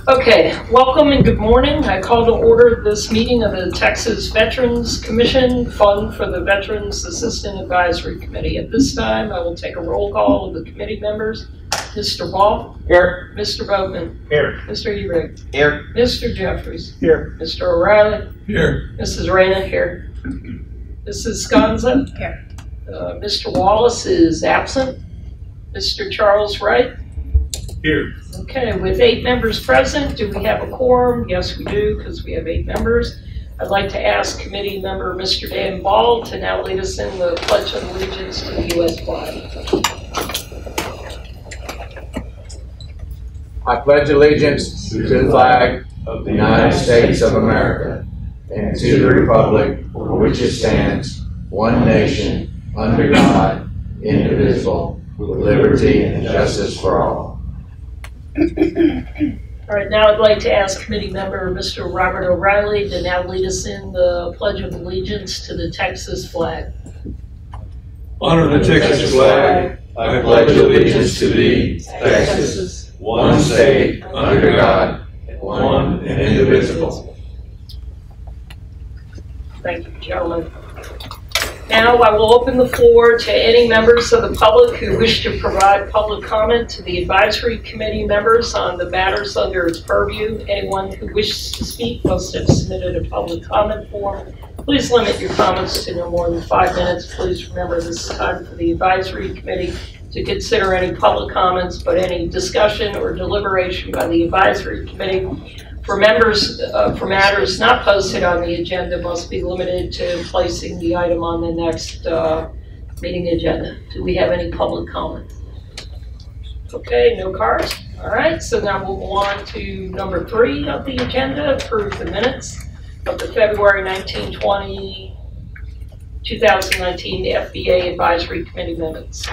Okay, welcome and good morning. I call to order this meeting of the Texas Veterans Commission Fund for the Veterans Assistant Advisory Committee. At this time, I will take a roll call of the committee members. Mr. Ball? Here. Mr. Boatman? Here. Mr. Ehrig? Here. Mr. Jeffries? Here. Mr. O'Reilly? Here. Mrs. Reyna? Here. Mrs. Sconza? Here. Mr. Wallace is absent. Mr. Charles Wright? Here. Okay, with 8 members present, do we have a quorum? Yes, we do, because we have 8 members. I'd like to ask committee member Mr. Dan Ball to now lead us in the Pledge of Allegiance to the U.S. flag. I pledge allegiance to the flag of the United States of America and to the republic for which it stands, one nation, under God, indivisible, with liberty and justice for all. All right, now I'd like to ask committee member Mr. Robert O'Reilly to now lead us in the Pledge of Allegiance to the Texas flag. Honor the Texas flag. I pledge allegiance to thee, Texas, one state, under God, one and indivisible. Thank you, gentlemen. Now I will open the floor to any members of the public who wish to provide public comment to the advisory committee members on the matters under its purview. Anyone who wishes to speak must have submitted a public comment form. Please limit your comments to no more than 5 minutes. Please remember this is time for the advisory committee to consider any public comments, but any discussion or deliberation by the advisory committee for matters not posted on the agenda must be limited to placing the item on the next meeting agenda. Do we have any public comment? Okay, no cards. All right, so now we'll go on to number 3 of the agenda, approve the minutes of the February 2019 FVA Advisory Committee minutes.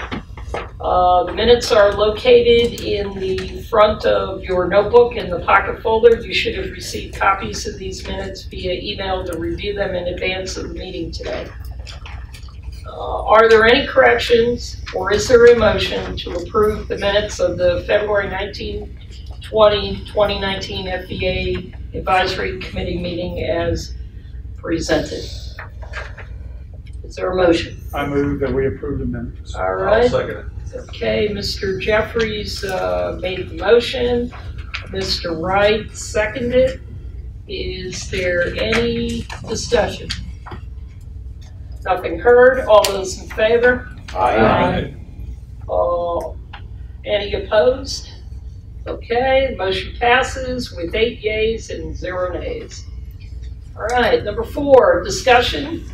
The minutes are located in the front of your notebook in the pocket folder. You should have received copies of these minutes via email to review them in advance of the meeting today. Are there any corrections, or is there a motion to approve the minutes of the February 2019 FVA Advisory Committee meeting as presented? Is there a motion? I move that we approve the minutes. All right. I'll second it. Okay, Mr. Jeffries made the motion. Mr. Wright seconded. Is there any discussion? Nothing heard. All those in favor? Aye. Any opposed? Okay, motion passes with 8 yeas and 0 nays. All right, number 4, discussion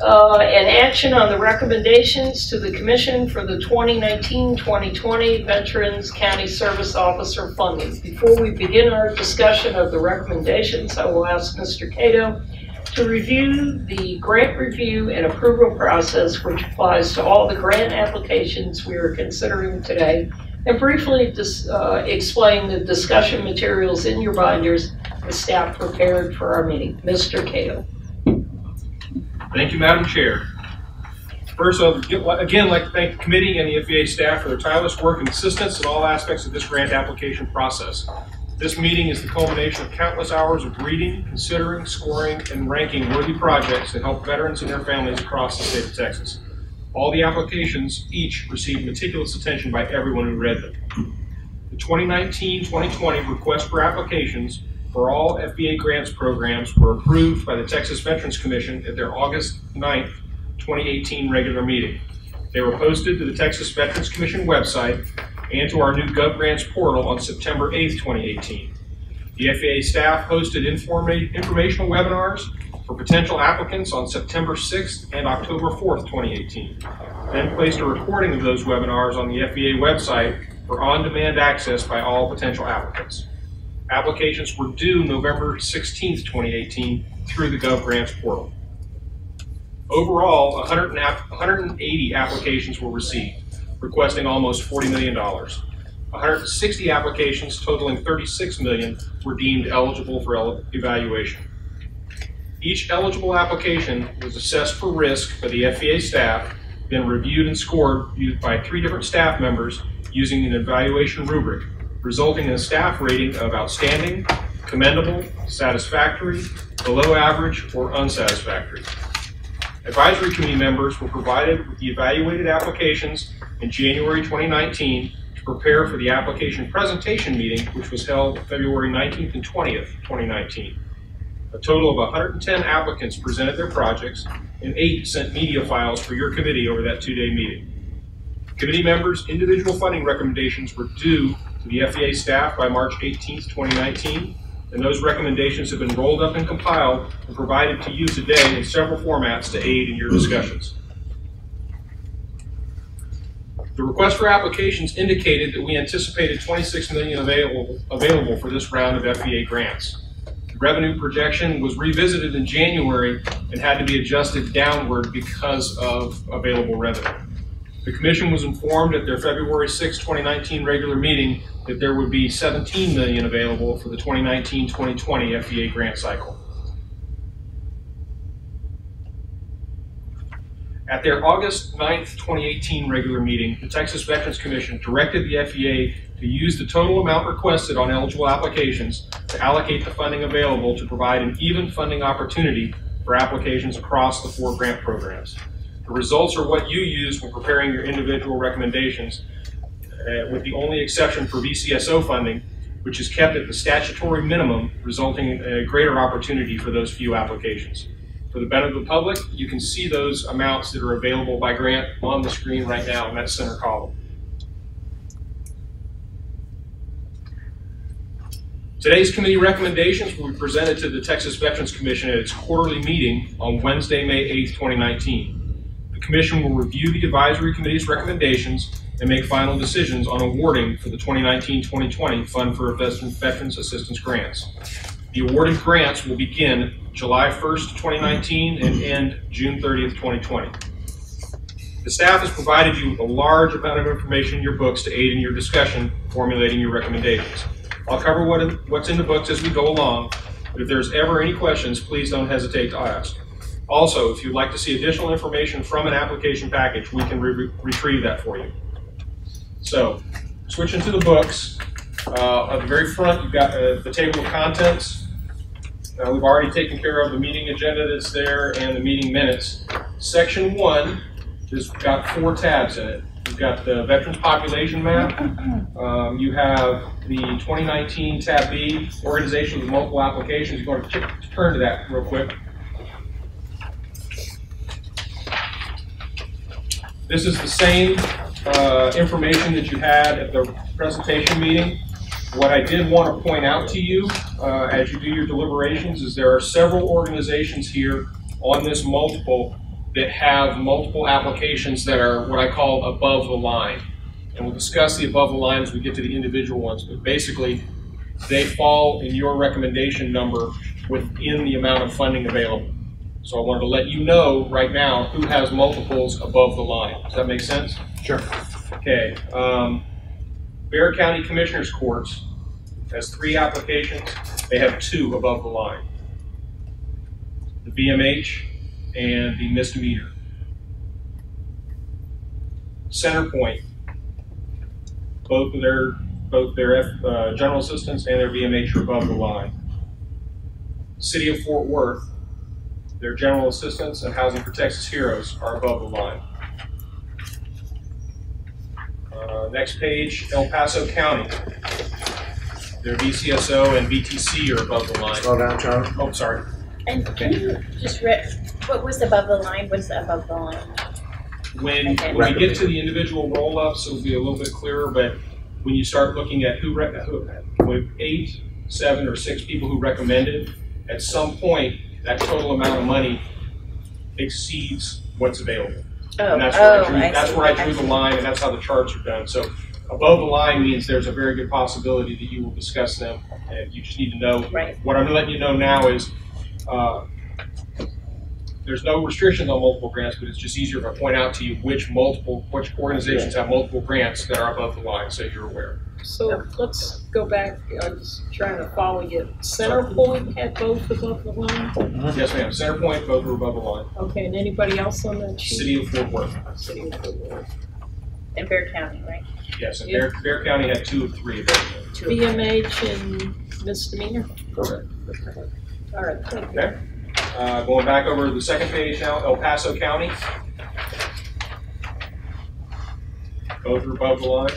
and action on the recommendations to the Commission for the 2019-2020 Veterans County Service Officer funding. Before we begin our discussion of the recommendations, I will ask Mr. Cato to review the grant review and approval process, which applies to all the grant applications we are considering today, and briefly explain the discussion materials in your binders the staff prepared for our meeting. Mr. Cato. Thank you, Madam Chair. First, I'd again like to thank the committee and the FVA staff for their tireless work and assistance in all aspects of this grant application process. This meeting is the culmination of countless hours of reading, considering, scoring, and ranking worthy projects that help veterans and their families across the state of Texas. All the applications each received meticulous attention by everyone who read them. The 2019-2020 request for applications for all FVA grants programs were approved by the Texas Veterans Commission at their August 9th, 2018 regular meeting. They were posted to the Texas Veterans Commission website and to our new GovGrants portal on September 8th, 2018. The FVA staff hosted informational webinars for potential applicants on September 6th and October 4th, 2018. Then placed a recording of those webinars on the FVA website for on-demand access by all potential applicants. Applications were due November 16th, 2018 through the GovGrants portal. Overall, 180 applications were received, requesting almost $40 million. 160 applications totaling $36 million were deemed eligible for evaluation. Each eligible application was assessed for risk by the FVA staff, then reviewed and scored by 3 different staff members using an evaluation rubric, resulting in a staff rating of outstanding, commendable, satisfactory, below average, or unsatisfactory. Advisory committee members were provided with the evaluated applications in January 2019 to prepare for the application presentation meeting, which was held February 19th and 20th, 2019. A total of 110 applicants presented their projects, and 8 sent media files for your committee over that 2-day meeting. Committee members' individual funding recommendations were due to the FVA staff by March 18th, 2019, and those recommendations have been rolled up and compiled and provided to you today in several formats to aid in your discussions. The request for applications indicated that we anticipated $26 million available for this round of FVA grants. The revenue projection was revisited in January and had to be adjusted downward because of available revenue. The Commission was informed at their February 6, 2019 regular meeting that there would be $17 million available for the 2019-2020 FVA grant cycle. At their August 9, 2018 regular meeting, the Texas Veterans Commission directed the FVA to use the total amount requested on eligible applications to allocate the funding available to provide an even funding opportunity for applications across the 4 grant programs. The results are what you use when preparing your individual recommendations, with the only exception for VCSO funding, which is kept at the statutory minimum, resulting in a greater opportunity for those few applications. For the benefit of the public, you can see those amounts that are available by grant on the screen right now in that center column. Today's committee recommendations will be presented to the Texas Veterans Commission at its quarterly meeting on Wednesday, May 8, 2019. The Commission will review the Advisory Committee's recommendations and make final decisions on awarding for the 2019-2020 Fund for Veterans Assistance Grants. The awarded grants will begin July 1st, 2019 and end June 30th, 2020. The staff has provided you with a large amount of information in your books to aid in your discussion formulating your recommendations. I'll cover what's in the books as we go along, but if there's ever any questions, please don't hesitate to ask. Also, if you'd like to see additional information from an application package, we can retrieve that for you. So, switching to the books, at the very front, you've got the table of contents. We've already taken care of the meeting agenda that's there and the meeting minutes. Section 1 has got 4 tabs in it. You've got the Veterans Population Map. You have the 2019 Tab B, Organizations with Multiple Applications. You're going to turn to that real quick. This is the same information that you had at the presentation meeting. What I did want to point out to you as you do your deliberations is there are several organizations here on this multiple that have multiple applications that are what I call above the line. And we'll discuss the above the line as we get to the individual ones, but basically they fall in your recommendation number within the amount of funding available. So I wanted to let you know right now who has multiples above the line. Does that make sense? Sure. Okay. Bexar County Commissioners Courts has 3 applications. They have 2 above the line. The VMH and the misdemeanor. Centerpoint, both their general assistance and their VMH are above the line. City of Fort Worth, their general assistance and Housing for Texas Heroes are above the line. Next page, El Paso County. Their VCSO and VTC are above the line. Slow down, Charlie. Oh, sorry. And can you just what was above the line? What's above the line? When we get to the individual roll-ups, it'll be a little bit clearer, but when you start looking at who with 8, 7, or 6 people who recommended, at some point, that total amount of money exceeds what's available. Oh, and that's where I drew the line, and that's how the charts are done. So above the line means there's a very good possibility that you will discuss them, and you just need to know. Right. What I'm letting you know now is there's no restrictions on multiple grants, but it's just easier if I point out to you which organizations have multiple grants that are above the line, so you're aware. So let's go back. I was trying to follow you. Centerpoint had both above the line? Yes, ma'am. Centerpoint, both are above the line. Okay, and anybody else on that sheet? City of Fort Worth. City of Fort Worth. In Bear County, right? Yes, and Bear County had 2 of 3 of those. BMH and misdemeanor. Correct. All right, thank you. Okay. Going back over to the second page now, El Paso County. Both are above the line.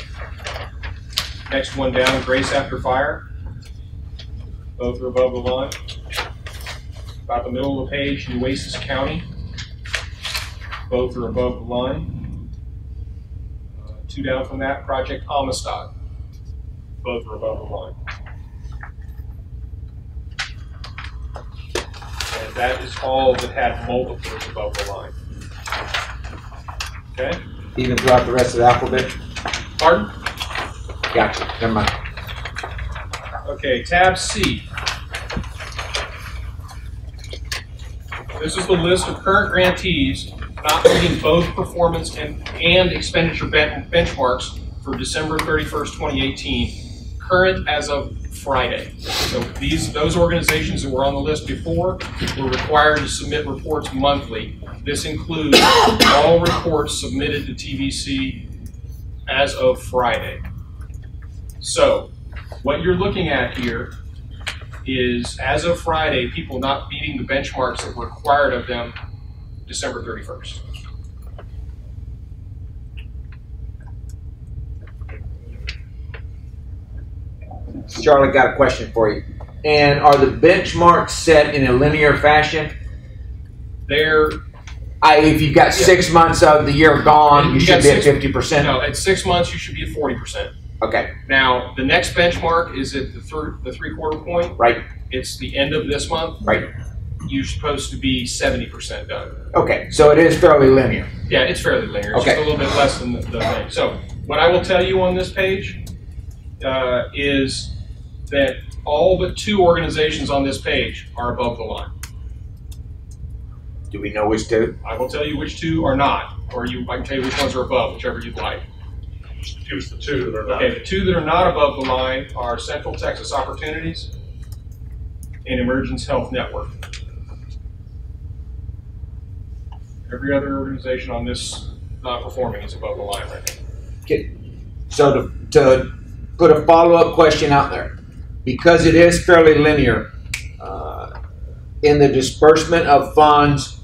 Next one down, Grace After Fire. Both are above the line. About the middle of the page, Nueces County. Both are above the line. 2 down from that, Project Amistad. Both are above the line. And that is all that had multiples above the line. Okay? Even throughout the rest of the alphabet? Pardon? Gotcha, never mind. Okay, tab C. This is the list of current grantees not meeting both performance and expenditure benchmarks for December 31st, 2018, current as of Friday. So those organizations that were on the list before were required to submit reports monthly. This includes all reports submitted to TVC as of Friday. So what you're looking at here is, as of Friday, people not meeting the benchmarks that were required of them December 31st. Charlotte, got a question for you. And are the benchmarks set in a linear fashion? If you've got 6 months of the year gone, you should be at 50%? No, at 6 months, you should be at 40%. Okay. Now, the next benchmark is at the 3/4 point. Right. It's the end of this month. Right. You're supposed to be 70% done. Okay, so it is fairly linear. Yeah, it's fairly linear. It's okay. Just a little bit less than the thing. So, what I will tell you on this page is that all but 2 organizations on this page are above the line. Do we know which 2? I will tell you which 2 are not, or I can tell you which ones are above, whichever you'd like. Choose the 2 that are not. Okay, the 2 that are not above the line are Central Texas Opportunities and Emergence Health Network. Every other organization on this not performing is above the line right now. Okay. So to put a follow-up question out there, because it is fairly linear in the disbursement of funds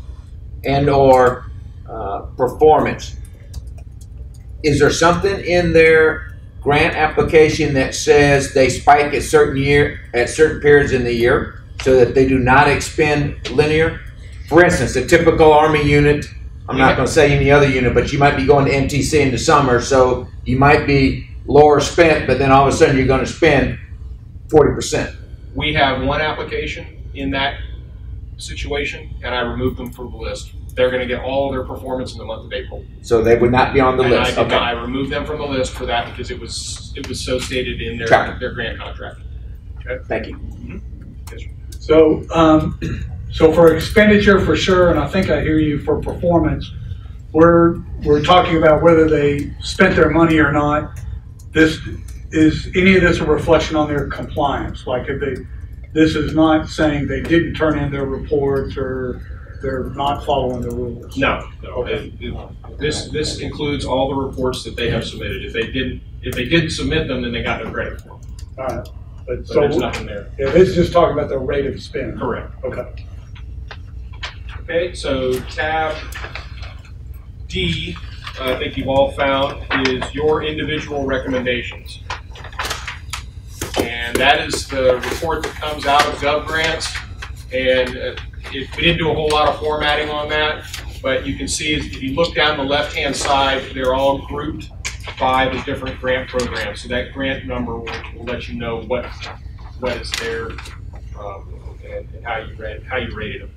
and or performance, is there something in their grant application that says they spike at certain periods in the year so that they do not expend linear? For instance, a typical Army unit, I'm not going to say any other unit, but you might be going to MTC in the summer, so you might be lower spent, but then all of a sudden you're going to spend 40%. We have one application in that situation, and I removed them from the list. They're going to get all of their performance in the month of April. So they would not be on the list. Okay. I removed them from the list for that because it was so stated in their grant contract. Okay. Thank you. Mm-hmm. Yes, So, so for expenditure for sure, and I think I hear you for performance, we're talking about whether they spent their money or not. Is any of this a reflection on their compliance? Like this is not saying they didn't turn in their reports or they're not following the rules? No. Okay. This includes all the reports that they have submitted. If they didn't submit them, then they got no credit for them. All right. But So there's nothing there. Yeah, this is just talking about the rate of spend. Correct. Okay. Okay, so tab D, I think you've all found, is your individual recommendations. And that is the report that comes out of GovGrants. And we didn't do a whole lot of formatting on that, but you can see if you look down the left-hand side, they're all grouped by the different grant programs. So that grant number will let you know what is there and how you rated them.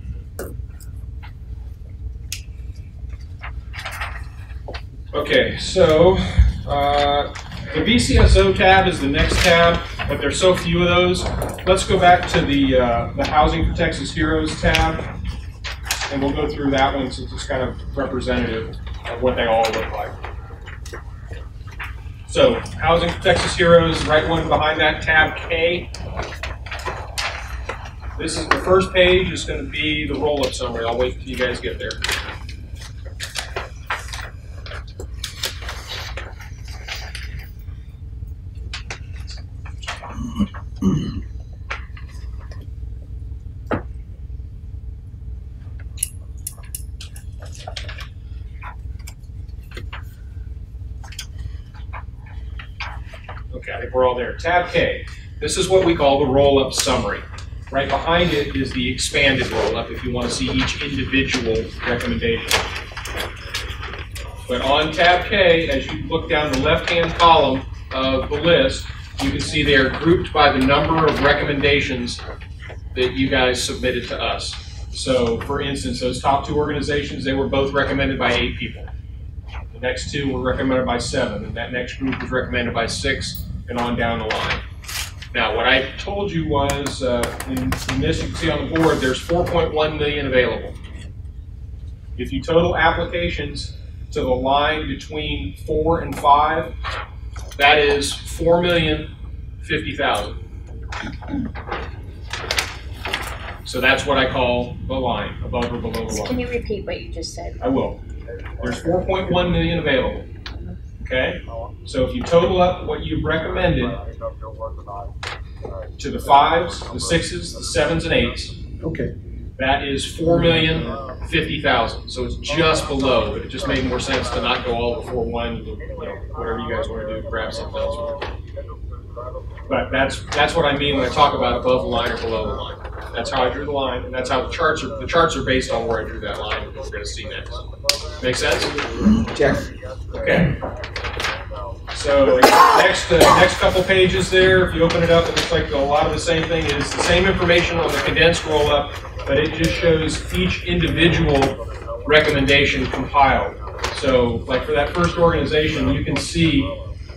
Okay, so the VCSO tab is the next tab, but there's so few of those. Let's go back to the Housing for Texas Heroes tab, and we'll go through that one since it's kind of representative of what they all look like. So, Housing for Texas Heroes, right one behind that, tab K. This is the first page, is going to be the roll-up summary. I'll wait until you guys get there. think we're all there. Tab K. This is what we call the roll-up summary. Right behind it is the expanded roll-up if you want to see each individual recommendation. But on tab K, as you look down the left-hand column of the list, you can see they are grouped by the number of recommendations that you guys submitted to us. So, for instance, those top 2 organizations, they were both recommended by 8 people. The next 2 were recommended by 7, and that next group was recommended by 6, and on down the line. Now, what I told you was, in this you can see on the board, there's 4.1 million available. If you total applications to the line between 4 and 5, that is 4,050,000. So that's what I call the line, above or below the line. Can you repeat what you just said? I will. There's 4.1 million available. Okay? So if you total up what you've recommended to the 5s, the 6s, the 7s, and 8s, Okay. that is 4,050,000. So it's just below, but it just made more sense to not go all before 1, whatever you guys want to do, grab something else. But that's what I mean when I talk about above the line or below the line. That's how I drew the line, and that's how the charts are based on where I drew that line, which we're going to see next. Make sense? Check. Okay. So next couple pages there, if you open it up, it looks like a lot of the same thing. It is the same information on the condensed roll-up, but it just shows each individual recommendation compiled. So like for that first organization, you can see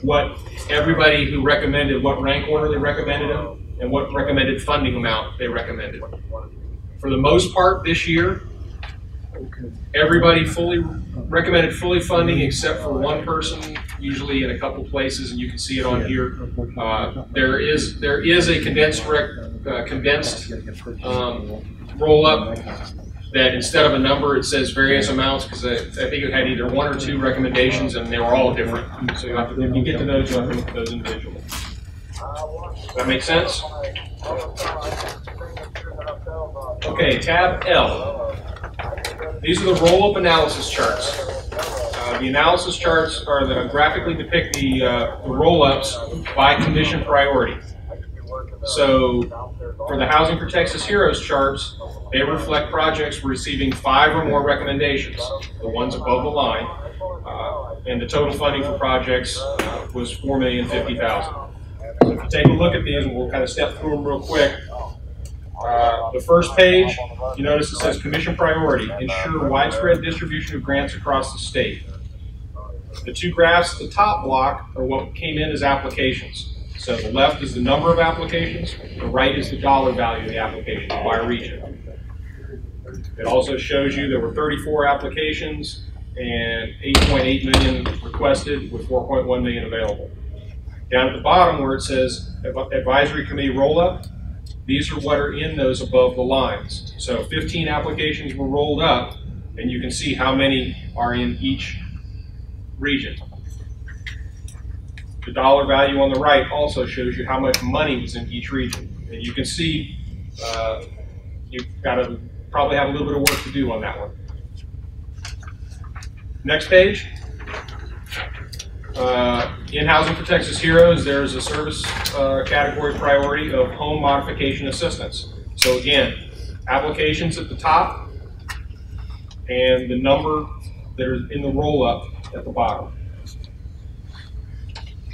what everybody who recommended, what rank order they recommended them, and what recommended funding amount they recommended. For the most part this year, everybody recommended fully funding except for one person, usually in a couple places, and you can see it on here. There is a condensed roll-up that instead of a number it says various amounts, because I think it had either 1 or 2 recommendations and they were all different. So you have to, if you get to those, you have to look at those individually. Does that make sense? Okay, tab L. These are the roll-up analysis charts. The analysis charts are that graphically depict the roll-ups by condition priority. So for the Housing for Texas Heroes charts, they reflect projects receiving 5 or more recommendations, the ones above the line, and the total funding for projects was 4,050,000. So if you take a look at these, and we'll kind of step through them real quick. The first page, you notice it says commission priority, ensure widespread distribution of grants across the state. The 2 graphs at the top block are what came in as applications. So the left is the number of applications, the right is the dollar value of the applications by region. It also shows you there were 34 applications and 8.8 million requested with 4.1 million available. Down at the bottom where it says advisory committee roll-up, these are what are in those above the lines. So 15 applications were rolled up, and you can see how many are in each region. The dollar value on the right also shows you how much money was in each region. And you can see you've got to probably have a little bit of work to do on that one. Next page. In Housing for Texas Heroes, there's a service category priority of home modification assistance. So again, applications at the top and the number that are in the roll-up at the bottom.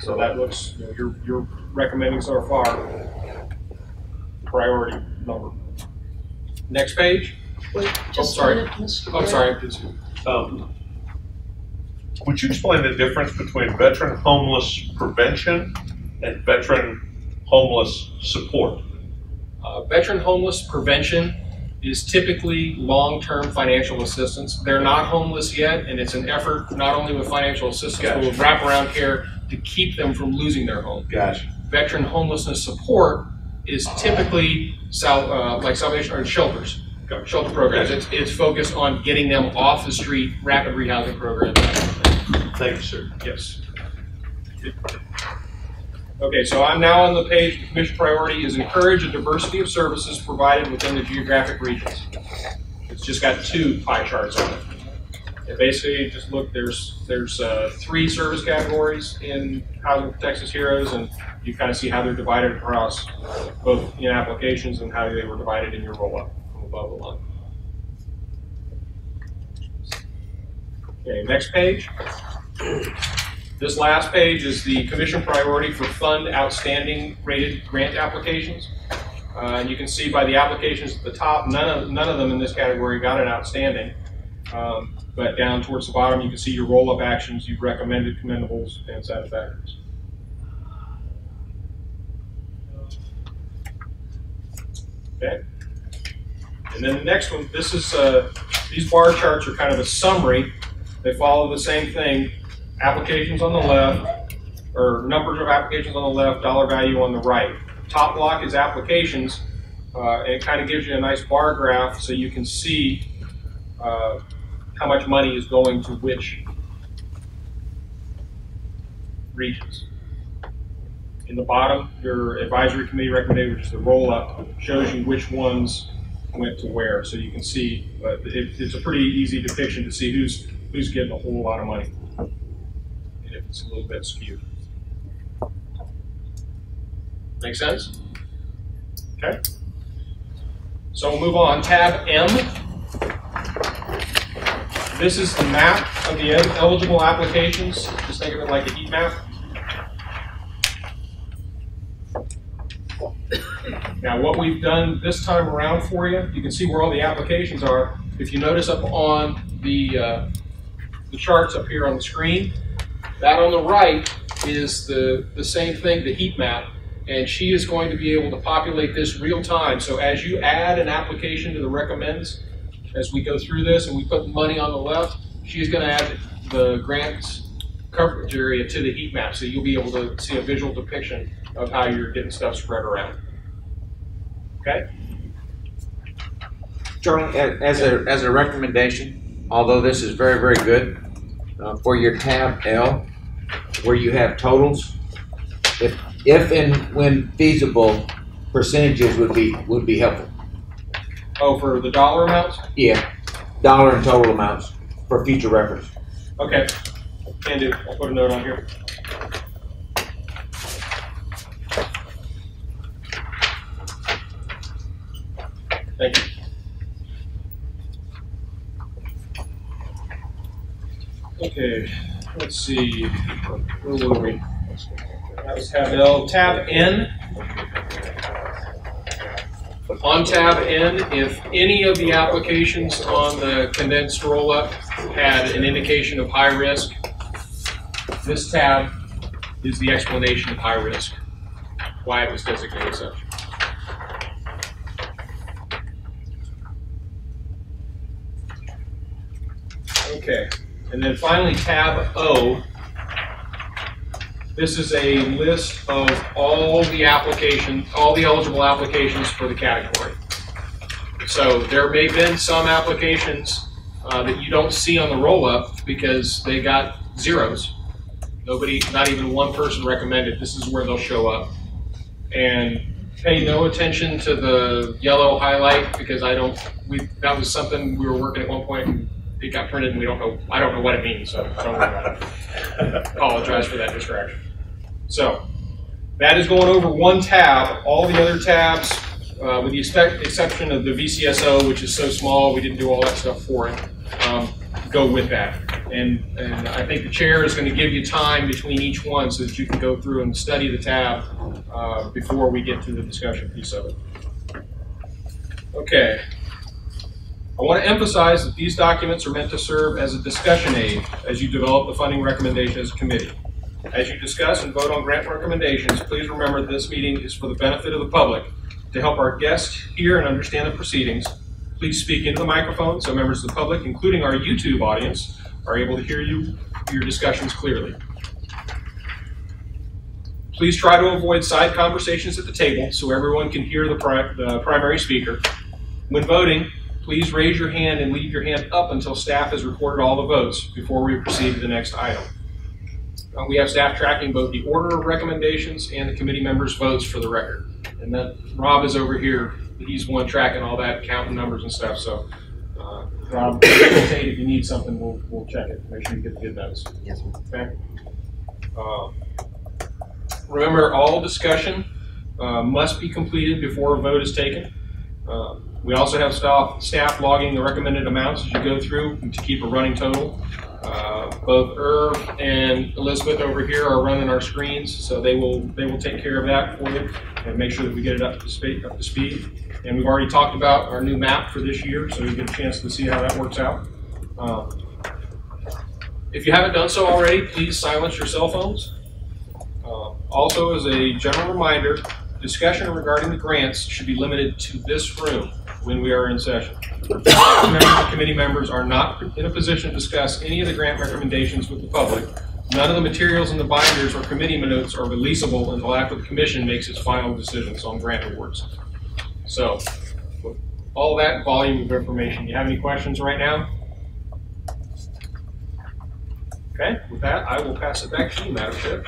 So that looks, you're recommending so far priority number. Next page. Wait, just sorry. a minute, Mr. I'm sorry. Would you explain the difference between veteran homeless prevention and veteran homeless support? Veteran homeless prevention is typically long-term financial assistance. They're not homeless yet, and it's an effort not only with financial assistance, but with wraparound care to keep them from losing their home. Gotcha. Veteran homelessness support is typically like Salvation or shelters, shelter programs. It's focused on getting them off the street, rapid rehousing programs. Thank you, sir. Yes. Okay, so I'm now on the page. The commission priority is encourage a diversity of services provided within the geographic regions. It's just got 2 pie charts on it. And basically, just look, there's 3 service categories in Housing for Texas Heroes, and you kind of see how they're divided across both in applications and how they were divided in your roll-up from above the line. Okay, next page. This last page is the commission priority for fund outstanding rated grant applications. And you can see by the applications at the top, none of them in this category got an outstanding. But down towards the bottom, you can see your roll-up actions, you've recommended, commendables, and satisfactories. Okay. And then the next one, this is these bar charts are kind of a summary. They follow the same thing. Applications on the left, or numbers of applications on the left, dollar value on the right. Top block is applications, and it kind of gives you a nice bar graph so you can see how much money is going to which regions. In the bottom, your advisory committee recommendation, which is the roll-up, shows you which ones went to where. So you can see, it's a pretty easy depiction to see who's getting a whole lot of money, and if it's a little bit skewed. Make sense? Okay. So we'll move on. Tab M. This is the map of the eligible applications. Just think of it like a heat map. Now what we've done this time around for you, you can see where all the applications are. If you notice up on the charts up here on the screen, that on the right is the same thing, the heat map. And she is going to be able to populate this real time. So as you add an application to the recommends, as we go through this and we put money on the left, she's going to add the grant coverage area to the heat map. So you'll be able to see a visual depiction of how you're getting stuff spread around. Okay? Charlie, as a recommendation, although this is very, very good, for your tab L, where you have totals, if and when feasible, percentages would be helpful. Oh, for the dollar amounts? Yeah, dollar and total amounts for future reference. Okay, can do. I'll put a note on here. Thank you. Okay, let's see. Where were we? That was tab L. Tab N. On tab N, if any of the applications on the condensed roll-up had an indication of high risk, this tab is the explanation of high risk, why it was designated such. Okay, and then finally tab O. This is a list of all the applications, all the eligible applications for the category. So there may have been some applications that you don't see on the roll-up because they got zeros. Nobody, not even one person recommended. This is where they'll show up. And pay no attention to the yellow highlight because that was something we were working at one point and it got printed and I don't know what it means, so I don't know. Apologize for that distraction. So that is going over one tab. All the other tabs, with the exception of the VCSO, which is so small, we didn't do all that stuff for it, go with that. And I think the chair is going to give you time between each one so that you can go through and study the tab before we get to the discussion piece of it. Okay. I want to emphasize that these documents are meant to serve as a discussion aid as you develop the funding recommendation as a committee. As you discuss and vote on grant recommendations, please remember that this meeting is for the benefit of the public. To help our guests hear and understand the proceedings, please speak into the microphone so members of the public, including our YouTube audience, are able to hear your discussions clearly. Please try to avoid side conversations at the table so everyone can hear the primary speaker. When voting, please raise your hand and leave your hand up until staff has recorded all the votes before we proceed to the next item. We have staff tracking both the order of recommendations and the committee members' votes for the record. And then Rob is over here. He's the one tracking all that, counting numbers and stuff. So, Rob, if you need something, we'll check it. Make sure you get the good notes. Yes, sir. Okay. Remember, all discussion must be completed before a vote is taken. We also have staff logging the recommended amounts as you go through to keep a running total. Both Irv and Elizabeth over here are running our screens, so they will take care of that for you and make sure that we get it up to speed. And we've already talked about our new map for this year, so you get a chance to see how that works out. If you haven't done so already, please silence your cell phones. Also, as a general reminder, discussion regarding the grants should be limited to this room when we are in session. Committee members are not in a position to discuss any of the grant recommendations with the public. None of the materials in the binders or committee notes are releasable until after the commission makes its final decisions on grant awards. So, with all that volume of information, do you have any questions right now? Okay, with that, I will pass it back to you, Madam Chair.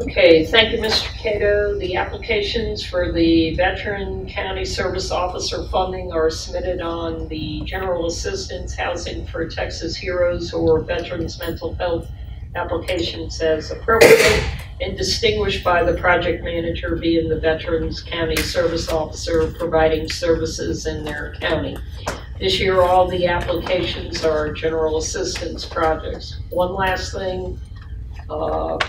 Okay, thank you, Mr. Cato. The applications for the Veteran County Service Officer funding are submitted on the General Assistance Housing for Texas Heroes or Veterans Mental Health applications as appropriate and distinguished by the project manager being the Veterans County Service Officer providing services in their county. This year, all the applications are general assistance projects. One last thing,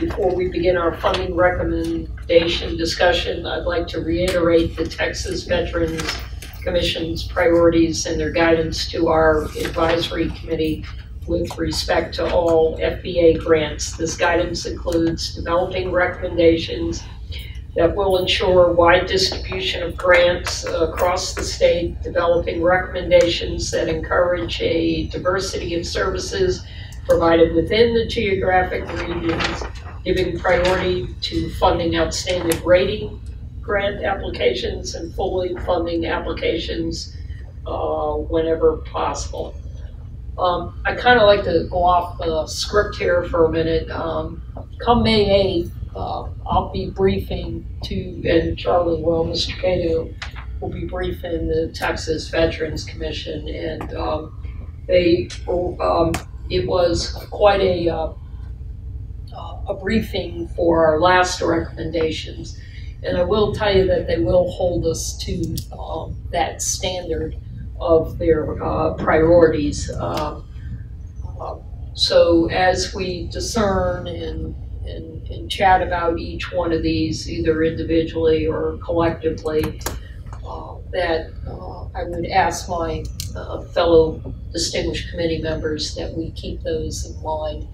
before we begin our funding recommendation discussion, I'd like to reiterate the Texas Veterans Commission's priorities and their guidance to our advisory committee with respect to all FVA grants. This guidance includes developing recommendations that will ensure wide distribution of grants across the state, developing recommendations that encourage a diversity of services provided within the geographic regions, giving priority to funding outstanding rating grant applications and fully funding applications whenever possible. I kind of like to go off the script here for a minute. Come May 8th, I'll be briefing and Charlie will, Mr. Cato will be briefing the Texas Veterans Commission, and it was quite a briefing for our last recommendations, and I will tell you that they will hold us to that standard of their priorities. So as we discern and chat about each one of these, either individually or collectively, I would ask my fellow distinguished committee members that we keep those in mind.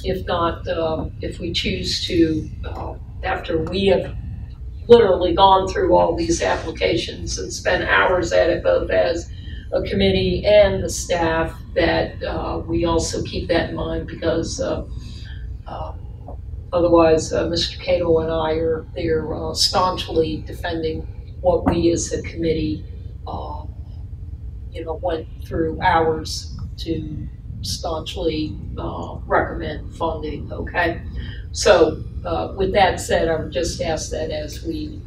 If not, if we choose to, after we have literally gone through all these applications and spent hours at it, both as a committee and the staff, that we also keep that in mind, because otherwise Mr. Cato and I are there staunchly defending what we as a committee went through hours to staunchly recommend funding, okay? So with that said, I would just ask that as we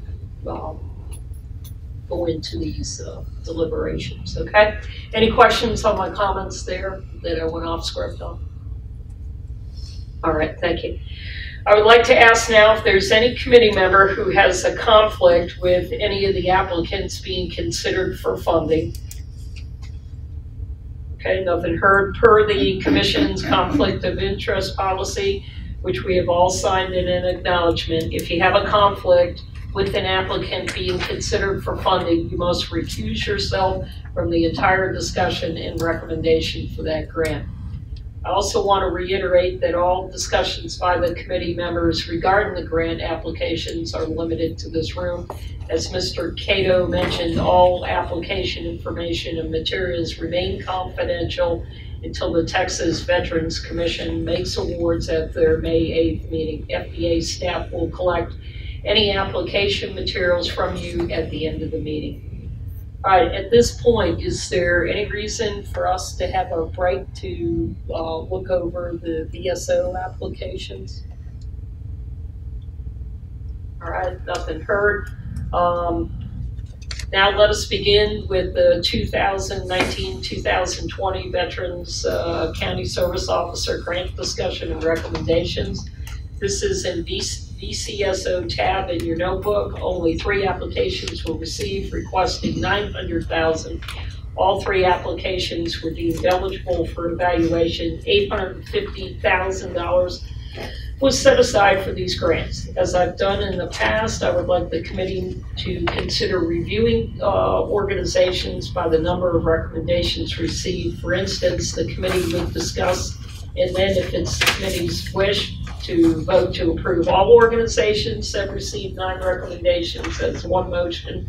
go into these deliberations, okay? Any questions on my comments there that I went off script on? All right, thank you. I would like to ask now if there's any committee member who has a conflict with any of the applicants being considered for funding. Okay, nothing heard. Per the Commission's conflict of interest policy, which we have all signed in an acknowledgement, if you have a conflict with an applicant being considered for funding, you must recuse yourself from the entire discussion and recommendation for that grant. I also want to reiterate that all discussions by the committee members regarding the grant applications are limited to this room. As Mr. Cato mentioned, all application information and materials remain confidential until the Texas Veterans Commission makes awards at their May 8th meeting. FVA staff will collect any application materials from you at the end of the meeting. All right, at this point, is there any reason for us to have a break to look over the VSO applications? All right, nothing heard. Now let us begin with the 2019-2020 Veterans County Service Officer Grant Discussion and Recommendations. This is in VCSO tab in your notebook. Only 3 applications were received requesting $900,000. All 3 applications were deemed eligible for evaluation. $850,000 was set aside for these grants. As I've done in the past, I would like the committee to consider reviewing organizations by the number of recommendations received. For instance, the committee would discuss, and then if it's the committee's wish, to vote to approve all organizations that received 9 recommendations as one motion.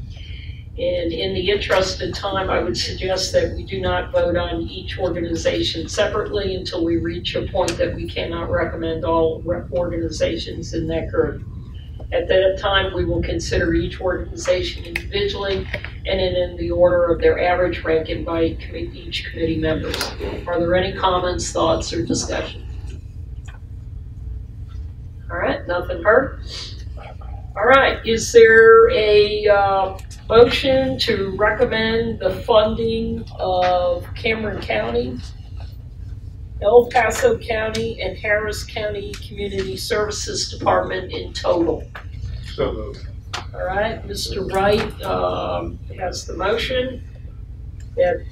And in the interest of time, I would suggest that we do not vote on each organization separately until we reach a point that we cannot recommend all organizations in that group. At that time, we will consider each organization individually and in the order of their average rank and by each committee members. Are there any comments, thoughts, or discussion? All right, nothing heard. All right, is there a motion to recommend the funding of Cameron County, El Paso County, and Harris County Community Services Department in total? So moved. All right, Mr. Wright has the motion that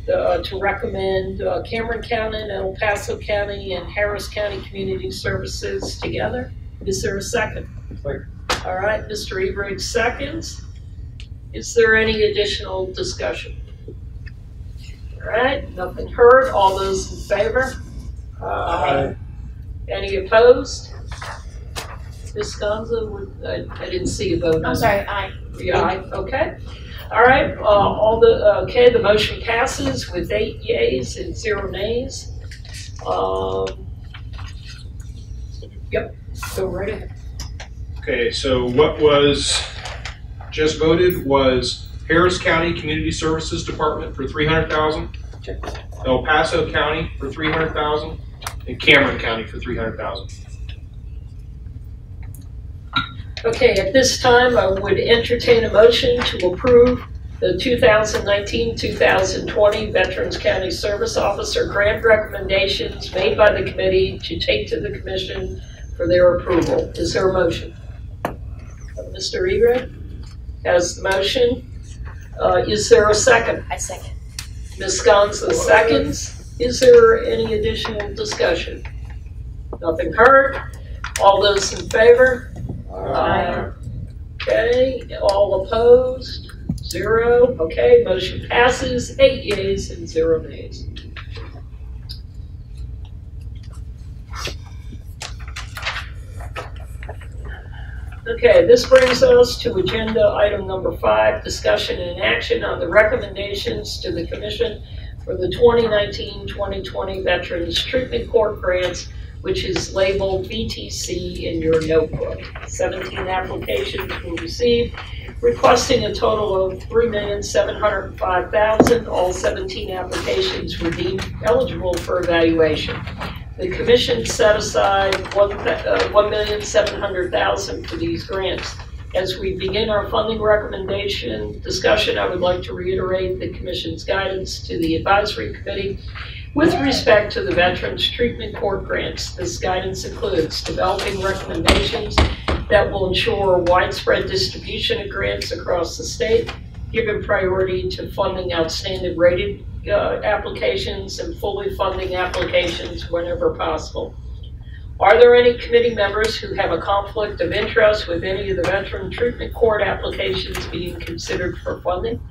to recommend Cameron County and El Paso County and Harris County Community Services together. Is there a second? Second. All right, Mr. Ebriggs seconds. Is there any additional discussion? All right, nothing heard. All those in favor? Aye. Any opposed? Ms. Gonza, I didn't see a vote. I'm sorry, aye. Yeah, aye, okay. All right, the motion passes with 8 yeas and 0 nays. Yep, go right ahead. Okay, so what was just voted was Harris County Community Services Department for $300,000, El Paso County for $300,000, and Cameron County for $300,000. Okay, at this time, I would entertain a motion to approve the 2019-2020 Veterans County Service Officer grant recommendations made by the committee to take to the commission for their approval. Is there a motion? Mr. Ebriggs has the motion. Is there a second? I second. Ms. Gonza seconds. Is there any additional discussion? Nothing heard. All those in favor? Aye. Okay, all opposed? 0. Okay, motion passes. 8 yeas and 0 nays. Okay, this brings us to agenda item number 5, discussion and action on the recommendations to the Commission for the 2019-2020 Veterans Treatment Court Grants, which is labeled VTC in your notebook. 17 applications were received, requesting a total of $3,705,000. All 17 applications were deemed eligible for evaluation. The Commission set aside $1,700,000 for these grants. As we begin our funding recommendation discussion, I would like to reiterate the Commission's guidance to the Advisory Committee with respect to the Veterans Treatment Court grants. This guidance includes developing recommendations that will ensure widespread distribution of grants across the state, giving priority to funding outstanding rated applications and fully funding applications whenever possible. Are there any committee members who have a conflict of interest with any of the Veteran Treatment Court applications being considered for funding?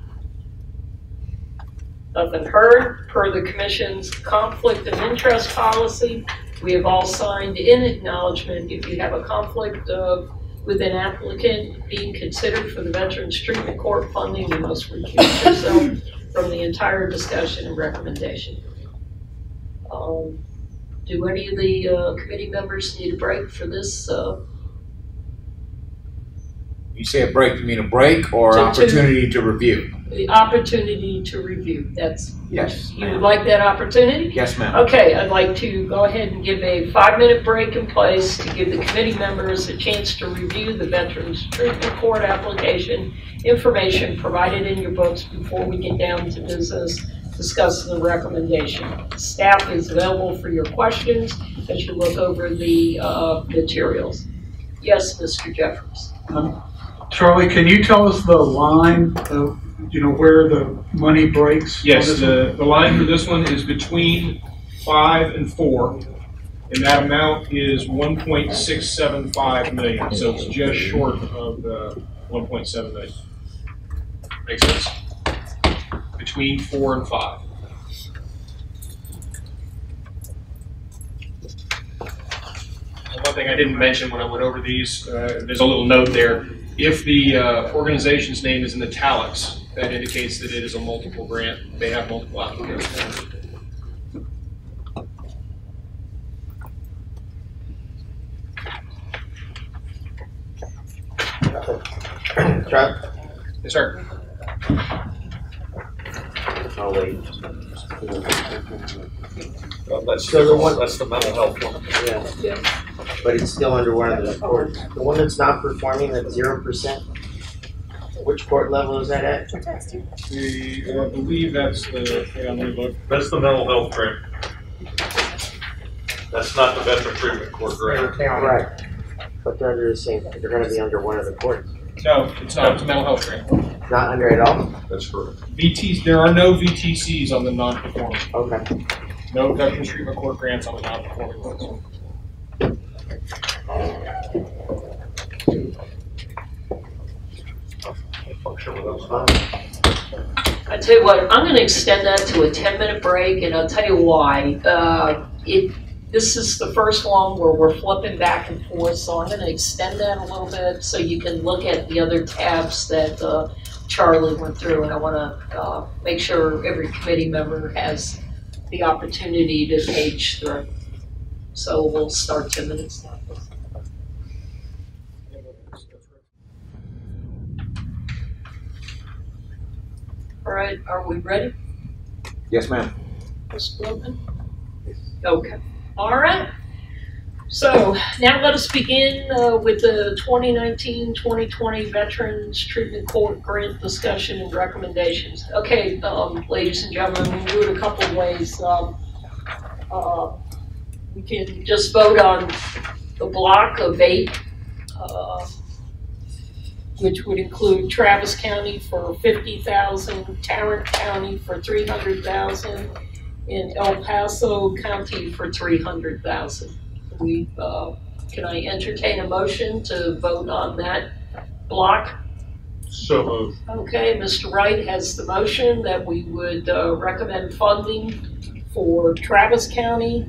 Nothing heard. Per the Commission's conflict of interest policy, we have all signed in acknowledgement. If you have a conflict with an applicant being considered for the Veterans Treatment Court funding, you must recuse yourself from the entire discussion and recommendation. Do any of the committee members need a break for this? You say a break, you mean a break or To- opportunity to review? The opportunity to review. That's, Yes, you would ma'am. like that opportunity? Yes, ma'am. Okay, I'd like to go ahead and give a 5-minute break in place to give the committee members a chance to review the Veterans Treatment Court application information provided in your books before we get down to business discussing the recommendation. Staff is available for your questions as you look over the materials. Yes, Mr. Jeffers. Charlie, can you tell us the line of, where the money breaks? Yes, the line for this one is between 5 and 4, and that amount is 1.675 million, so it's just short of the 1.7 million. Makes sense? Between 4 and 5. One thing I didn't mention when I went over these, there's a little note there. If the organization's name is in italics, that indicates that it is a multiple grant. They have multiple applicants. Chuck? Yes, sir. Oh, wait. That's So the one- that's the mental health one. Yeah. But it's still under one of the courts. The one that's not performing, that's 0%, which court level is that at? I believe that's the, let me look. That's the mental health grant. That's not the veteran treatment court grant. Right. But they're under the same, they're gonna be under one of the courts. No, it's not. It's a mental health grant. Not under it all? That's correct. VTs, there are no VTCs on the non-performing. Okay. No Veterans Treatment Court grants on the non-performing ones. I tell you what, I'm going to extend that to a 10-minute break, and I'll tell you why. This is the first one where we're flipping back and forth, so I'm going to extend that a little bit so you can look at the other tabs that Charlie went through, and I want to make sure every committee member has the opportunity to page through. So we'll start 10 minutes now. All right, are we ready? Yes, ma'am. Ms. Blowman? Okay, all right. So now let us begin with the 2019-2020 Veterans Treatment Court Grant discussion and recommendations. Okay, ladies and gentlemen, we do it a couple of ways. We can just vote on the block of 8, which would include Travis County for $50,000, Tarrant County for $300,000, and El Paso County for $300,000. Can I entertain a motion to vote on that block? So moved. Okay, Mr. Wright has the motion that we would recommend funding for Travis County,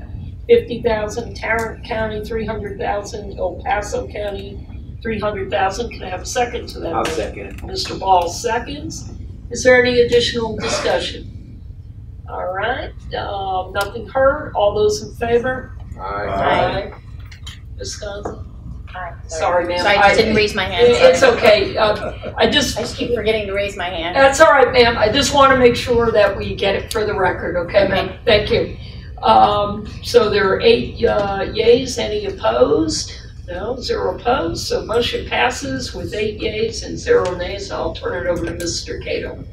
$50,000, Tarrant County, $300,000, El Paso County, $300,000. Can I have a second to that? I'll second it. Mr. Ball seconds. Is there any additional discussion? All right, nothing heard. All those in favor? Aye. Ms. Gonzalez? Aye. Sorry, ma'am. Sorry, I just didn't raise my hand. It's sorry. okay. I just keep forgetting to raise my hand. That's all right, ma'am. I just want to make sure that we get it for the record, okay, ma'am? Thank you. So there are 8 yays. Any opposed? No, 0 opposed. So motion passes with 8 yays and 0 nays. I'll turn it over to Mr. Cato.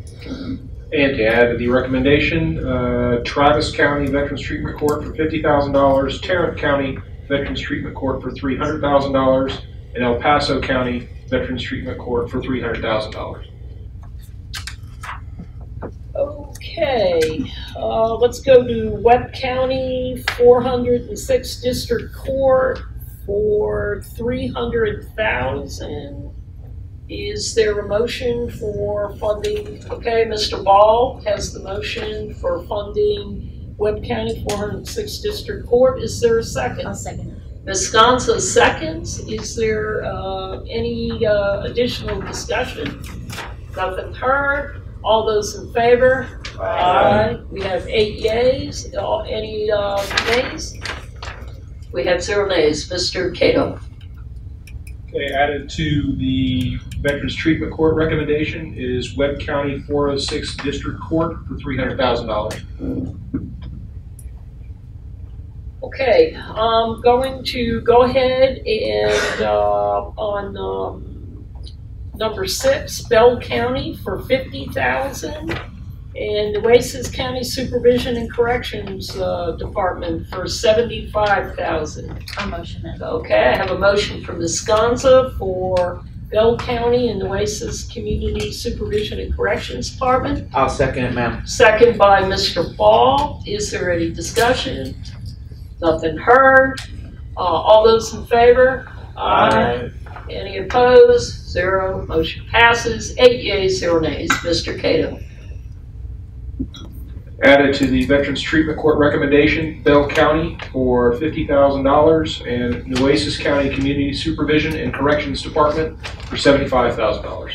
And to add to the recommendation, Travis County Veterans Treatment Court for $50,000, Tarrant County Veterans Treatment Court for $300,000, and El Paso County Veterans Treatment Court for $300,000. Okay, let's go to Webb County 406 District Court for $300,000. Is there a motion for funding? Okay, Mr. Ball has the motion for funding Webb County 406 District Court. Is there a second? I'll second it. Ms. Gonza seconds. Is there any additional discussion? Nothing heard. All those in favor? Aye. We have 8 yays. Any nays? We have 0 nays. Mr. Cato. Okay, added to the Veterans Treatment Court recommendation is Webb County 406 District Court for $300,000. Okay, I'm going to go ahead and on number 6, Bell County for $50,000, and Nueces County Supervision and Corrections Department for $75,000. I'll motion it. Okay, I have a motion from Ms. Sconza for Bell County and Nueces Community Supervision and Corrections Department. I'll second it, ma'am. Second by Mr. Ball. Is there any discussion? Nothing heard. All those in favor? Aye. Any opposed? 0. Motion passes. 8 yeas, 0 nays. Mr. Cato. Added to the Veterans Treatment Court recommendation, Bell County for $50,000 and Nueces County Community Supervision and Corrections Department for $75,000.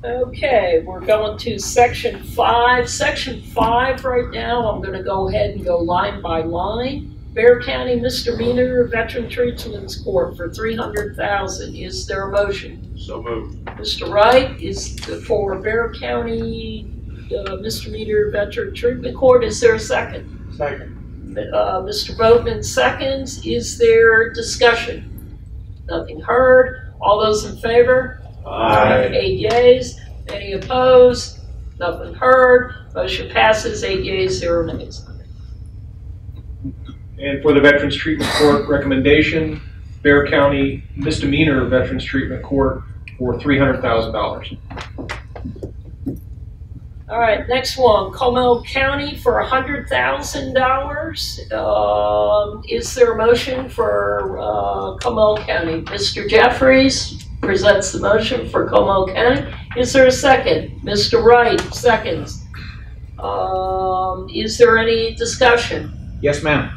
Okay, we're going to section 5. Section 5 right now, I'm going to go ahead and go line by line. Bear County Misdemeanor Veteran Treatment Court for $300,000. Is there a motion? So moved. Mr. Wright is for Bear County Misdemeanor Veteran Treatment Court. Is there a second? Second. Mr. Boatman seconds. Is there discussion? Nothing heard. All those in favor? Aye. 8 yeas. Any opposed? Nothing heard. Motion passes. 8 yeas, 0 nays. And for the Veterans Treatment Court recommendation, Bear County Misdemeanor Veterans Treatment Court for $300,000. All right, next one, Comal County for $100,000. Is there a motion for Comal County? Mr. Jeffries presents the motion for Comal County. Is there a second? Mr. Wright seconds. Is there any discussion? Yes, ma'am.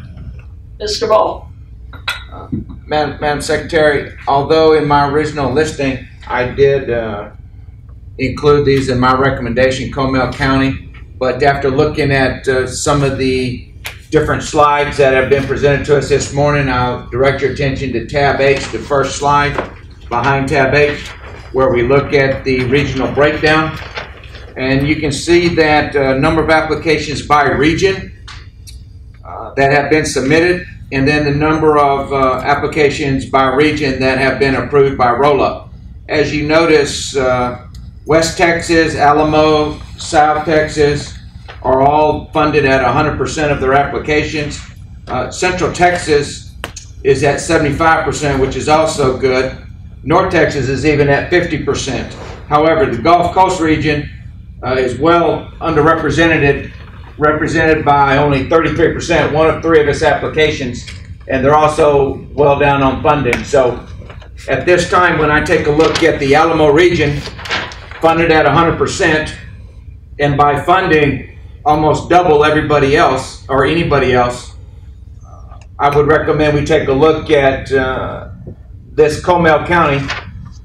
Mr. Ball. Madam Secretary, although in my original listing, I did include these in my recommendation, Comal County, but after looking at some of the different slides that have been presented to us this morning, I'll direct your attention to tab H, the first slide behind tab H, where we look at the regional breakdown. And you can see that a number of applications by region that have been submitted, and then the number of applications by region that have been approved by roll-up. As you notice, West Texas, Alamo, South Texas are all funded at 100% of their applications. Central Texas is at 75%, which is also good. North Texas is even at 50%. However, the Gulf Coast region is well underrepresented, represented by only 33%, 1 of 3 of its applications, and they're also well down on funding. So at this time, when I take a look at the Alamo region, funded at 100%, and by funding almost double everybody else or anybody else, I would recommend we take a look at this Comal County,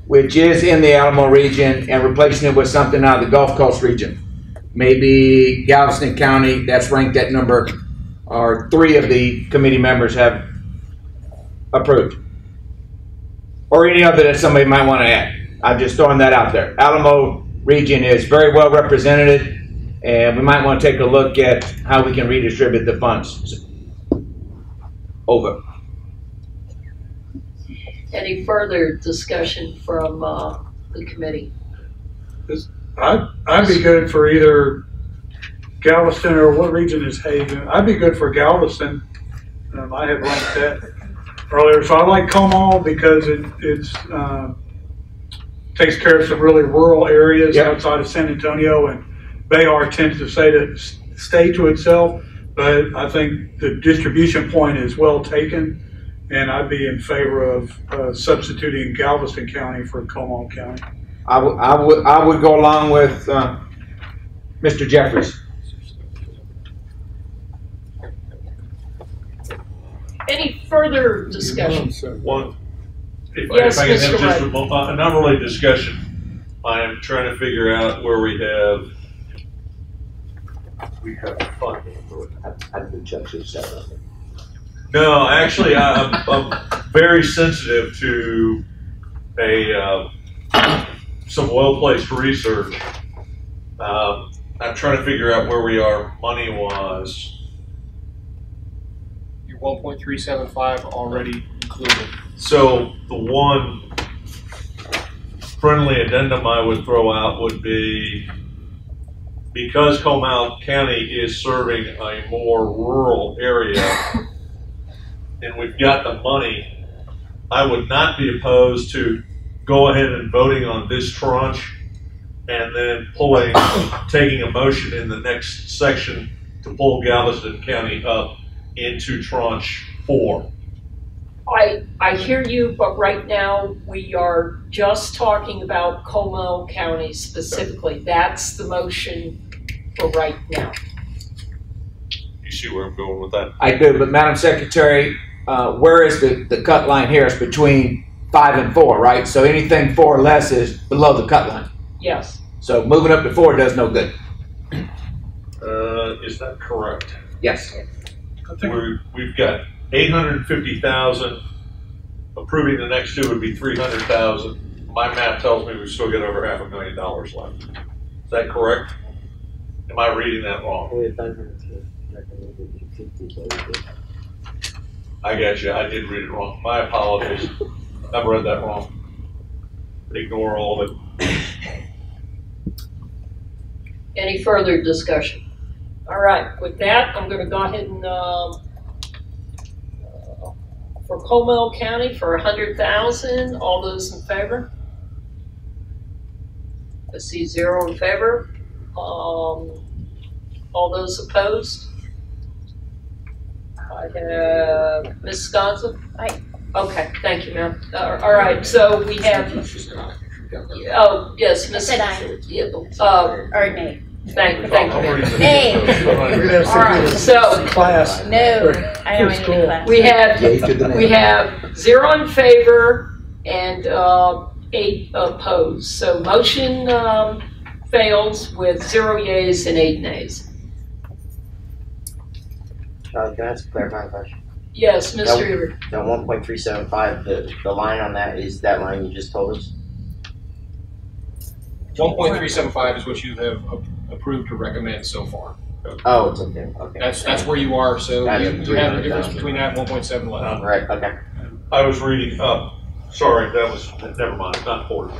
which is in the Alamo region, and replacing it with something out of the Gulf Coast region. Maybe Galveston County, that's ranked at number, or 3 of the committee members have approved. Or any other that somebody might want to add. I'm just throwing that out there. Alamo region is very well represented, and we might want to take a look at how we can redistribute the funds. Over. Any further discussion from the committee? I'd be good for either Galveston or what region is Hagen? I'd be good for Galveston. I had ranked that earlier. So I like Comal because it's takes care of some really rural areas outside of San Antonio, and Bayard tends to stay to itself. But I think the distribution point is well taken, and I'd be in favor of substituting Galveston County for Comal County. I would go along with Mr. Jeffries. Any further discussion? One, if Yes, I can have Mr. just Wright. not really discussion. I am trying to figure out where we have funding. No, actually, I'm very sensitive to some well-placed research. I'm trying to figure out where we are money-wise. Your 1.375 already included. So the one friendly addendum I would throw out would be, because Comal County is serving a more rural area and we've got the money, I would not be opposed to go ahead and voting on this tranche and then taking a motion in the next section to pull Galveston County up into tranche 4. I hear you, but right now we are just talking about Comal County specifically. That's the motion for right now. You see where I'm going with that? I do, but Madam Secretary, where is the cut line here? It's between 5 and 4, right? So anything 4 or less is below the cut line. Yes. So moving up to 4 does no good. Is that correct? Yes. We've got 850,000. Approving the next 2 would be 300,000. My math tells me we've still got over $500,000 left. Is that correct? Am I reading that wrong? I got you. I did read it wrong. My apologies. I've read that wrong. Ignore all of it. Any further discussion? All right, with that, I'm going to go ahead and for Comal County for 100,000. All those in favor? I see 0 in favor. All those opposed? I have Ms. Sconza? Aye. Okay, thank you, ma'am. All right, so we have, oh, yes, Ms. I said aye. Or nay. Thank you, ma'am. Nay. All right, so Class. No, I don't want any class. we have 0 in favor and 8 opposed. So motion fails with 0 yeas and 8 nays. Charlie, can I ask a clarifying question? Yes, Mr. Eber. That 1.375, the line on that is that line you just told us? 1.375 is what you have approved to recommend so far. Oh, it's okay, okay. That's where you are, so That's you have a 300,000. difference between that and 1.7 left. Right, okay. I was reading up. Sorry, that was, never mind, not 40.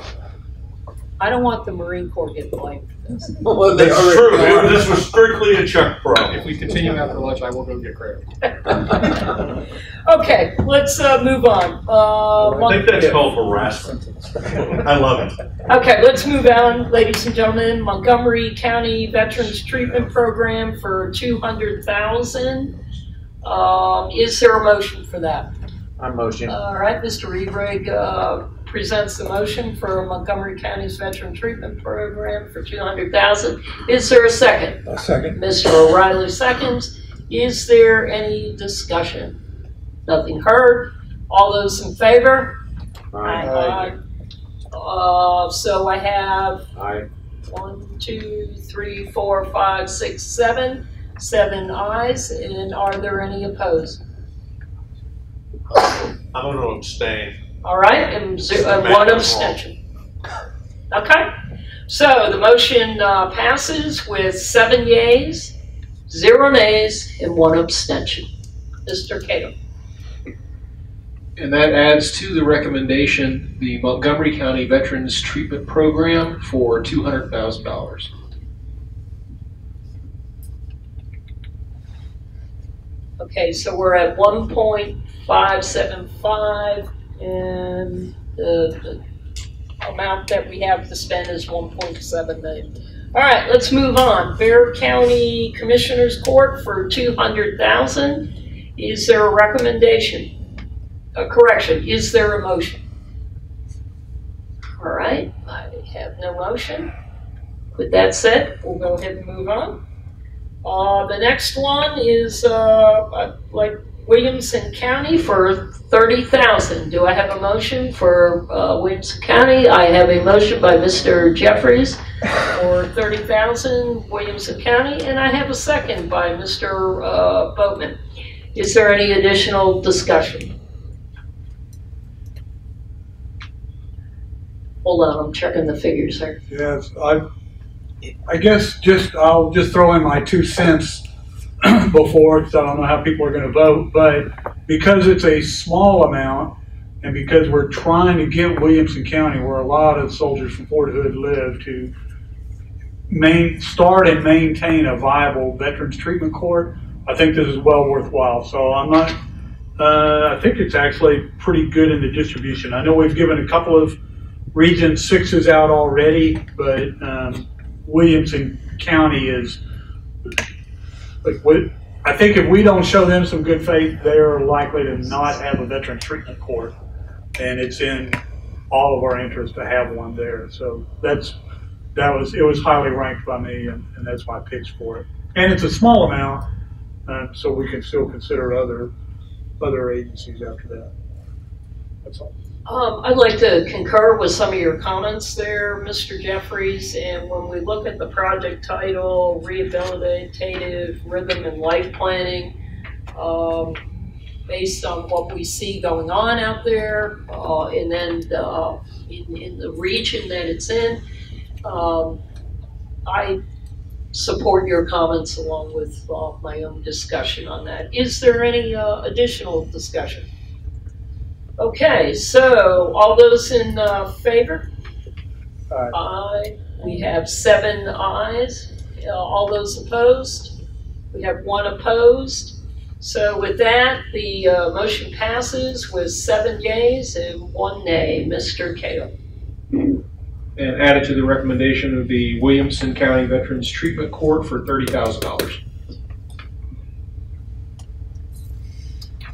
I don't want the Marine Corps getting blamed for this. Well, That's true. This was strictly a Chuck problem. If we continue after lunch, I will go get credit. Okay, let's move on. I think that's called harassment. I love it. Okay, let's move on, ladies and gentlemen. Montgomery County Veterans Treatment Program for 200,000. Is there a motion for that? I motion. All right, Mr. Rebrig presents the motion for Montgomery County's Veteran Treatment Program for 200,000. Is there a second? A second. Mr. O'Reilly seconds. Is there any discussion? Nothing heard. All those in favor? Aye. So I have Aye. 1, 2, 3, 4, 5, 6, 7. 7 ayes. And are there any opposed? I'm going to abstain. All right, and 1 abstention. Okay, so the motion passes with 7 yeas, 0 nays, and 1 abstention. Mr. Cato. And that adds to the recommendation the Montgomery County Veterans Treatment Program for $200,000. Okay, so we're at 1.575, and the amount that we have to spend is 1.7 million. All right, let's move on. Bear County Commissioners Court for 200,000. Is there a recommendation? A correction, is there a motion? All right, I have no motion. With that said, we'll go ahead and move on. The next one is like Williamson County for 30,000. Do I have a motion for Williamson County? I have a motion by Mr. Jeffries for 30,000 Williamson County, and I have a second by Mr. Boatman. Is there any additional discussion? Hold on, I'm checking the figures here. Yes, I guess I'll just throw in my 2 cents before, because I don't know how people are going to vote, but because it's a small amount, and because we're trying to get Williamson County, where a lot of soldiers from Fort Hood live, to start and maintain a viable veterans treatment court, I think this is well worthwhile. So I'm not, I think it's actually pretty good in the distribution. I know we've given a couple of Region 6s out already, but Williamson County is, like, I think if we don't show them some good faith, they're likely to not have a veterans treatment court, and it's in all of our interest to have one there. So it was highly ranked by me, and that's my pitch for it. And it's a small amount, so we can still consider other agencies after that. That's all. I'd like to concur with some of your comments there, Mr. Jeffries. And when we look at the project title, Rehabilitative Rhythm and Life Planning, based on what we see going on out there, and then in the region that it's in, I support your comments along with my own discussion on that. Is there any additional discussion? Okay, so all those in favor? Aye. Aye. We have 7 ayes. All those opposed? We have 1 opposed. So with that, the motion passes with 7 yeas and 1 nay. Mr. Cato. And added to the recommendation of the Williamson County Veterans Treatment Court for $30,000.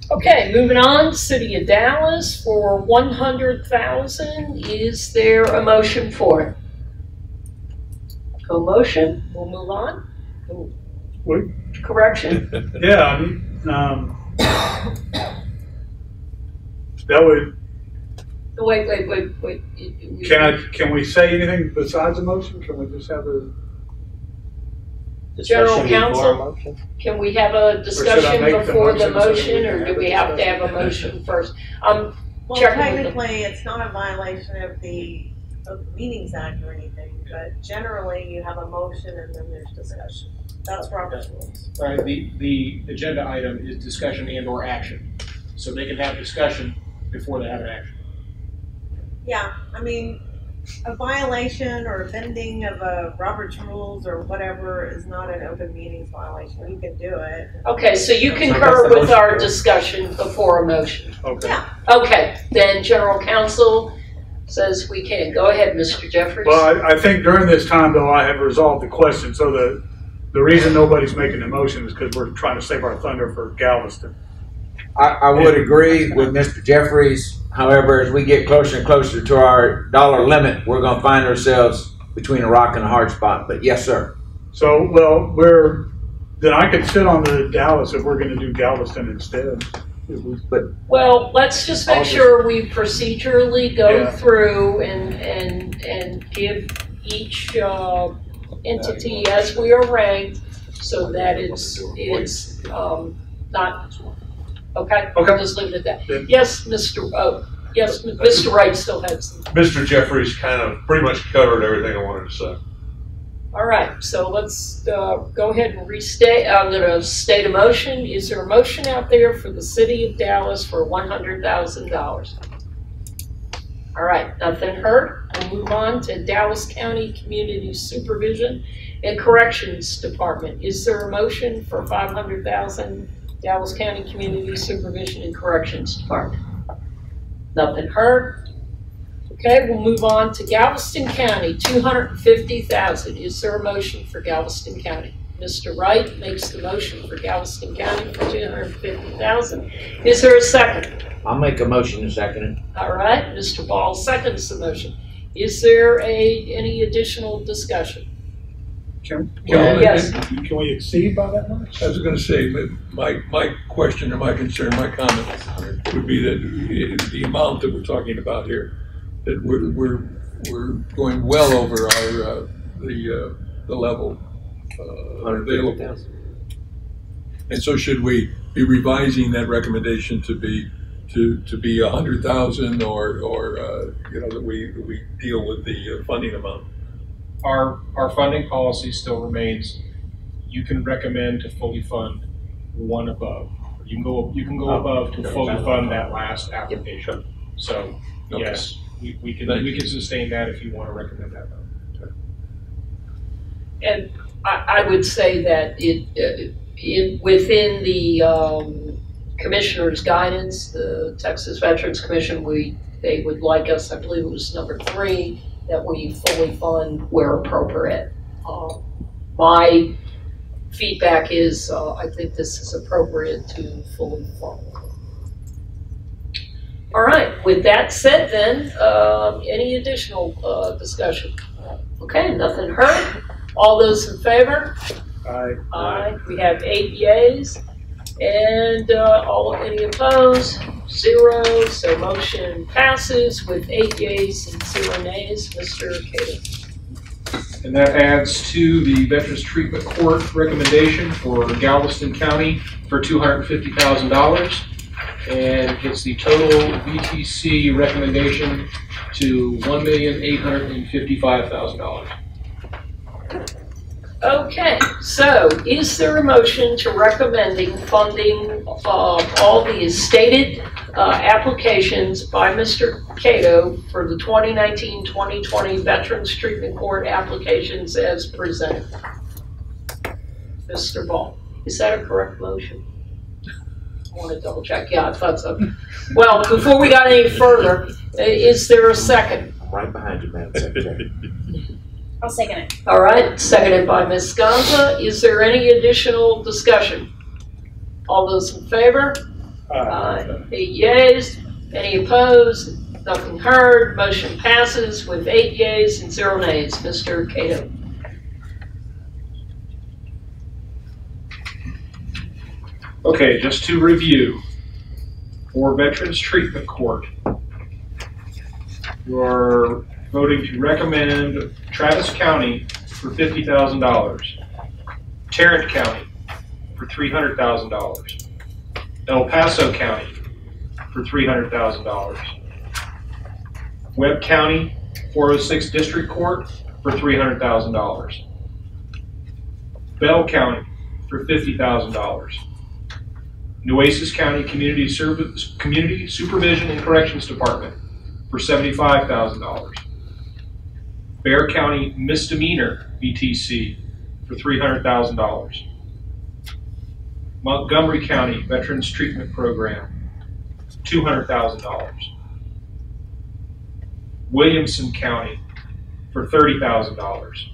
Okay, moving on, City of Dallas for $100,000. Is there a motion for it? A motion, we'll move on. Wait. Correction. Yeah, that would. Wait. Can we say anything besides a motion? Can we just have a? General Discussion before counsel? a motion? Can we have a discussion make the before the motion so that we motion, can or do have we a have to have a discussion? motion first? Well, Checking with them. technically, it's not a violation of the Open Meetings Act or anything, but generally you have a motion and then there's discussion. That's Robert's rules. Right, the agenda item is discussion and or action. So they can have discussion before they have an action. Yeah, I mean, a violation or bending of a Robert's rules or whatever is not an open meetings violation. You can do it. Okay, so you So concur that's the with motion. our discussion before a motion? Okay. Yeah. Okay, then general counsel says we can. Go ahead, Mr. Jeffries. Well, I think during this time, though, I have resolved the question. So the reason nobody's making a motion is because we're trying to save our thunder for Galveston. I would agree with Mr. Jeffries. However, as we get closer and closer to our dollar limit, we're going to find ourselves between a rock and a hard spot. But yes, sir. So, well, then I could sit on the Dallas if we're going to do Galveston instead. Well, let's just make sure we procedurally go Yeah. through and give each entity as we are ranked, so that it's not, okay? Okay. I'll just leave it at that. Then- Yes, Mr. Wright still had some. Mr. Jeffries kind of pretty much covered everything I wanted to say. All right, so let's go ahead and restate. I'm going to state a motion. Is there a motion out there for the City of Dallas for $100,000? All right, nothing heard. We'll move on to Dallas County Community Supervision and Corrections Department. Is there a motion for $500,000 Dallas County Community Supervision and Corrections Department? Nothing heard. Okay, we'll move on to Galveston County, $250,000. Is there a motion for Galveston County? Mr. Wright makes the motion for Galveston County for $250,000. Is there a second? I'll make a motion in a second. All right, Mr. Ball seconds the motion. Is there any additional discussion? Can Yes. we exceed by that much? I was going to say, but my question or my concern, my comment would be that the amount that we're talking about here, that we're going well over our the level available. And so should we be revising that recommendation to be to be 100,000 or you know, that we deal with the funding amount? Our funding policy still remains, you can recommend to fully fund one above. You can go above to fully fund that last application. So yes, we can sustain that if you want to recommend that. And I would say that within the commissioner's guidance, the Texas Veterans Commission, they would like us, I believe it was number 3, that we fully fund where appropriate. My feedback is I think this is appropriate to fully fund. All right, with that said then, any additional discussion? Okay, nothing heard. All those in favor? Aye. Aye. We have 8 yeas. And any opposed? 0. So motion passes with 8 yeas and 0 nays. Mr. Cato. And that adds to the Veterans Treatment Court recommendation for Galveston County for $250,000. And gets the total VTC recommendation to $1,855,000. Okay, so is there a motion to recommending funding all the stated applications by Mr. Cato for the 2019-2020 Veterans Treatment Court applications as presented? Mr. Ball, is that a correct motion? I want to double check. Yeah, I thought so. Well, before we got any further, is there a second? I'm right behind you, Madam Secretary. I'll second it. All right, seconded by Ms. Gonza. Is there any additional discussion? All those in favor? Aye. 8 yeas. Any opposed? Nothing heard. Motion passes with 8 yeas and 0 nays. Mr. Cato. Okay, just to review, for Veterans Treatment Court, you are voting to recommend Travis County for $50,000, Tarrant County for $300,000, El Paso County for $300,000, Webb County 406 District Court for $300,000, Bell County for $50,000, Nueces County Community Supervision and Corrections Department for $75,000. Bexar County Misdemeanor VTC for $300,000. Montgomery County Veterans Treatment Program, $200,000. Williamson County for $30,000.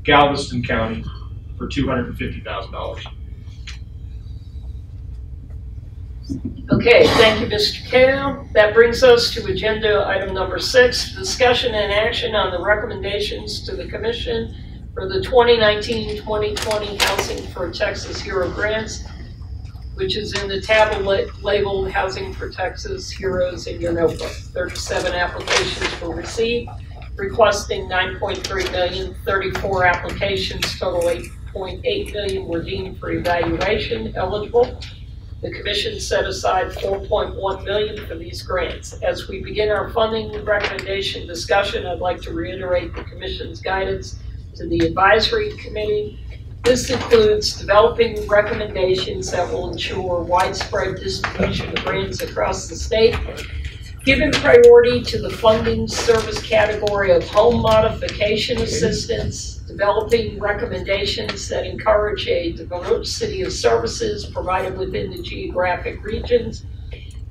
Galveston County for $250,000. Okay, thank you, Mr. Cato. That brings us to agenda item number 6, discussion and action on the recommendations to the Commission for the 2019-2020 Housing for Texas Hero Grants, which is in the tab labeled Housing for Texas Heroes in your notebook. 37 applications were received, requesting $9.3 million, 34 applications, total $8.8 million were deemed for evaluation eligible. The Commission set aside $4.1 million for these grants. As we begin our funding recommendation discussion, I'd like to reiterate the Commission's guidance to the Advisory Committee. This includes developing recommendations that will ensure widespread distribution of grants across the state, given priority to the funding service category of home modification assistance, developing recommendations that encourage a diversity of services provided within the geographic regions,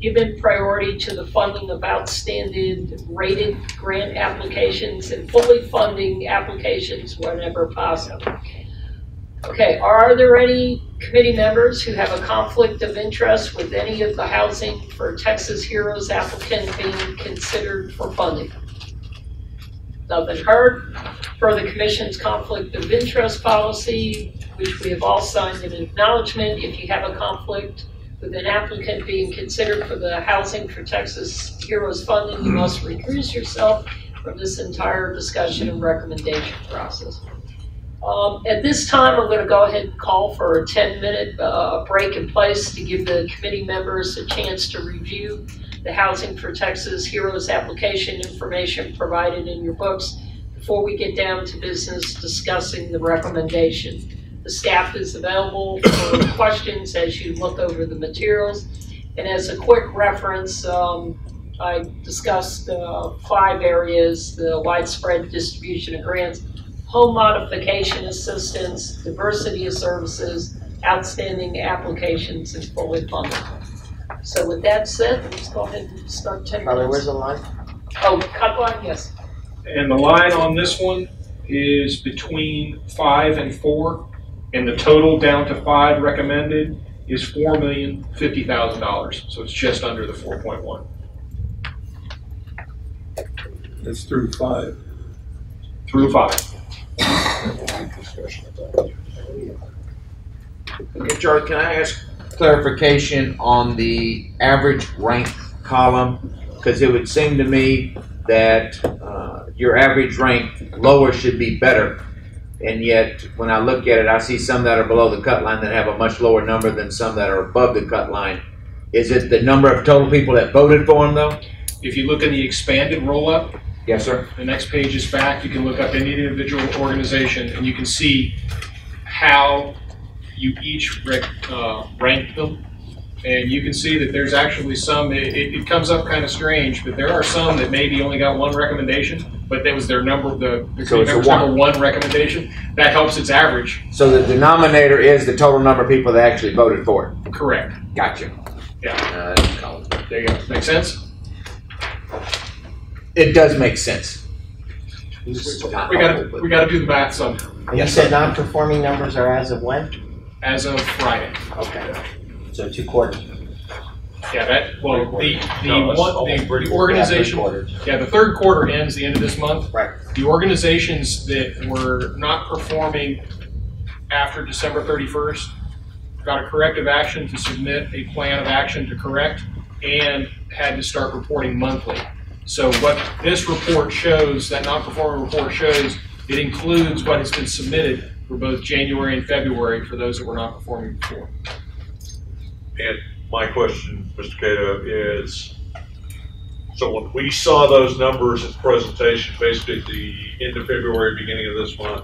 given priority to the funding of outstanding rated grant applications, and fully funding applications whenever possible. Okay, are there any committee members who have a conflict of interest with any of the Housing for Texas Heroes applicant being considered for funding? Nothing heard. For the Commission's conflict of interest policy, which we have all signed an acknowledgement, if you have a conflict with an applicant being considered for the Housing for Texas Heroes funding, you must recuse yourself from this entire discussion and recommendation process. At this time, I'm going to go ahead and call for a 10-minute break in place to give the committee members a chance to review the Housing for Texas Heroes application information provided in your books before we get down to business discussing the recommendation. The staff is available for questions as you look over the materials. And as a quick reference, I discussed 5 areas: the widespread distribution of grants, home modification assistance, diversity of services, outstanding applications, and fully funded. So with that said, let's go ahead and start 10 minutes. Where's the line? Oh, cut line, yes. And the line on this one is between 5 and 4, and the total down to 5 recommended is $4,050,000. So it's just under the 4.1. That's through 5. Through 5. Okay, Charlie, can I ask clarification on the average rank column? Because it would seem to me that your average rank lower should be better. And yet, when I look at it, I see some that are below the cut line that have a much lower number than some that are above the cut line. Is it the number of total people that voted for them, though? If you look in the expanded roll-up, Yes, sir. the next page is back. You can look up any individual organization, and you can see how you each rank them. And you can see that there's actually some, it comes up kind of strange, but there are some that maybe only got 1 recommendation, but that was their number, the So it's a number 1 recommendation. That helps its average. So the denominator is the total number of people that actually voted for it. Correct. Gotcha. Yeah. There you go. Make sense? It does make sense. We got to do the math some. And you said non-performing numbers are as of when? As of Friday. Okay. So 2 quarters. Yeah, the organization, yeah, the 3rd quarter ends the end of this month. Right. The organizations that were not performing after December 31st got a corrective action to submit a plan of action to correct and had to start reporting monthly. So what this report shows, that non-performing report shows, it includes what has been submitted for both January and February for those that were not performing before. And my question, Mr. Cato, is, so when we saw those numbers at the presentation, basically at the end of February, beginning of this month,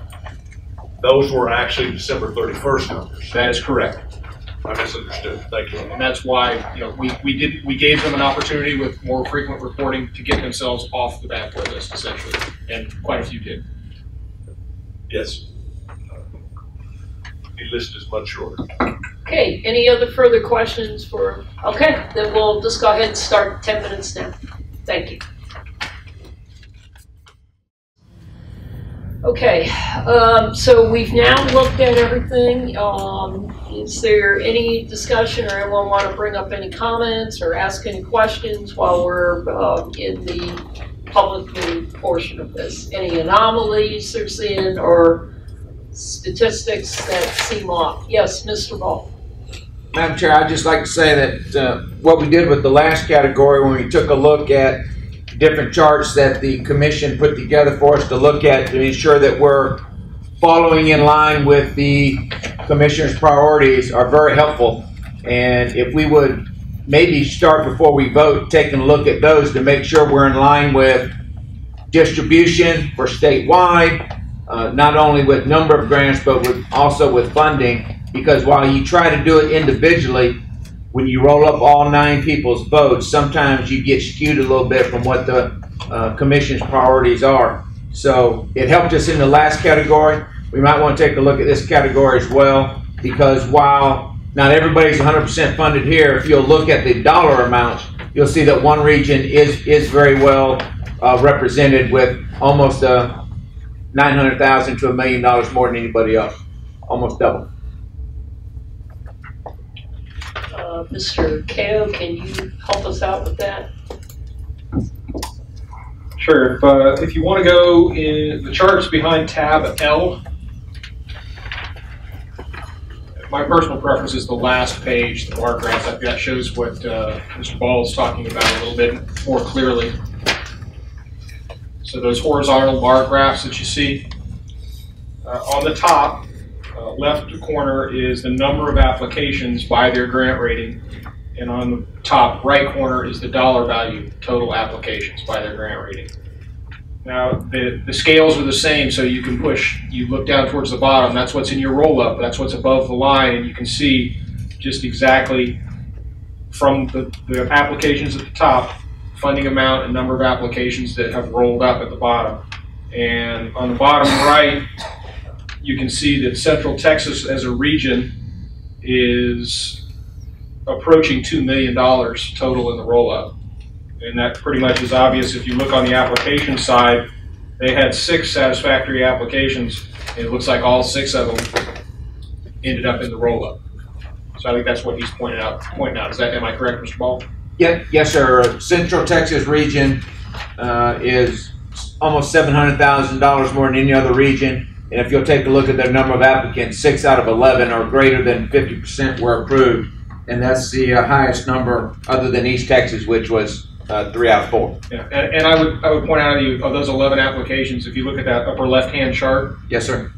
those were actually December 31st numbers. That is correct. I misunderstood. Thank you. And that's why, you know, we gave them an opportunity with more frequent reporting to get themselves off the bad boy list, essentially, and quite a few did. Yes. The list is much shorter. Okay, any other further questions for, okay, then we'll just go ahead and start 10 minutes now. Thank you. Okay, so we've now looked at everything. Is there any discussion or anyone want to bring up any comments or ask any questions while we're in the public portion of this? Any anomalies they're seeing or statistics that seem off? Yes, Mr. Ball. Madam Chair, I'd just like to say that what we did with the last category when we took a look at different charts that the commission put together for us to look at to ensure that we're following in line with the commissioner's priorities are very helpful. And if we would maybe start before we vote, taking a look at those to make sure we're in line with distribution for statewide, not only with number of grants, but also with funding. Because while you try to do it individually, when you roll up all 9 people's votes, sometimes you get skewed a little bit from what the commission's priorities are. So it helped us in the last category. We might want to take a look at this category as well, because while not everybody's 100% funded here, if you'll look at the dollar amounts, you'll see that one region is very well represented with almost $900,000 to $1 million more than anybody else, almost double. Mr. Cato, can you help us out with that? Sure. If you want to go in the charts behind tab L, my personal preference is the last page, the bar graph. That shows what Mr. Ball is talking about a little bit more clearly. So those horizontal bar graphs that you see, On the top left corner is the number of applications by their grant rating, and on the top right corner is the dollar value total applications by their grant rating. Now the scales are the same, so you can push. You look down towards the bottom. That's what's in your roll up. That's what's above the line, and you can see just exactly from the applications at the top, funding amount and number of applications that have rolled up at the bottom. And on the bottom right, you can see that Central Texas as a region is approaching $2 million total in the roll-up. And that pretty much is obvious if you look on the application side. They had 6 satisfactory applications, and it looks like all 6 of them ended up in the roll-up. So I think that's what he's pointing out. Am I correct, Mr. Ball? Yes, sir. Central Texas region is almost $700,000 more than any other region. And if you'll take a look at the number of applicants, 6 out of 11 or greater than 50% were approved. And that's the highest number other than East Texas, which was 3 out of 4. Yeah, and I would point out to you, of those 11 applications, if you look at that upper left-hand chart. Yes, sir.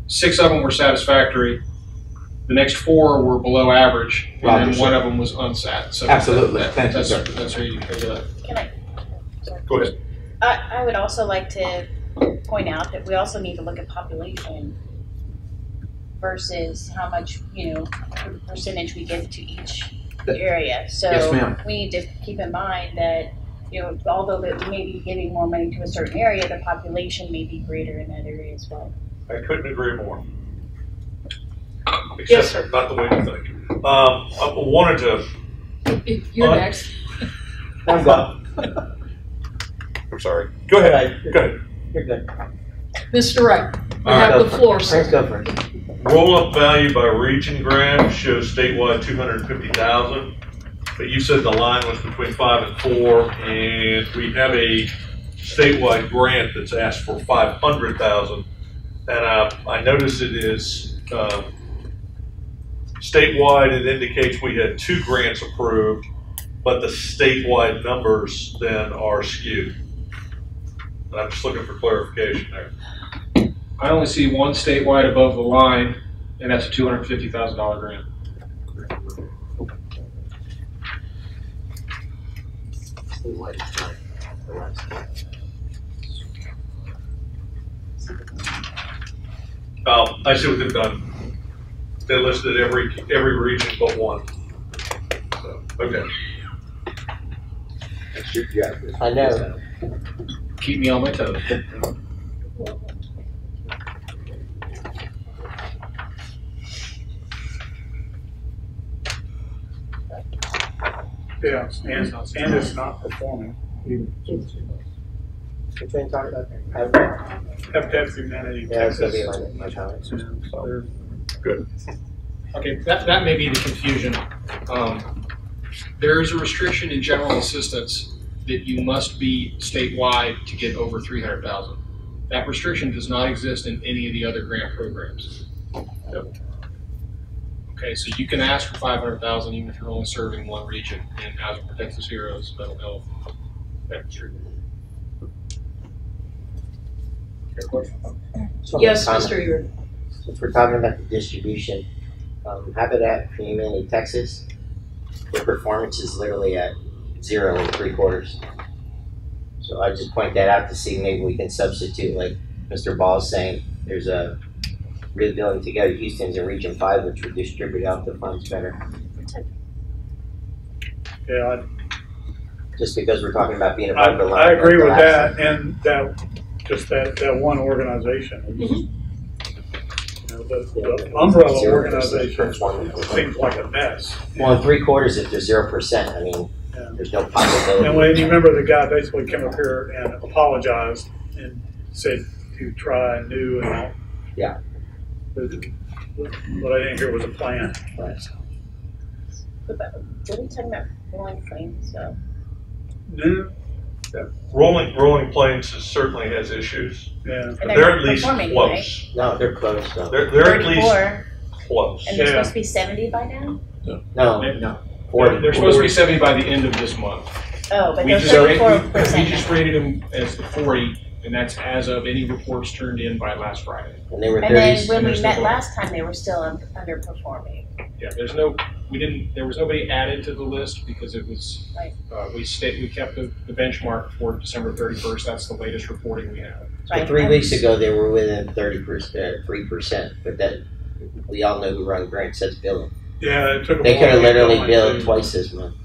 6 of them were satisfactory. The next 4 were below average, and Roger, then sir. 1 of them was unsat. So Absolutely. Thank you, sir. That's how you do that. Can I? Sorry. Go ahead. I would also like to point out that we also need to look at population versus how much, percentage we give to each area. So Yes, ma'am. we need to keep in mind that, although that we may be giving more money to a certain area, the population may be greater in that area as well. I couldn't agree more. Except Yes, sir. not the way you think. I wanted to. You're next. I'm gone. I'm sorry. Go ahead. Go ahead. You're good. Mr. Wright, you All right, have the floor, sir. Let's go for it. Roll-up value by region grant shows statewide 250,000, but you said the line was between 5 and 4, and we have a statewide grant that's asked for 500,000, and I noticed it is statewide. It indicates we had 2 grants approved, but the statewide numbers then are skewed. And I'm just looking for clarification there. I only see 1 statewide above the line, and that's a $250,000 grant. I see what they've done. They listed every region but 1. So, okay. I know. Keep me on my toes. Yeah, and it's not performing. Which one you talking about? Habitat for Humanity, Yeah, it's gonna Texas. be my comments. They're- Good. Okay, that may be the confusion. There is a restriction in general assistance that you must be statewide to get over 300,000. That restriction does not exist in any of the other grant programs. Okay, so you can ask for 500,000 even if you're only serving 1 region in Housing Protects Us Heroes, mental health, that restriction. Yes, Mr. Eager. Since we're talking about the distribution, Habitat for Humanity Texas, their performance is literally at 0 3/4. So I just point that out to see maybe we can substitute, like Mr. Ball's saying, there's a Rebuilding Together Houston's in Region 5, which would distribute out the funds better. Yeah, Just because we're talking about being above the line. I agree with relaxing. that, and that one organization. The umbrella 0% organization for one. seems like a mess. Well, in 3/4, if there's 0%, I mean, Yeah. there's no possibility. And when you remember, the guy basically came up here and apologized and said to try new and all. Yeah. But what I didn't hear was a plan. Right. What are you talking about? Rolling plains stuff? No, Rolling Plains certainly has issues. yeah. And They're at not least performing, close. No, they're close though. They're at least 34, close. and they're Yeah. supposed to be 70 by now? No, 40. They're supposed to be 70 by the end of this month. Oh, but We they're just, we 34%. just rated them as the 40 And that's as of any reports turned in by last Friday. And they were And then 30s. when we Understood. met last time, they were still underperforming. Yeah, there was nobody added to the list because it was, Right. we kept the benchmark for December 31st. That's the latest reporting we have. So Right. 3 weeks ago, they were within 3%, but that, we all know who run Grant sets billing. Yeah, it took them They a could have while to get literally going, billed too. twice this month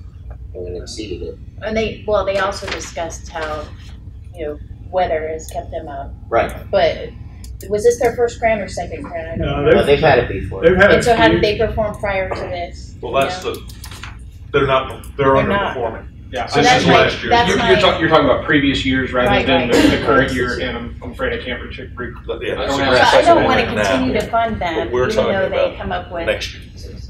and exceeded it. And they also discussed how, weather has kept them up. Right. But was this their first grant or second grant? I don't No, know. Well, they've had it before. They've had And a so how few. did they perform prior to this? Well, that's they're not. underperforming. Yeah, So This that's is my- last year's. that's You're, my- you're talking about previous years rather Right, than right. the current year, and I'm afraid I can't predict. Yeah, I that's don't a have- great So I don't section want to right now. continue to fund them, What we're even though talking they about come up with, next year.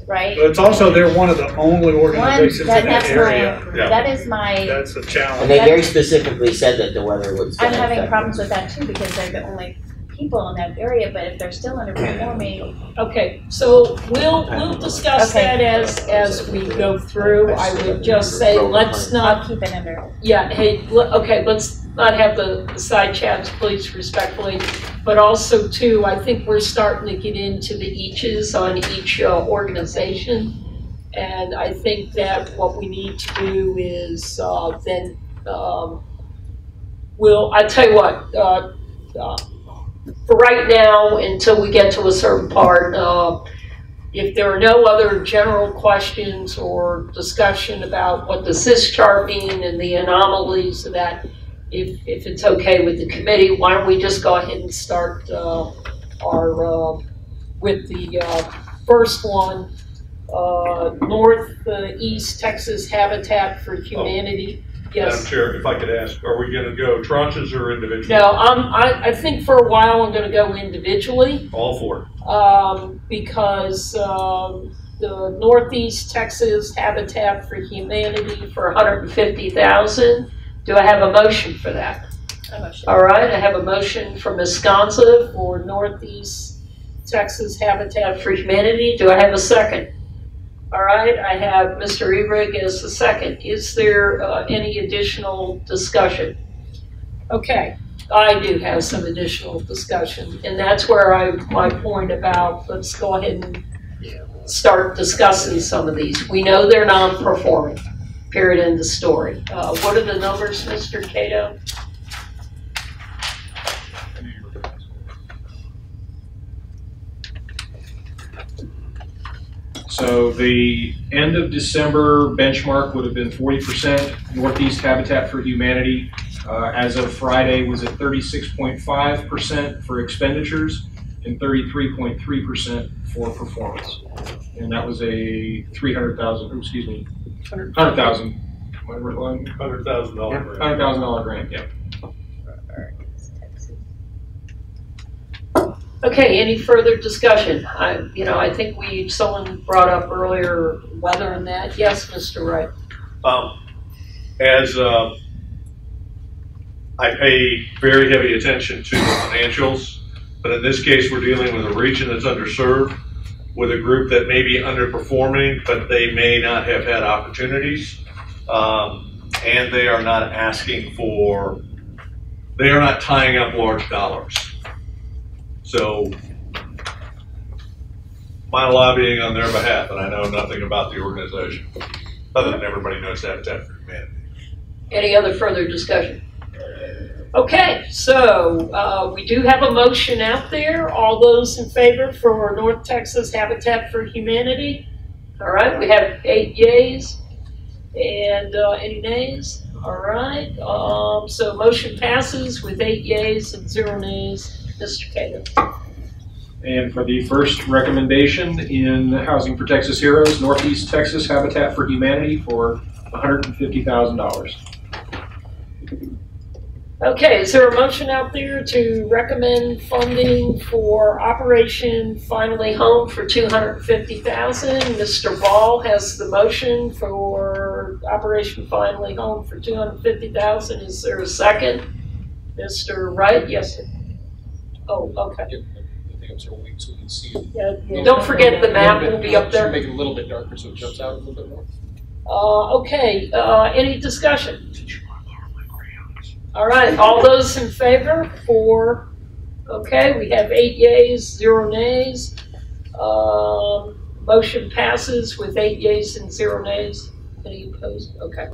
right? But it's also, they're one of the only organizations in that That's area. Yeah. that is my, That's a And challenge. they very specifically said that the weather was. I'm gonna having affect problems them. with that too, because they're the only people in that area, but if they're still underperforming, Okay, so we'll discuss Okay. that as we go through. I would just say, let's I'll not, keep it under. yeah, hey, okay, let's not have the side chats, please, respectfully. But also too, I think we're starting to get into the eaches on each organization. And I think that what we need to do is I tell you what, for right now, until we get to a certain part, if there are no other general questions or discussion about what does this chart mean and the anomalies of that, if it's okay with the committee, why don't we just go ahead and start with the first one, Northeast Texas Habitat for Humanity. Madam Yes. Chair, if I could ask, are we gonna go tranches or individually? No, I think for a while I'm gonna go individually. All four. Because the Northeast Texas Habitat for Humanity for $150,000. Do I have a motion for that? All right, I have a motion from Ms. Sconza for Northeast Texas Habitat for Humanity. Do I have a second? All right, I have Mr. Ebrig as the second. Is there any additional discussion? Okay. I do have some additional discussion, and that's where my point about, let's go ahead and start discussing some of these. We know they're non-performing, period, end of story. What are the numbers, Mr. Cato? So the end of December benchmark would have been 40%. Northeast Habitat for Humanity, as of Friday, was at 36.5% for expenditures and 33.3% for performance. And that was a $100,000 $100,000 grant, yeah. Okay, any further discussion? I think someone brought up earlier weather and that. Yes, Mr. Wright. As I pay very heavy attention to the financials, but in this case, we're dealing with a region that's underserved, with a group that may be underperforming, but they may not have had opportunities, and they are not tying up large dollars. So my lobbying on their behalf, and I know nothing about the organization, other than everybody knows Habitat for Humanity. Any other further discussion? Okay, so we do have a motion out there. All those in favor for North Texas Habitat for Humanity? All right, we have 8 yeas and any nays? All right, so motion passes with 8 yeas and 0 nays. Mr. Cato. And for the first recommendation in Housing for Texas Heroes, Northeast Texas Habitat for Humanity for $150,000. Okay, is there a motion out there to recommend funding for Operation Finally Home for $250,000? Mr. Ball has the motion for Operation Finally Home for $250,000. Is there a second? Mr. Wright, yes. Oh, okay. I think I'm so weak so we can see it. Yeah, don't forget the map will be up there. Make it a little bit darker so it jumps out a little bit more. Okay, any discussion? All right, all those in favor for, okay, we have 8 yeas, 0 nays. Motion passes with 8 yeas and 0 nays. Any opposed? Okay.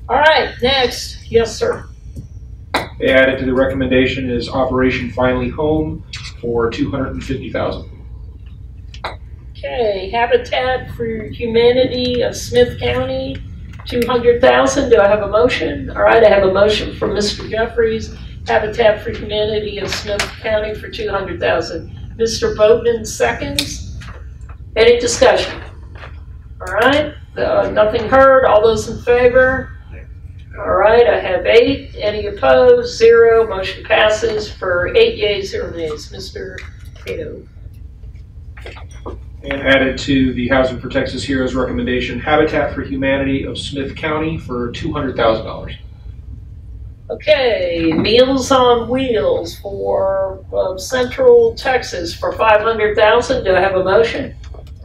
All right, next. Yes, sir. Added to the recommendation is Operation Finally Home for $250,000. Okay, Habitat for Humanity of Smith County, $200,000. Do I have a motion? All right, I have a motion from Mr. Jeffries, Habitat for Humanity of Smith County for $200,000. Mr. Boatman seconds. Any discussion? All right, nothing heard. All those in favor? All right, I have 8. Any opposed? 0. Motion passes for 8 yeas, 0 nays. Mr. Cato. And added to the Housing for Texas Heroes recommendation, Habitat for Humanity of Smith County for $200,000. Okay, Meals on Wheels for Central Texas for $500,000. Do I have a motion?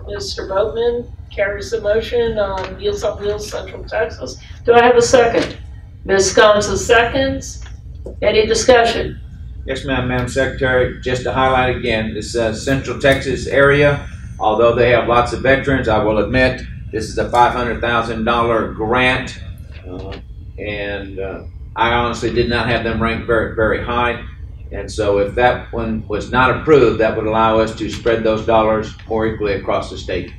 Mr. Boatman carries the motion on Meals on Wheels, Central Texas. Do I have a second? Ms. Gonza seconds. Any discussion? Yes, ma'am, Madam Secretary. Just to highlight again, this Central Texas area, although they have lots of veterans, I will admit this is a $500,000 grant, and I honestly did not have them ranked very, very high. And so if that one was not approved, that would allow us to spread those dollars more equally across the state.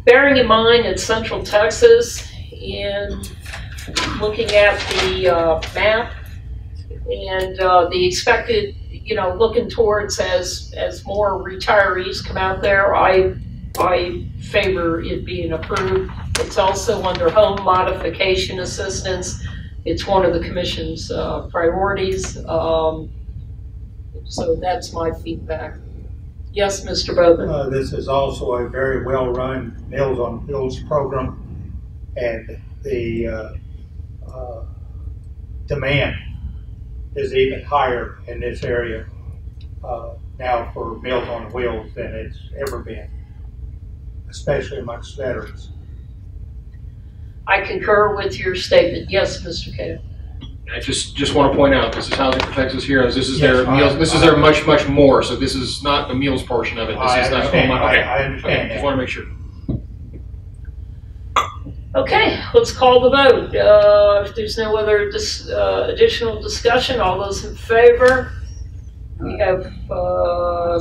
Bearing in mind it's Central Texas, and looking at the map and the expected, looking towards as more retirees come out there, I favor it being approved. It's also under home modification assistance. It's one of the Commission's priorities. So that's my feedback. Yes, Mr. Boatman. This is also a very well-run Meals on Wheels program, and the demand is even higher in this area now for Meals on Wheels than it's ever been, especially amongst veterans. I concur with your statement. Yes, Mr. Cato. I just want to point out, this is Housing for Texas Heroes. This is Yes, their meals. This is their much more. So this is not the meals portion of it. This is not. Okay. I understand Okay. that. Just want to make sure. Okay, let's call the vote. If there's no other additional discussion, all those in favor? We have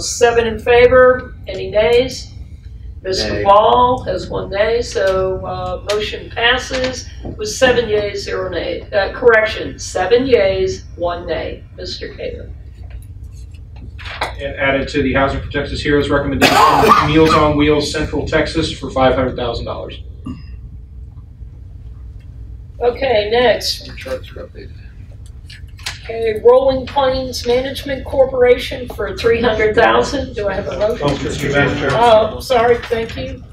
7 in favor. Any nays? Mr. Nay. Wall has 1 nay, so motion passes with 7 yeas, 0 nays. Correction, 7 yeas, 1 nay. Mr. Cato. And added to the Housing for Texas Heroes recommendation, Meals on Wheels Central Texas for $500,000. Okay, next. Okay, Rolling Plains Management Corporation for $300,000. Do I have a motion? Oh, sorry, thank you.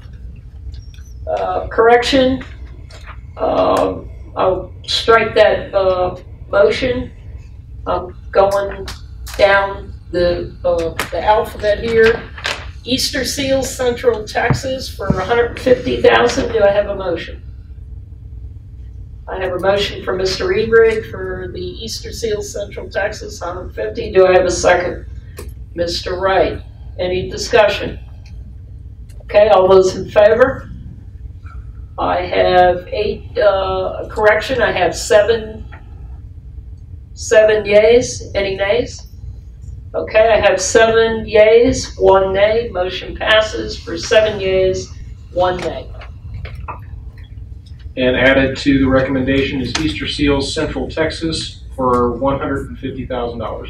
Correction. I'll strike that motion. I'm going down the alphabet here. Easter Seals Central Texas for $150,000. Do I have a motion? I have a motion for Mr. Ebrig for the Easter Seals Central Texas, $150,000. Do I have a second? Mr. Wright. Any discussion? Okay, all those in favor? I have 8, correction, I have 7 yeas. Any nays? Okay, I have 7 yeas, 1 nay. Motion passes for 7 yeas, 1 nay. And added to the recommendation is Easter Seals Central Texas for $150,000.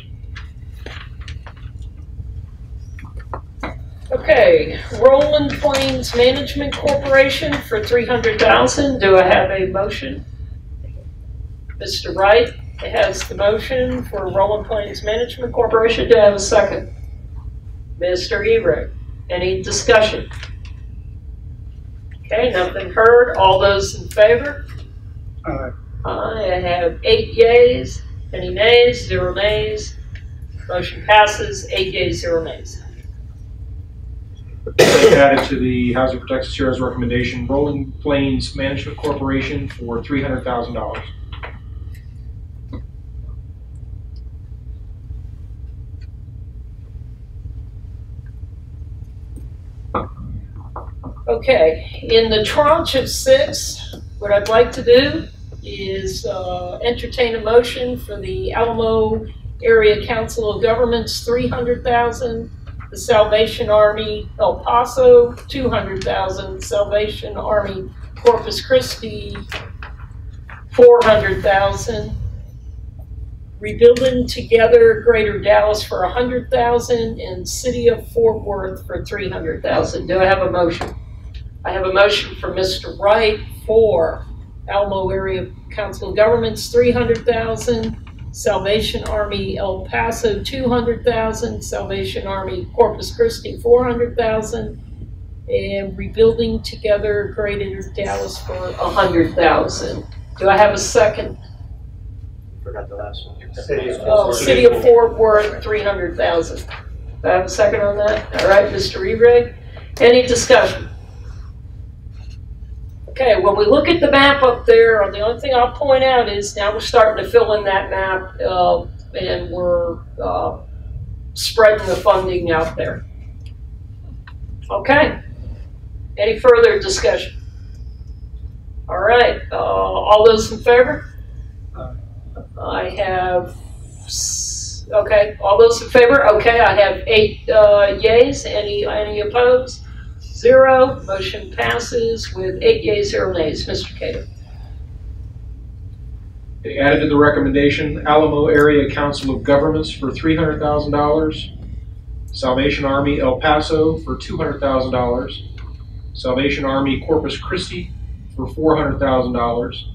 Okay, Rolling Plains Management Corporation for $300,000. Do I have a motion? Mr. Wright has the motion for Rolling Plains Management Corporation. Do I have a second? Mr. Ebrig. Any discussion? Okay, nothing heard. All those in favor? I have 8 yeas. Any nays? 0 nays. Motion passes. 8 yeas, 0 nays. Added to the Housing Protected Sierra's recommendation, Rolling Plains Management Corporation for $300,000. Okay, in the tranche of 6, what I'd like to do is entertain a motion for the Alamo Area Council of Governments, $300,000, the Salvation Army El Paso, $200,000, Salvation Army Corpus Christi, $400,000, Rebuilding Together Greater Dallas for $100,000, and City of Fort Worth for $300,000. Do I have a motion? I have a motion for Mr. Wright for Alamo Area Council of Governments, $300,000, Salvation Army El Paso, $200,000, Salvation Army Corpus Christi, $400,000, and Rebuilding Together Greater Dallas for $100,000. Do I have a second? Forgot the last one. City of Fort Worth, $300,000. Do I have a second on that? All right, Mr. Rebreg. Any discussion? Okay, when we look at the map up there, the only thing I'll point out is now we're starting to fill in that map and we're spreading the funding out there. Okay, any further discussion? All right, all those in favor? I have, okay, all those in favor? Okay, I have 8 yays. Any opposed? 0. Motion passes with 8 yeas, 0 nays. Mr. Cato. They added to the recommendation, Alamo Area Council of Governments for $300,000, Salvation Army El Paso for $200,000, Salvation Army Corpus Christi for $400,000,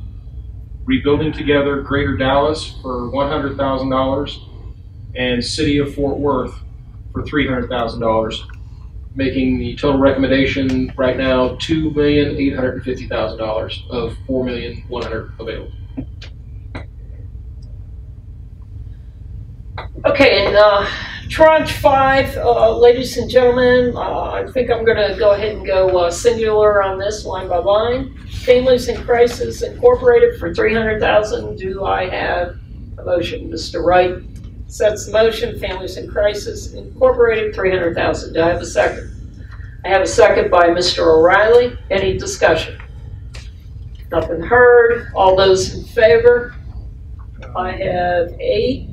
Rebuilding Together Greater Dallas for $100,000, and City of Fort Worth for $300,000. Making the total recommendation right now $2,850,000 of $4,100,000 available. Okay, and tranche 5, ladies and gentlemen, I think I'm going to go ahead and go singular on this line by line. Families in Crisis Incorporated for $300,000. Do I have a motion? Mr. Wright sets the motion. Families in Crisis Incorporated, $300,000. Do I have a second? I have a second by Mr. O'Reilly. Any discussion? Nothing heard. All those in favor? I have 8.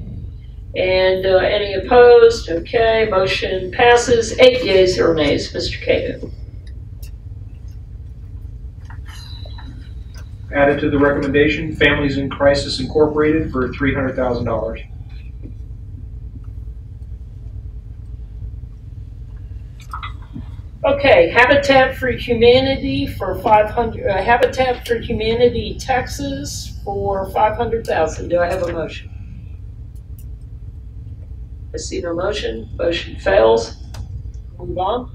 And any opposed? Okay, motion passes. 8 yeas, 0 nays. Mr. Cato. Added to the recommendation, Families in Crisis Incorporated for $300,000. Okay, Habitat for Humanity for 500. Habitat for Humanity Texas for $500,000. Do I have a motion? I see no motion. Motion fails. Move on.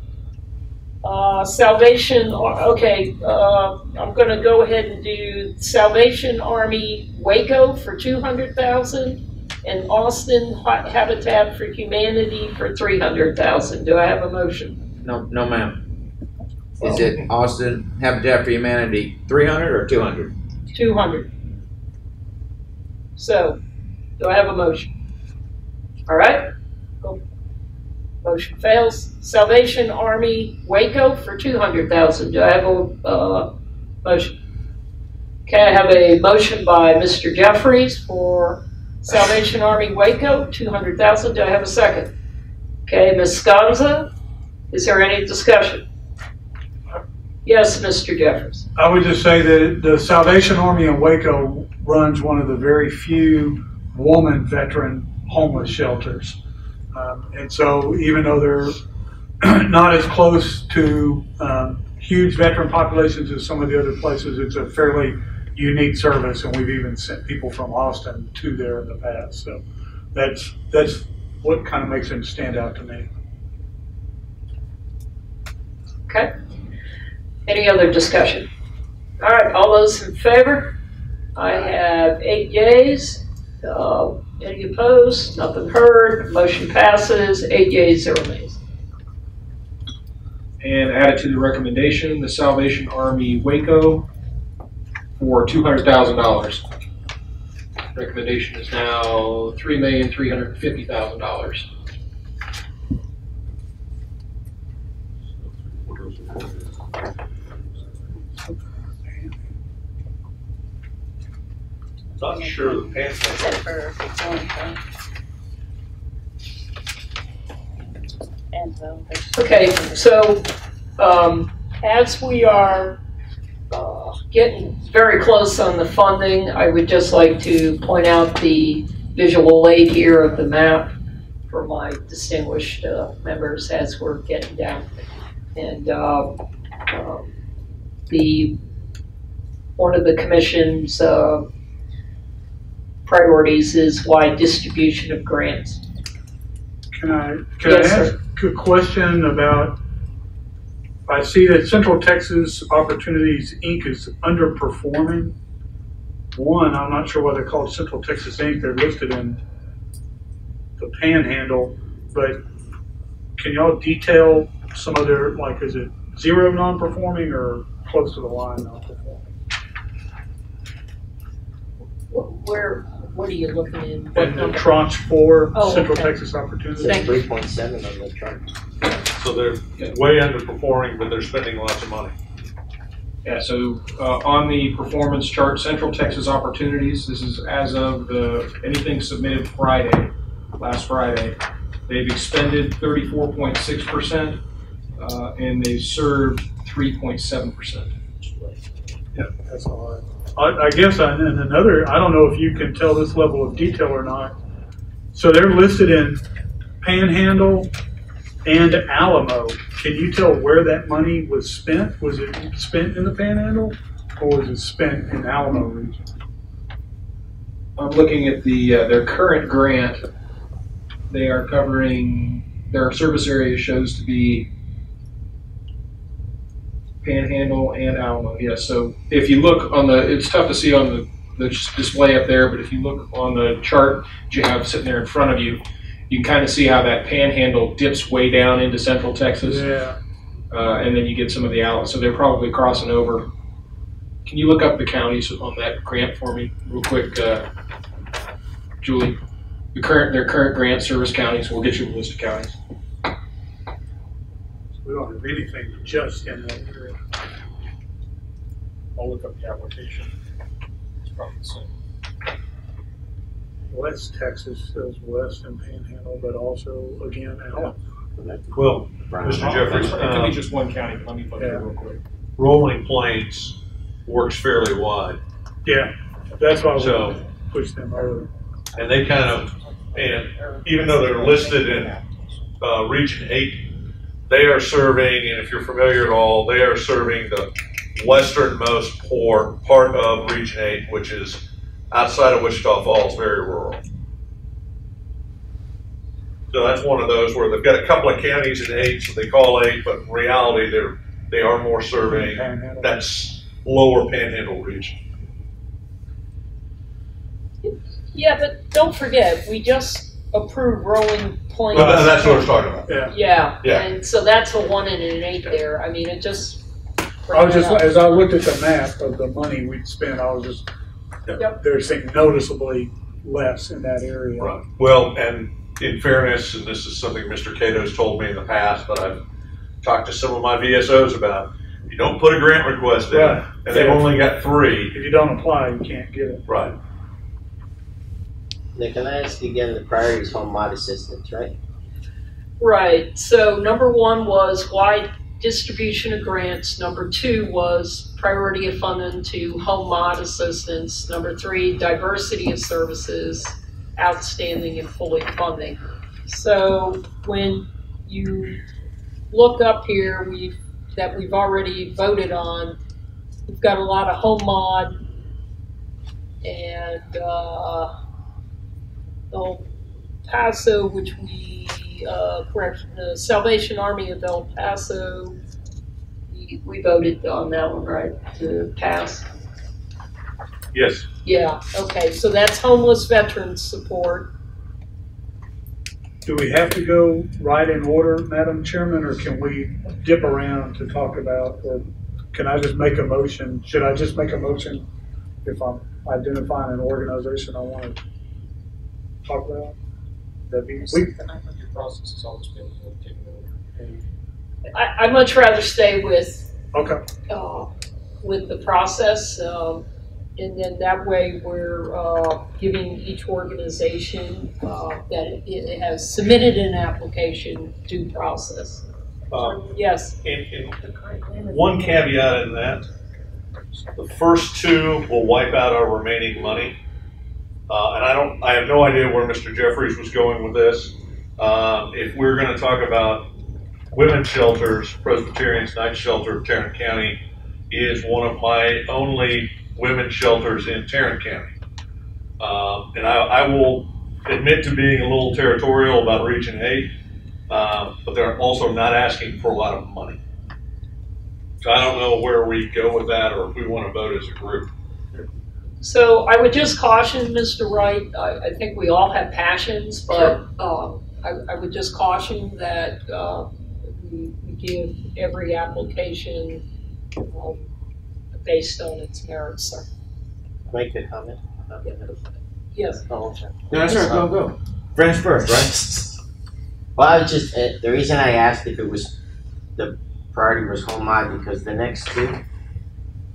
Salvation. Okay, I'm going to go ahead and do Salvation Army Waco for $200,000 and Austin Habitat for Humanity for $300,000. Do I have a motion? No, ma'am. Is it Austin Habitat for Humanity 300 or 200? 200. So, do I have a motion? All right. Go. Motion fails. Salvation Army Waco for $200,000. Do I have a motion? Okay, I have a motion by Mr. Jeffries for Salvation Army Waco, $200,000. Do I have a second? Okay, Ms. Sconza, is there any discussion? Yes, Mr. Jeffries. I would just say that the Salvation Army in Waco runs one of the very few woman veteran homeless shelters. And so even though they're not as close to huge veteran populations as some of the other places, it's a fairly unique service, and we've even sent people from Austin to there in the past. So that's what kind of makes them stand out to me. Okay. Any other discussion? All right, all those in favor? I have 8 yeas. Any opposed? Nothing heard. Motion passes. 8 yeas, 0 nays. And added to the recommendation, the Salvation Army Waco for $200,000. Recommendation is now $3,350,000. Not sure the Except for its own thing. And so there's. Okay, so as we are getting very close on the funding, I would just like to point out the visual aid here of the map for my distinguished members as we're getting down. And one of the commission's priorities is wide distribution of grants. Can I Yes, ask a question about, I see that Central Texas Opportunities Inc. is underperforming. One, I'm not sure why they're called Central Texas Inc. They're listed in the Panhandle, but can y'all detail some of their, like, is it 0 non-performing or close to the line non-performing? What are you looking in? What And the number? tranche 4, Oh, Central okay. Texas Opportunities. It's Thank you. 3.7 on the chart. So they're way underperforming, but they're spending lots of money. Yeah, so on the performance chart, Central Texas Opportunities, this is as of anything submitted Friday, last Friday. They've expended 34.6%, and they've served 3.7%. Yeah, that's all right. I guess, and another, I don't know if you can tell this level of detail or not. So they're listed in Panhandle and Alamo. Can you tell where that money was spent? Was it spent in the Panhandle or was it spent in the Alamo region? I'm looking at their current grant. They are covering, their service area shows to be Panhandle and Alamo, yes. So if you look on it's tough to see on the display up there, but if you look on the chart that you have sitting there in front of you, you can kind of see how that Panhandle dips way down into Central Texas. Yeah. And then you get some of the out, so they're probably crossing over. Can you look up the counties on that grant for me real quick, Julie? Their current grant service counties, we'll get you a list of counties. We don't have anything just in that area. I'll look up the application. It's probably the same. West Texas says West and Panhandle, but also, again, Alamo. Well, Mr. Jeffries, It could be just one county. Let me look at it real quick. Rolling Plains works fairly wide. Yeah, that's why we So- push them early. And they kind of, and even though they're listed in Region 8, they are serving, and if you're familiar at all, they are serving the westernmost part of Region 8, which is outside of Wichita Falls, very rural. So that's one of those where they've got a couple of counties in 8, so they call 8, but in reality, they are more serving Panhandle. that's lower Panhandle region. Yeah, but don't forget, we just approved Rolling Plains. But that's what we're talking about. Yeah. Yeah, Yeah. and so that's a 1 and an 8 there. I mean, it just. I was just, as I looked at the map of the money we'd spent, I was just, Yep. they're saying noticeably less in that area. Right. Well, and in fairness, and this is something Mr. Cato's told me in the past, but I've talked to some of my VSOs about, you don't put a grant request in, Right. and they've only got 3. If you don't apply, you can't get it. Right. Nick, can I ask you again, the priority is home mod assistance, right? Right, so number 1 was wide distribution of grants. Number 2 was priority of funding to home mod assistance. Number 3, diversity of services, outstanding and fully funding. So when you look up here, that we've already voted on, we've got a lot of home mod and El Paso, which we the Salvation Army of El Paso, we voted on that one, right, to pass? Yes. Yeah, okay, so that's homeless veterans support. do we have to go right in order, Madam Chairman, or can we dip around to talk about, or can I just make a motion? Should I just make a motion if I'm identifying an organization I want to talk about? That'd be, Your process has always been taken over. I'd much rather stay with okay. The process, and then that way we're giving each organization that it has submitted an application due process. Yes. And one caveat in that, the first two will wipe out our remaining money. And I have no idea where Mr. Jeffries was going with this. If we're going to talk about women's shelters, Presbyterian's Night Shelter of Tarrant County is one of my only women's shelters in Tarrant County. And I will admit to being a little territorial about Region 8, but they're also not asking for a lot of money. So I don't know where we go with that or if we want to vote as a group. So I would just caution Mr. Wright, I think we all have passions, but I would just caution that we give every application based on its merits, sir. Make a comment? Yes. Oh, sorry. No, sir, go. Friends first, right? Well, I was just, the reason I asked if it was, the priority was home mod, because the next two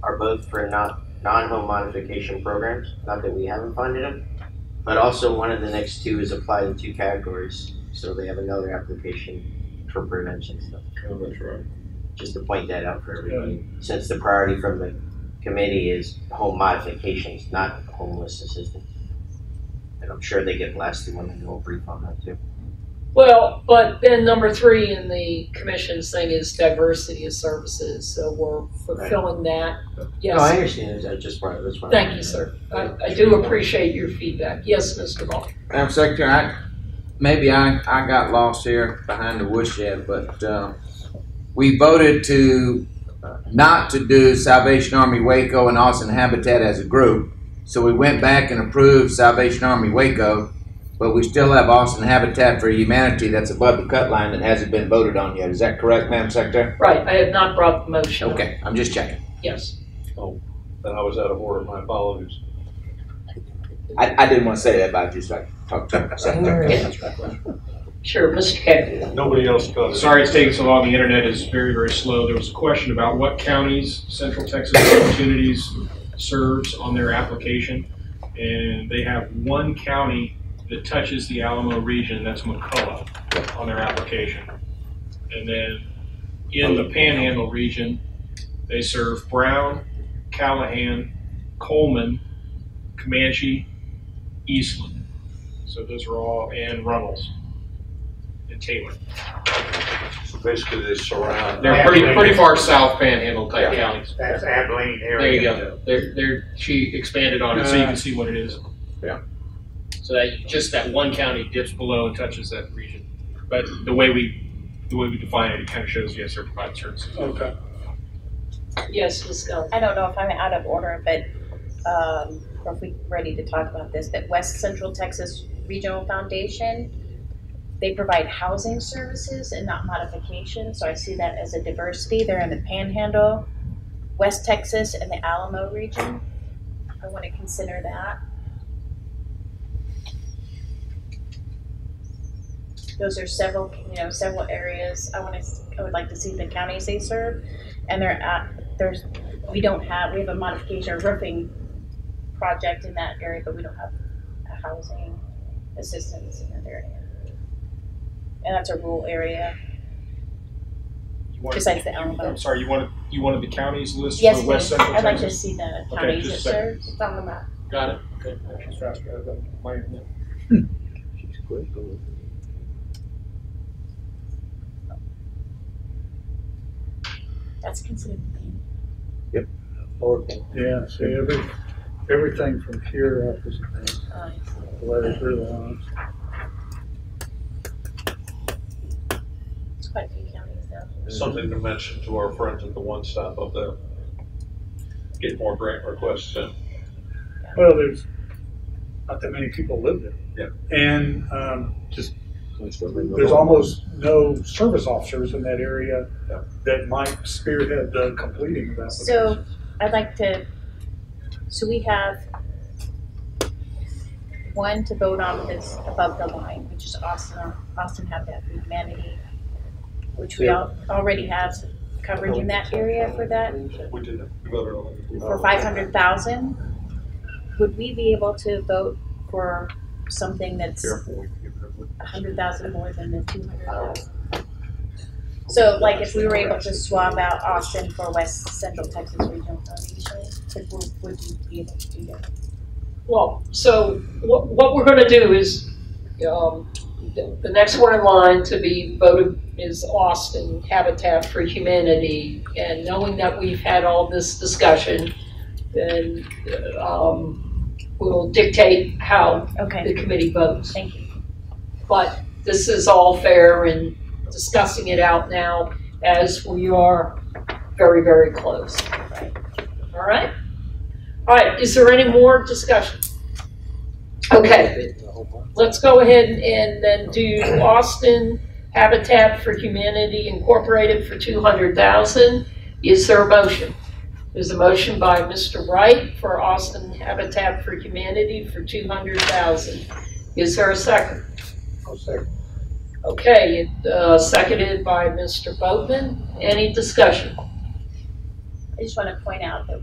are both for non-home modification programs. Not that we haven't funded them, but also one of the next two is applied in 2 categories. So they have another application for prevention stuff. Oh, that's right. Just to point that out for everybody. Since the priority from the committee is home modifications, not homeless assistance. And I'm sure they get blasted when they go brief on that too. Well, but then number 3 in the commission's thing is diversity of services, so we're fulfilling that. Yes. No, I understand. I just brought this one. Thank you, sir. I do appreciate your feedback. Yes, Mr. Ball. Madam Secretary, maybe I got lost here behind the woodshed, but we voted to not to do Salvation Army Waco and Austin Habitat as a group. So we went back and approved Salvation Army Waco, but we still have Austin Habitat for Humanity that's above the cut line that hasn't been voted on yet. Is that correct, Madam Secretary? Right, I have not brought the motion. Okay, I'm just checking. Yes. Oh, then I was out of order. My apologies. I didn't want to say that, but I just like talk to the Secretary. Sure, Mr. Kennedy. Nobody else got it. Sorry it's taking so long. The internet is very, very slow. There was a question about what counties Central Texas Opportunities serves on their application. And they have one county that touches the Alamo region, that's McCullough, on their application. And then in the Panhandle region, they serve Brown, Callahan, Coleman, Comanche, Eastland. So those are all, and Runnels and Taylor. So basically they surround. They're pretty far south Panhandle type counties. That's Abilene area. There you go. She expanded on it so you can see what it is. Yeah. So that just that one county dips below and touches that region. But the way we define it, it kind of shows yes, they're providing services. Okay. Yes, Ms. Gunn. I don't know if I'm out of order, but or if we're ready to talk about this, but West Central Texas Regional Foundation, they provide housing services and not modification. So I see that as a diversity. They're in the Panhandle, West Texas, and the Alamo region. I want to consider that. Those are several areas. I would like to see the counties they serve, and we have a modification or roofing project in that area, but we don't have a housing assistance in that area, and that's a rural area. Besides the Alamo. I'm sorry, you wanted the counties list Yes, for West Central I'd like Texas? to see the Okay, counties that just a second. serve. It's on the map. Got it. Okay, she's faster than my internet. She's quick. That's considered pain. Yep. Yeah, see, everything from here up is the letters really on. It's quite a few counties though. Something to mention to our friends at the One Stop up there. Get more grant requests in. Well, there's not that many people live there. Yeah. And just there's almost no service officers in that area that might spearhead the completing of that. So I'd like to, so we have one to vote on that's above the line, which is Austin Habitat for Humanity, which we already have coverage in that area for that. We did it. We voted on it. For 500,000, would we be able to vote for something that's 100,000 more than the 200,000? So, like, if we were able to swap out Austin for West Central Texas Regional Foundation, would you be able to do that? Well, so what we're going to do is the next one in line to be voted is Austin Habitat for Humanity, and knowing that we've had all this discussion, then we'll dictate how the committee votes. Thank you. But this is all fair and discussing it out now as we are very, very close. All right? All right, is there any more discussion? Okay, let's go ahead and then do Austin Habitat for Humanity Incorporated for 200,000. Is there a motion? There's a motion by Mr. Wright for Austin Habitat for Humanity for 200,000. Is there a second? I'll second. Okay, seconded by Mr. Boatman. Any discussion? I just want to point out that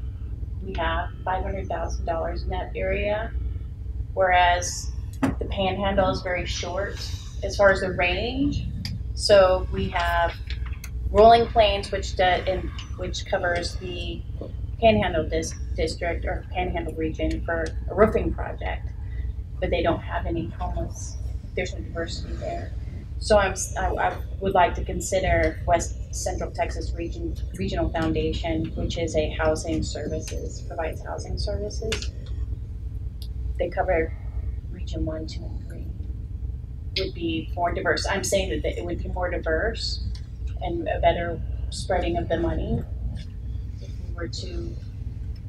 we have $500,000 in that area, whereas the Panhandle is very short as far as the range. So we have Rolling Plains, which covers the Panhandle district or Panhandle region for a roofing project, but they don't have any homeless. There's no diversity there. So I would like to consider West Central Texas Regional Foundation, which is a provides housing services. They cover region 1, 2, and 3. Would be more diverse. I'm saying that it would be more diverse and a better spreading of the money if we were to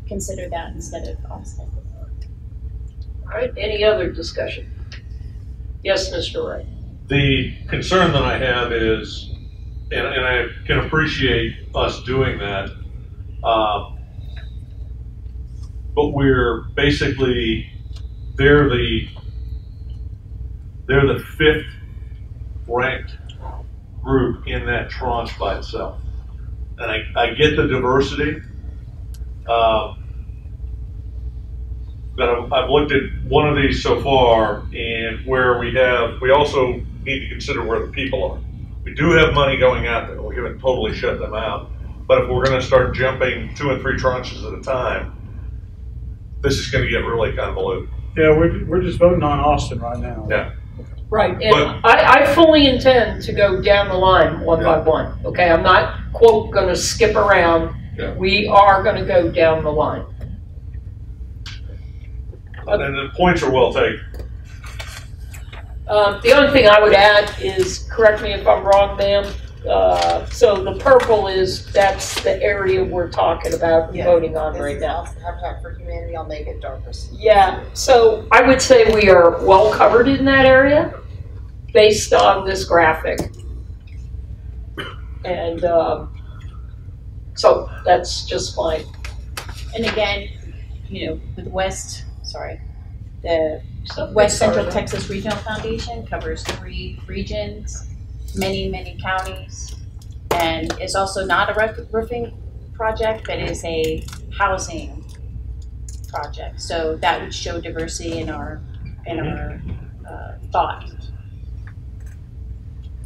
consider that instead of Austin. All right, any other discussion? Yes, Mr. Wright. The concern that I have is, and I can appreciate us doing that, but we're basically, they're the 5th ranked group in that tranche by itself. And I get the diversity, but I've looked at one of these so far, and where we also need to consider where the people are. We do have money going out there. We haven't totally shut them out. But if we're going to start jumping 2 and 3 tranches at a time, this is going to get really convoluted. Yeah, we're just voting on Austin right now. Yeah. Right, and I fully intend to go down the line one by one. Okay, I'm not, quote, going to skip around. Yeah. We are going to go down the line. And the points are well taken. The only thing I would add is, correct me if I'm wrong, ma'am, so the purple that's the area we're talking about voting on right now. Habitat for Humanity, I'll make it darker. Yeah, so I would say we are well covered in that area based on this graphic. And so that's just fine. And again, with the West Central Texas Regional Foundation covers 3 regions, many counties, and is also not a roofing project, but is a housing project. So that would show diversity in our thought.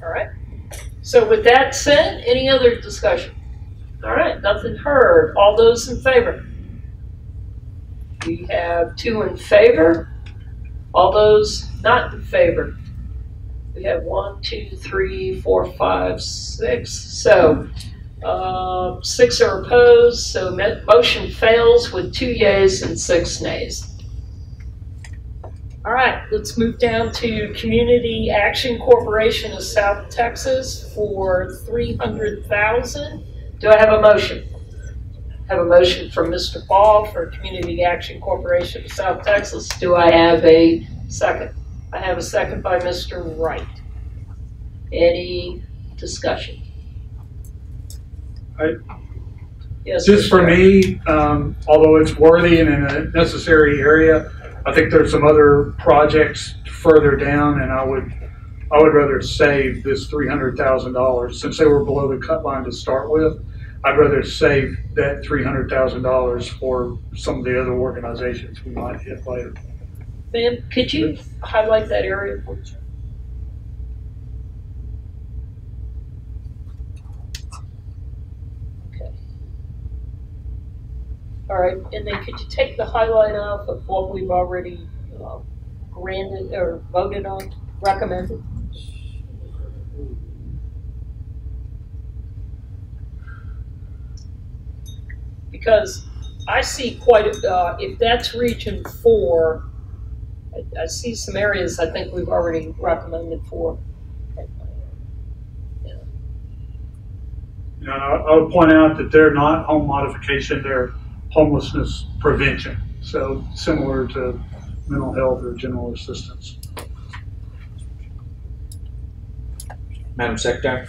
All right. So with that said, any other discussion? All right, nothing heard. All those in favor? We have 2 in favor. All those not in favor? We have 1, 2, 3, 4, 5, 6. So 6 are opposed. So motion fails with 2 yeas and 6 nays. All right, let's move down to Community Action Corporation of South Texas for 300,000. Do I have a motion? I have a motion from Mr. Ball for Community Action Corporation of South Texas. Do I have a second? I have a second by Mr. Wright. Any discussion? Yes. Just for Mr. me, although it's worthy and in a necessary area, I think there's some other projects further down, and I would rather save this $300,000 since they were below the cut line to start with. I'd rather save that $300,000 for some of the other organizations we might hit later. Ma'am, could you highlight that area, please? Okay. All right, and then could you take the highlight off of what we've already granted or voted on, recommended? Because I see quite a, if that's region 4, I see some areas I think we've already recommended for. Yeah. You know, I would point out that they're not home modification, they're homelessness prevention. So similar to mental health or general assistance. Madam Secretary?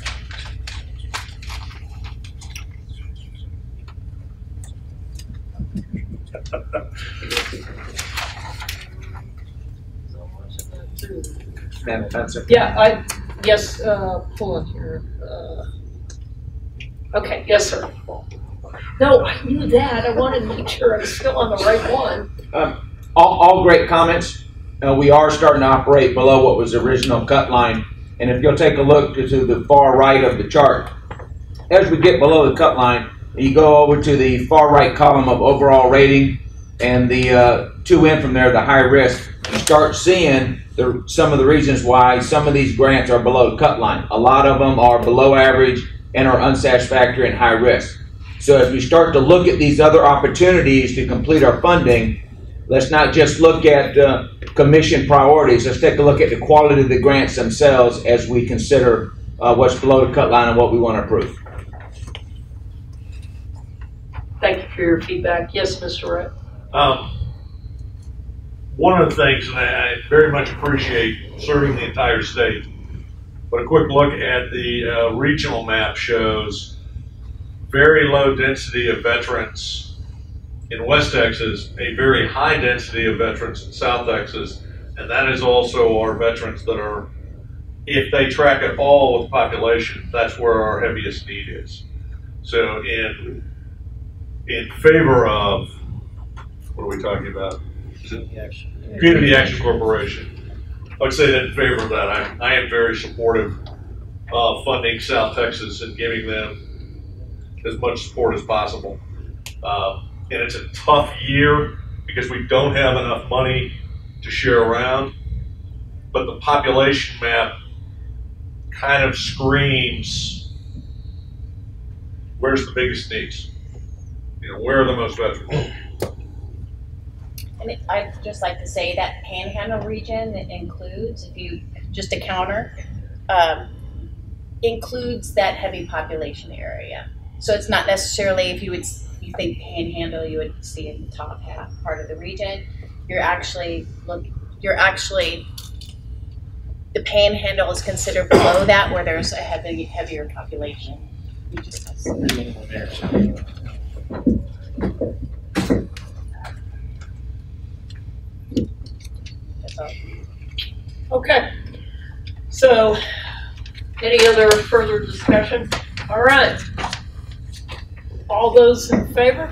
Madam Secretary? Yeah, yes, hold on here. Okay, yes, sir. No, I knew that. I wanted to make sure I was still on the right one. All great comments. We are starting to operate below what was the original cut line. And if you'll take a look to the far right of the chart, as we get below the cut line, you go over to the far right column of overall rating, and the 2 in from there, the high risk, you start seeing some of the reasons why some of these grants are below the cut line. A lot of them are below average and are unsatisfactory and high risk. So as we start to look at these other opportunities to complete our funding, let's not just look at commission priorities. Let's take a look at the quality of the grants themselves as we consider what's below the cut line and what we want to approve. Thank you for your feedback. Yes, Mr. Wright. One of the things, and I very much appreciate serving the entire state, but a quick look at the regional map shows very low density of veterans in West Texas, a very high density of veterans in South Texas, and that is also our veterans that are, if they track it all with population, that's where our heaviest need is. So in favor of, what are we talking about? Community Action Corporation. I would say that in favor of that, I am very supportive of funding South Texas and giving them as much support as possible. And it's a tough year because we don't have enough money to share around, but the population map kind of screams, where's the biggest needs? You know, where are the most veterans? And I'd just like to say that Panhandle region that includes, if you, just a counter, includes that heavy population area. So it's not necessarily, if you think Panhandle, you would see in the top half part of the region. You're actually, the Panhandle is considered below that where there's a heavier population. You just have to see there. Okay, so any other further discussion? All right, all those in favor?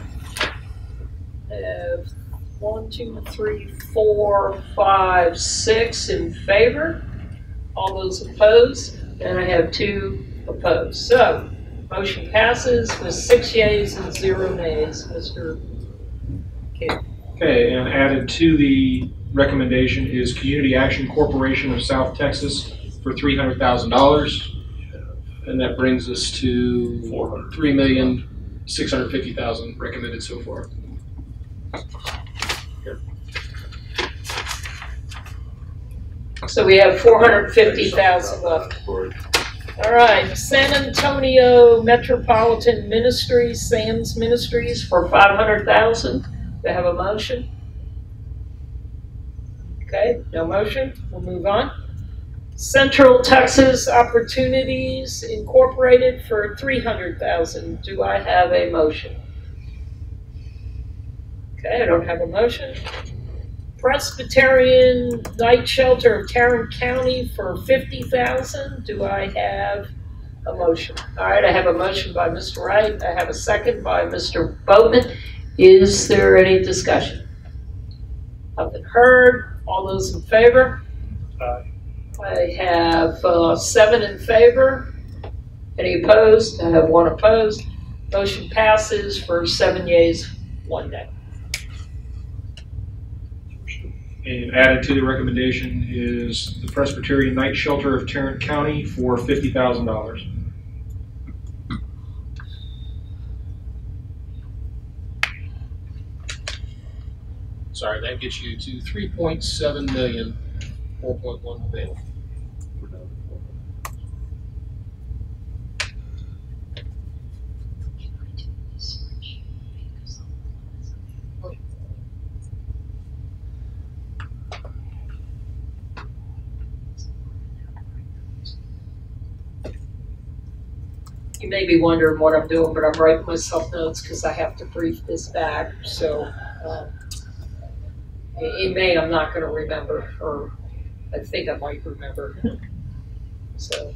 1, 2, 3, 4, 5, 6 in favor. All those opposed, and I have 2 opposed. So motion passes with 6 yeas and 0 nays. Mr. King. Okay, and added to the recommendation is Community Action Corporation of South Texas for $300,000, and that brings us to $3,650,000 recommended so far. So we have $450,000 left. All right, San Antonio Metropolitan Ministries, SAMS Ministries for $500,000. Do I have a motion? Okay, no motion. We'll move on. Central Texas Opportunities Incorporated for $300,000. Do I have a motion? Okay, I don't have a motion. Presbyterian Night Shelter of Tarrant County for $50,000. Do I have a motion? All right, I have a motion by Mr. Wright. I have a second by Mr. Boatman. Is there any discussion? Nothing heard. All those in favor? Aye. I have 7 in favor. Any opposed? I have 1 opposed. Motion passes for 7 yeas, 1 nay. And added to the recommendation is the Presbyterian Night Shelter of Tarrant County for $50,000. Sorry, that gets you to 3.7 million, 4.1 available. You may be wondering what I'm doing, but I'm writing myself notes because I have to brief this back. So in May, I'm not going to remember, or I think I might remember. So.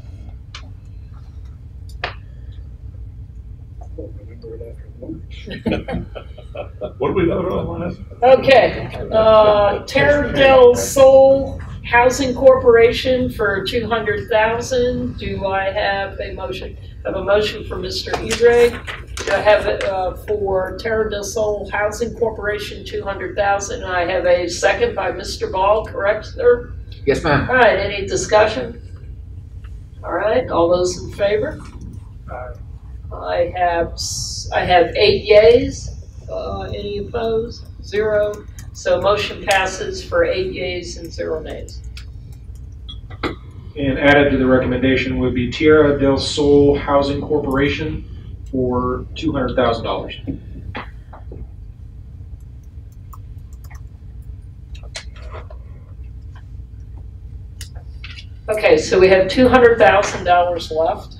What did we vote on last? Okay, Terra del Sol Housing Corporation for $200,000. Do I have a motion? I have a motion for Mr. Ebreg. Do I have it for Terra del Sol Housing Corporation, $200,000? And I have a second by Mr. Ball, correct, sir? Yes, ma'am. All right, any discussion? All right, all those in favor? I have 8 yeas. Any opposed? 0. So motion passes for 8 yeas and 0 nays. And added to the recommendation would be Tierra del Sol Housing Corporation for $200,000. Okay, so we have $200,000 left.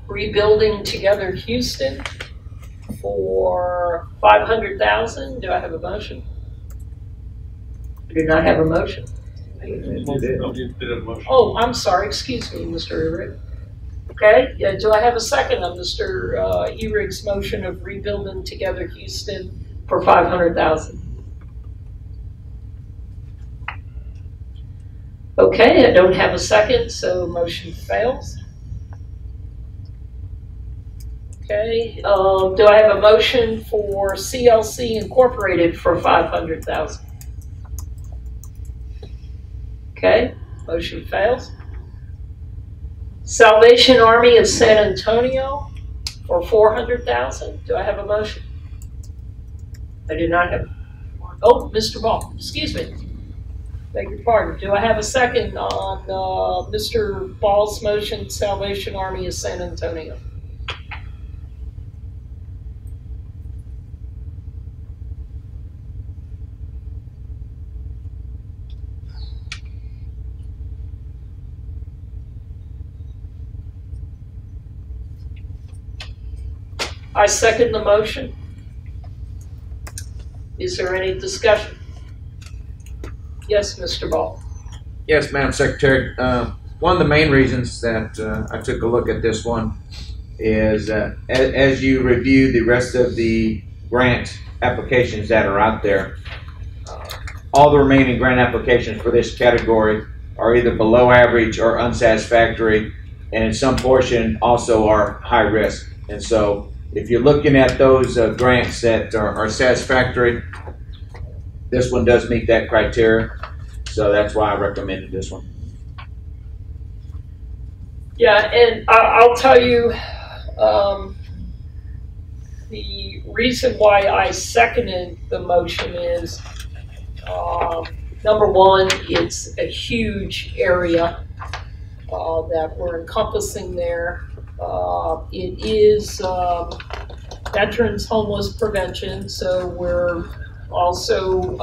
Rebuilding Together Houston for $500,000. Do I have a motion? I do not have a motion. Oh, I'm sorry. Excuse me, Mr. Ehrig. Okay. Yeah. Do I have a second on Mr. Ehrig's motion of Rebuilding Together Houston for $500,000? Okay. I don't have a second, so motion fails. Okay. Do I have a motion for CLC Incorporated for $500,000? Okay, motion fails. Salvation Army of San Antonio for $400,000. Do I have a motion? I do not have. Oh, Mr. Ball, excuse me. Beg your pardon. Do I have a second on Mr. Ball's motion, Salvation Army of San Antonio? I second the motion. Is there any discussion? Yes, Mr. Ball. Yes, Madam Secretary. One of the main reasons that I took a look at this one is as you review the rest of the grant applications that are out there, all the remaining grant applications for this category are either below average or unsatisfactory, and in some portion also are high risk. And so if you're looking at those grants that are satisfactory, this one does meet that criteria. So that's why I recommended this one. Yeah, and I'll tell you, the reason why I seconded the motion is, number one, it's a huge area that we're encompassing there. It is Veterans Homeless Prevention, so we're also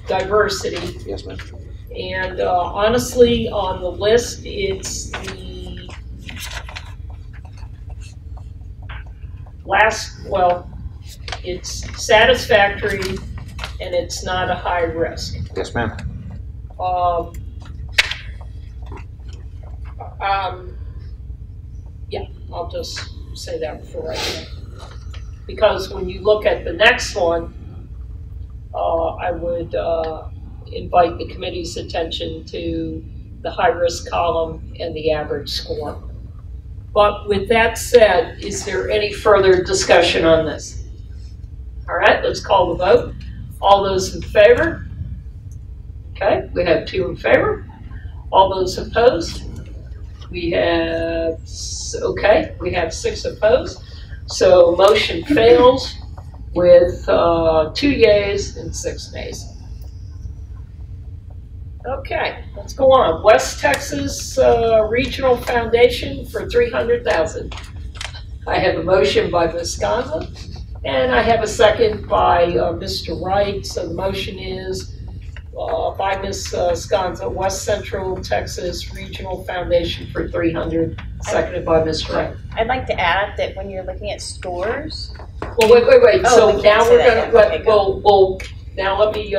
diversity. Yes, ma'am. And honestly, on the list, it's the it's satisfactory and it's not a high risk. Yes, ma'am. Yeah, I'll just say that for right now. Because when you look at the next one, I would invite the committee's attention to the high-risk column and the average score. But with that said, is there any further discussion on this? All right, let's call the vote. All those in favor? Okay, we have 2 in favor. All those opposed? We have, okay, we have 6 opposed. So motion fails with 2 yeas and 6 nays. Okay, let's go on. West Texas Regional Foundation for $300,000. I have a motion by Ms. Sconza, and I have a second by Mr. Wright. So the motion is by Ms. Sconza, West Central Texas Regional Foundation for $300,000, seconded by Ms. Wright. I'd like to add that when you're looking at scores. Well, wait. Oh, So we now can't we're say that gonna, yet. Okay, now let me,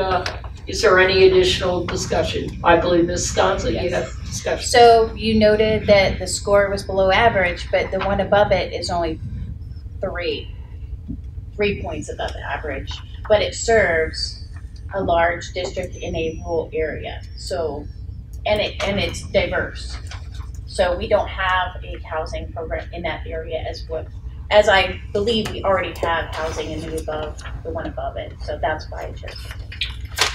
is there any additional discussion? I believe Ms. Sconza, you Yes. have discussion. So you noted that the score was below average, but the one above it is only 3 points above average, but it serves a large district in a rural area. So, and it's diverse. So we don't have a housing program in that area as I believe we already have housing in the one above it. So that's why I chose.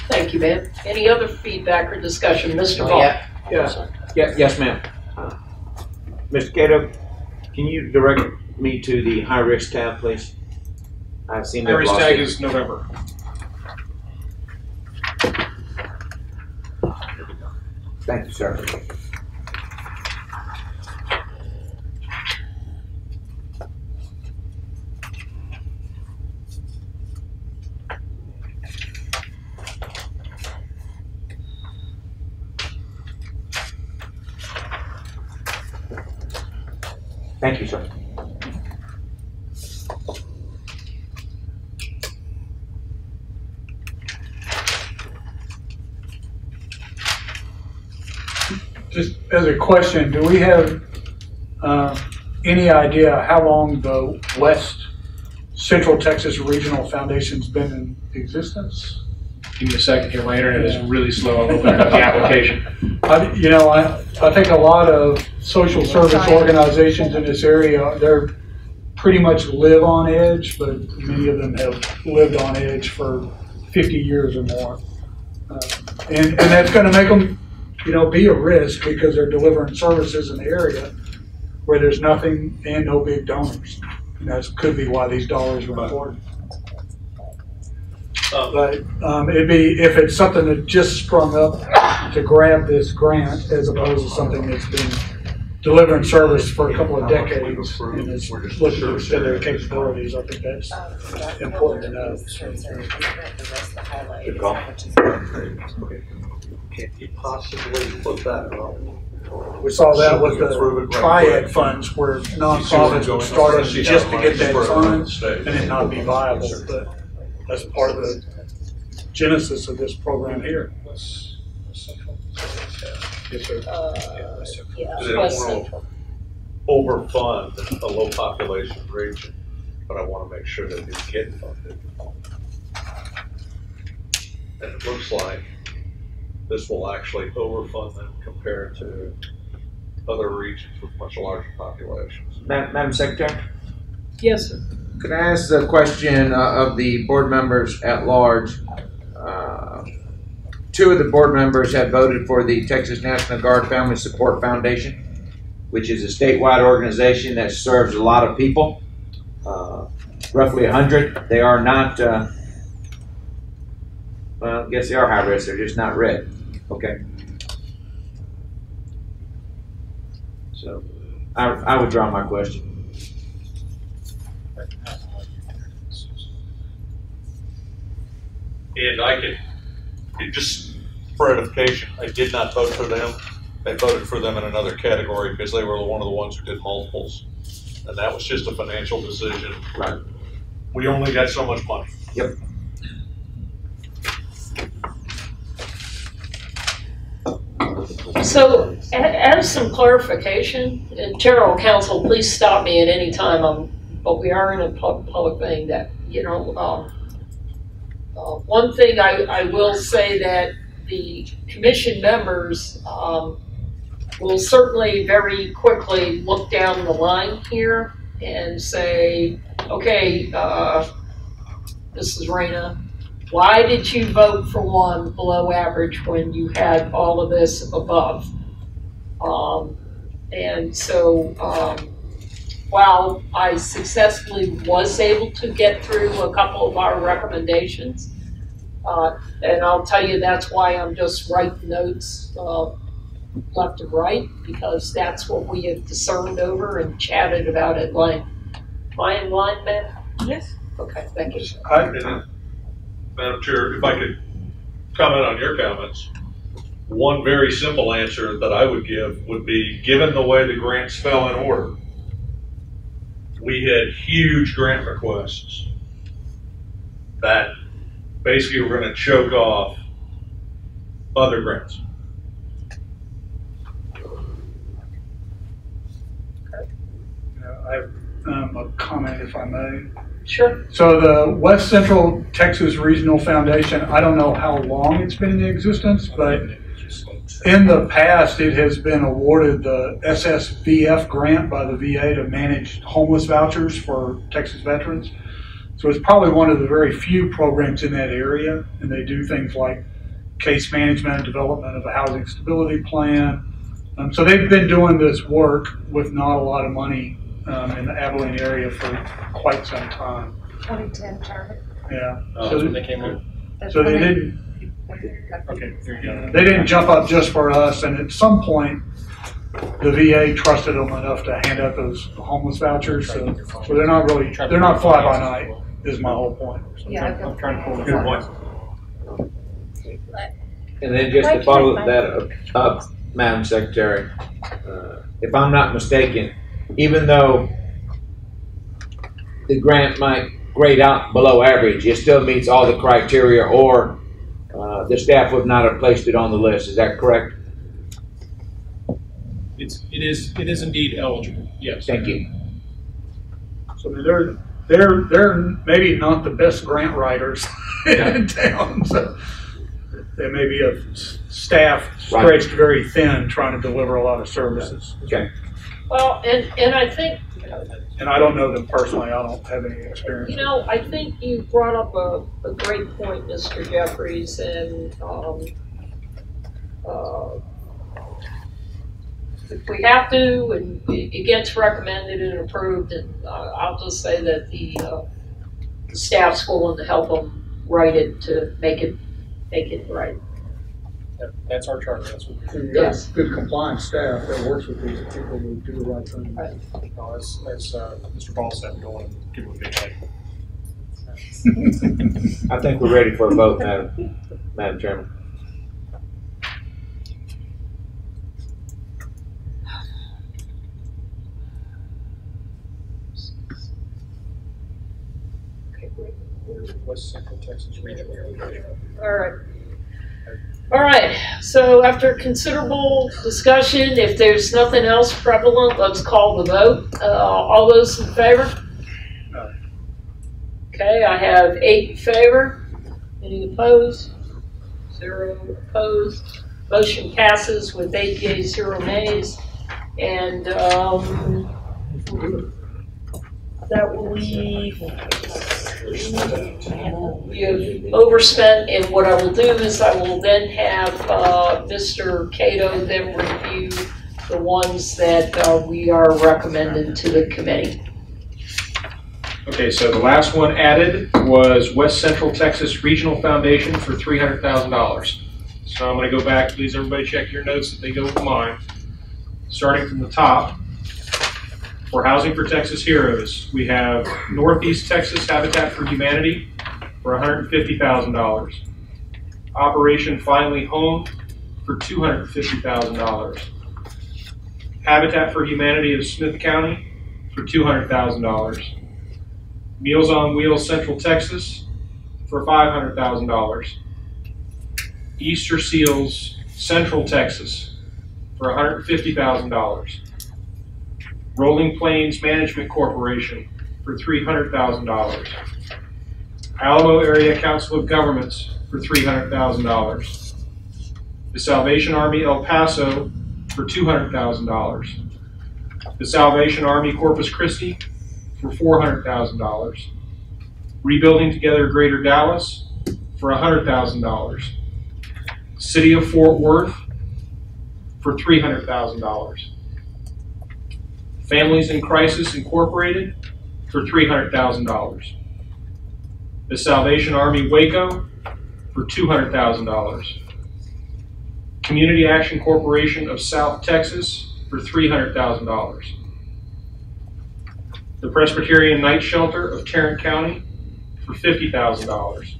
Thank you, ma'am. Any other feedback or discussion? Mr. Ball? Yes, ma'am. Mr. Cato, can you direct me to the high-risk tab, please? I seem to have High-risk lost tag it. is November. Thank you, sir. Thank you, sir. Just as a question, do we have any idea how long the West Central Texas Regional Foundation's been in existence? Give me a second here. My internet is really slow. I'm opening up the application. I think a lot of social service organizations in this area, they're pretty much live on edge, but many of them have lived on edge for 50 years or more. And that's going to make them, be a risk because they're delivering services in the area where there's nothing and no big donors. And that could be why these dollars are important. But it'd be, if it's something that just sprung up to grab this grant as opposed to something that's been delivering service for a couple of decades and is looking to extend their capabilities, I think that's important to know. Good call. Can't you possibly put that on? We saw that with the triad funds where nonprofits would start just to get that funds and it not be viable, but that's part of the genesis of this program here. Yes, sir. Because they don't want to overfund a low population region, but I want to make sure that they get funded. And it looks like this will actually overfund them compared to other regions with much larger populations. Madam Secretary? Yes, sir. Could I ask the question of the board members at large? 2 of the board members have voted for the Texas National Guard Family Support Foundation, which is a statewide organization that serves a lot of people, roughly 100. They are not, well, I guess they are high risk, they're just not red. Okay. So I withdraw my question. And I can just for edification, I did not vote for them. I voted for them in another category because they were one of the ones who did multiples. And that was just a financial decision. Right. We only got so much money. Yep. So, as some clarification, and General Counsel, please stop me at any time, but we are in a public thing that, one thing I will say that the commission members will certainly very quickly look down the line here and say, okay, this is Raina. Why did you vote for one below average when you had all of this above? And so while I successfully was able to get through a couple of our recommendations, and I'll tell you that's why I'm just writing notes left and right, because that's what we have discerned over and chatted about at length. Am I in line, Ben? Yes. Okay, thank you. Madam Chair, if I could comment on your comments, one very simple answer that I would give would be, given the way the grants fell in order, we had huge grant requests that basically were going to choke off other grants. I have a comment, if I may. Sure. So the West Central Texas Regional Foundation, I don't know how long it's been in existence, but in the past it has been awarded the SSVF grant by the VA to manage homeless vouchers for Texas veterans. So it's probably one of the very few programs in that area, and they do things like case management, development of a housing stability plan. So they've been doing this work with not a lot of money in the Abilene area for quite some time. 2010 target. Yeah. So when they came on. So they didn't. Okay, there you go. They didn't jump up just for us, and at some point, the VA trusted them enough to hand out those homeless vouchers. So they're not fly by night. Is my whole point. Yeah, I'm trying to pull the Good point. And then just to follow that up, Madam Secretary, if I'm not mistaken, even though the grant might grade out below average, it still meets all the criteria, or the staff would not have placed it on the list. Is that correct? It is indeed eligible. Yes. Thank you. So they're maybe not the best grant writers in town. So they may be a staff stretched very thin trying to deliver a lot of services. Okay. Well, and I think, and I don't know them personally. I don't have any experience. I think you brought up a great point, Mr. Jeffries, and if we have to, and it gets recommended and approved, and I'll just say that the staff's willing to help them write it to make it right. That's our charter. That's what we're doing. Yes, good compliance staff that works with these people who do the right thing. Right. As Mr. Ball said, we don't want to give him a big head. I think we're ready for a vote, Madam Chairman. West Central Texas Regional. All right, so after considerable discussion, if there's nothing else prevalent, let's call the vote. All those in favor? Okay, I have 8 in favor. Any opposed? 0 opposed. Motion passes with 8 yeas, 0 nays. And that will leave, we have overspent, and what I will do is I will then have Mr. Cato then review the ones that we are recommending to the committee. Okay, so the last one added was West Central Texas Regional Foundation for $300,000. So I'm going to go back. Please, everybody check your notes that they go with mine. Starting from the top, for Housing for Texas Heroes, we have Northeast Texas Habitat for Humanity for $150,000. Operation Finally Home for $250,000. Habitat for Humanity of Smith County for $200,000. Meals on Wheels Central Texas for $500,000. Easter Seals Central Texas for $150,000. Rolling Plains Management Corporation for $300,000. Alamo Area Council of Governments for $300,000. The Salvation Army El Paso for $200,000. The Salvation Army Corpus Christi for $400,000. Rebuilding Together Greater Dallas for $100,000. City of Fort Worth for $300,000. Families in Crisis Incorporated for $300,000. The Salvation Army Waco for $200,000. Community Action Corporation of South Texas for $300,000. The Presbyterian Night Shelter of Tarrant County for $50,000.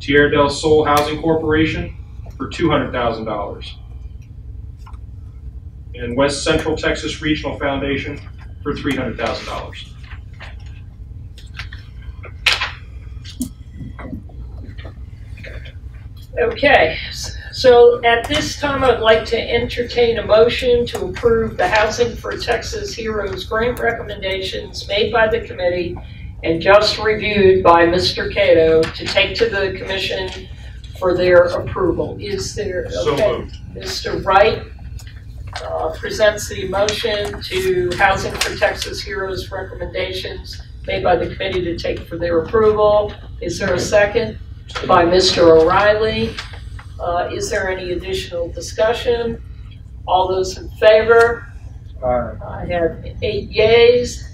Tierra del Sol Housing Corporation for $200,000. And West Central Texas Regional Foundation for $300,000. Okay, so at this time I'd like to entertain a motion to approve the Housing for Texas Heroes grant recommendations made by the committee and just reviewed by Mr. Cato to take to the commission for their approval. Is there, So okay, moved. Mr. Wright presents the motion to Housing for Texas Heroes recommendations made by the committee to take for their approval. Is there a second? By Mr. O'Reilly. Is there any additional discussion? All those in favor? I have 8 yeas.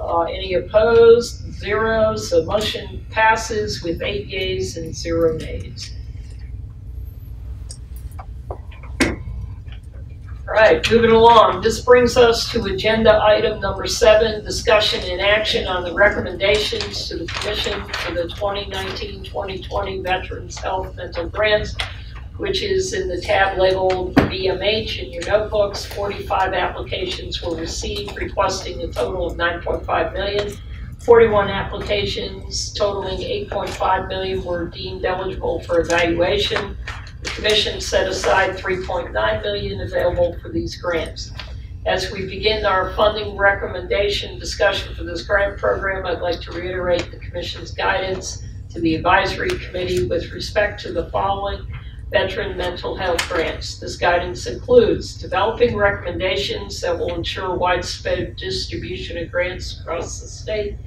Any opposed? 0. So motion passes with 8 yeas and 0 nays. All right, moving along. This brings us to agenda item number 7, discussion and action on the recommendations to the Commission for the 2019-2020 Veterans Health Mental Grants, which is in the tab labeled VMH in your notebooks. 45 applications were received, requesting a total of $9.5 million. 41 applications totaling $8.5 million were deemed eligible for evaluation. The Commission set aside $3.9 million available for these grants. As we begin our funding recommendation discussion for this grant program, I'd like to reiterate the Commission's guidance to the Advisory Committee with respect to the following veteran mental health grants. This guidance includes developing recommendations that will ensure widespread distribution of grants across the state,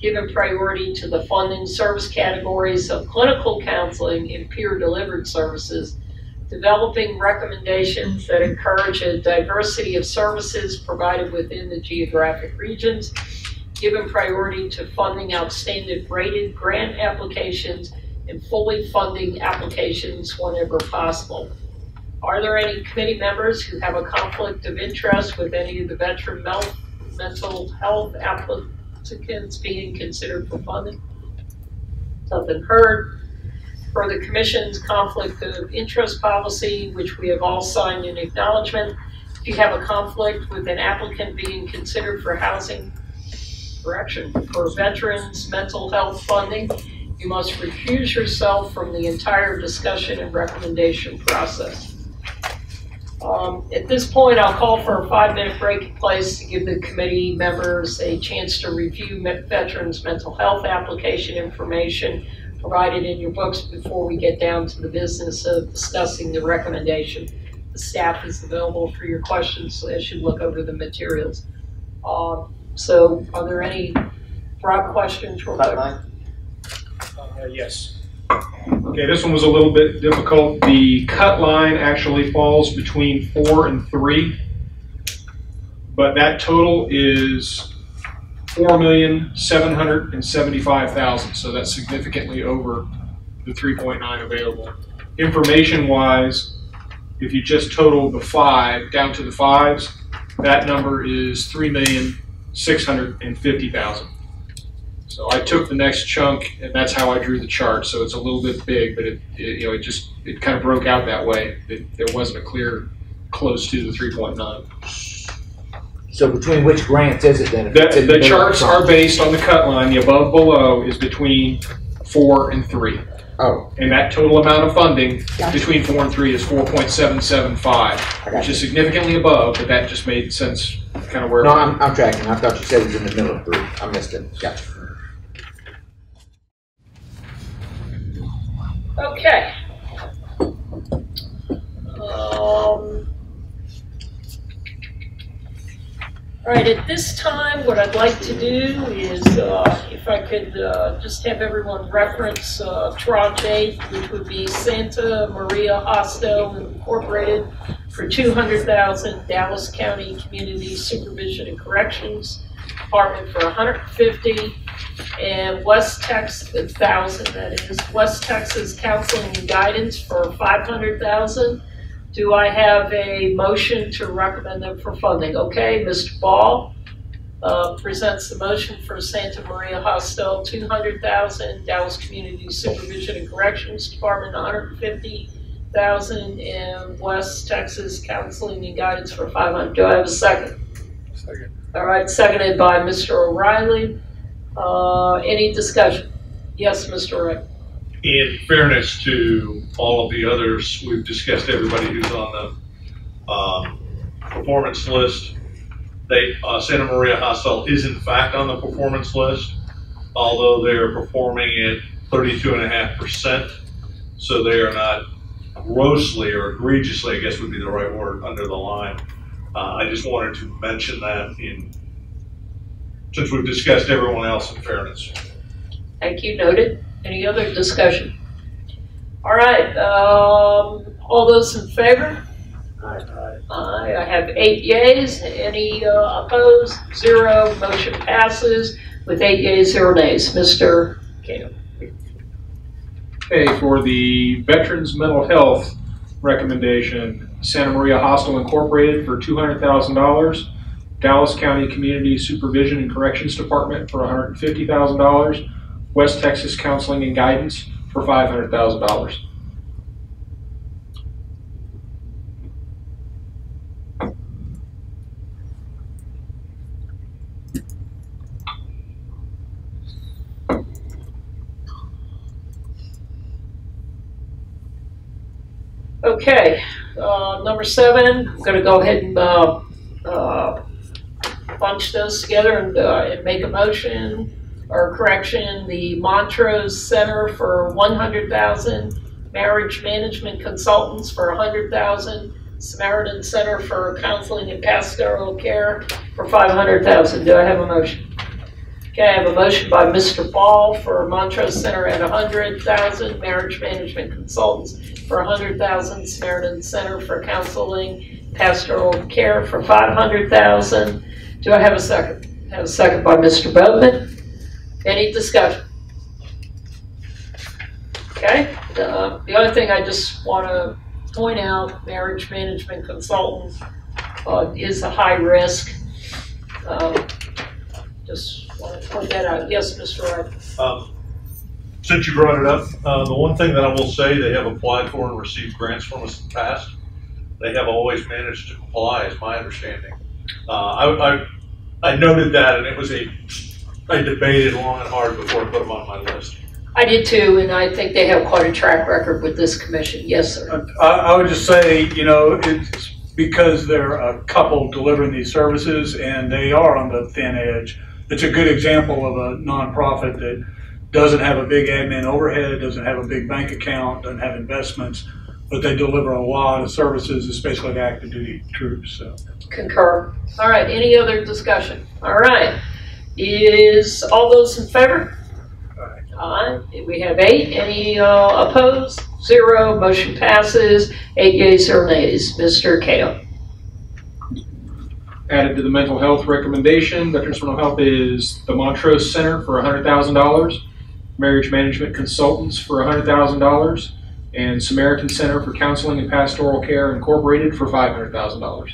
given priority to the funding service categories of clinical counseling and peer-delivered services, developing recommendations that encourage a diversity of services provided within the geographic regions, given priority to funding outstanding rated grant applications and fully funding applications whenever possible. Are there any committee members who have a conflict of interest with any of the veteran mental health applicants being considered for funding? Nothing heard. For the Commission's conflict of interest policy, which we have all signed in acknowledgement, if you have a conflict with an applicant being considered for housing correction for veterans mental health funding, you must recuse yourself from the entire discussion and recommendation process. At this point, I'll call for a 5-minute break in place to give the committee members a chance to review veterans mental health application information provided in your books before we get down to the business of discussing the recommendation. The staff is available for your questions as you look over the materials. So are there any broad questions? Yes. Okay, this one was a little bit difficult. The cut line actually falls between 4 and 3, but that total is $4,775,000. So that's significantly over the 3.9 available. Information-wise, if you just total the 5 down to the 5s, that number is $3,650,000. So I took the next chunk, and that's how I drew the chart. So it's a little bit big, but it kind of broke out that way. There wasn't a clear close to the 3.9. So between which grants is it then? The charts are based on the cut line. The above below is between 4 and 3. Oh. And that total amount of funding between 4 and 3 is 4.775, which is significantly above, but that just made sense kind of where. No, I'm tracking. I thought you said it was in the middle of 3. I missed it. Gotcha. Okay. All right, at this time, what I'd like to do is, if I could just have everyone reference Tranche 8, which would be Santa Maria Hostel Incorporated for $200,000, Dallas County Community Supervision and Corrections Department for $150,000, and West Texas, $1,000 that is, West Texas Counseling and Guidance for $500,000. Do I have a motion to recommend them for funding? Okay, Mr. Ball presents the motion for Santa Maria Hostel, $200,000, Dallas Community Supervision and Corrections Department, $150,000, and West Texas Counseling and Guidance for $500,000. Do I have a second? Second. All right, seconded by Mr. O'Reilly. Any discussion? Yes, Mr. O'Reilly. In fairness to all of the others, we've discussed everybody who's on the performance list. Santa Maria Hostel is in fact on the performance list, although they're performing at 32.5%. So they are not grossly or egregiously, I guess would be the right word, under the line. I just wanted to mention that since we've discussed everyone else in fairness. Thank you, noted. Any other discussion? All right, all those in favor? Aye. Aye, I have 8 yeas. Any opposed? 0. Motion passes with 8 yeas, 0 nays. Mr. Cato. Okay, for the Veterans Mental Health recommendation, Santa Maria Hostel Incorporated for $200,000, Dallas County Community Supervision and Corrections Department for $150,000, West Texas Counseling and Guidance for $500,000. Okay, number 7, I'm going to go ahead and bunch those together and make a motion or correction. The Montrose Center for $100,000, Marriage Management Consultants for $100,000, Samaritan Center for Counseling and Pastoral Care for $500,000. Do I have a motion? Okay, I have a motion by Mr. Ball for Montrose Center at $100,000, Marriage Management Consultants for $100,000, Samaritan Center for Counseling, Pastoral Care for $500,000. Do I have a second? I have a second by Mr. Boatman. Any discussion? Okay, the only thing I just want to point out, marriage management consultant is a high risk. Just want to point that out. Yes, Mr. Wright. Since you brought it up, the one thing that I will say, they have applied for and received grants from us in the past. They have always managed to comply, is my understanding. I noted that, and it was I debated long and hard before I put them on my list. I did too, and I think they have quite a track record with this commission. Yes, sir. I would just say, it's because they're a couple delivering these services and they are on the thin edge. It's a good example of a nonprofit that doesn't have a big admin overhead, doesn't have a big bank account, doesn't have investments, but they deliver a lot of services, especially to active duty troops. So. Concur. All right, any other discussion? All right, is all those in favor? Aye. We have 8. Any opposed? 0. Motion passes. 8 yeas or nays. Mr. Cato. Added to the mental health recommendation, Veterans Mental Health is the Montrose Center for $100,000, Marriage Management Consultants for $100,000, and Samaritan Center for Counseling and Pastoral Care Incorporated for $500,000.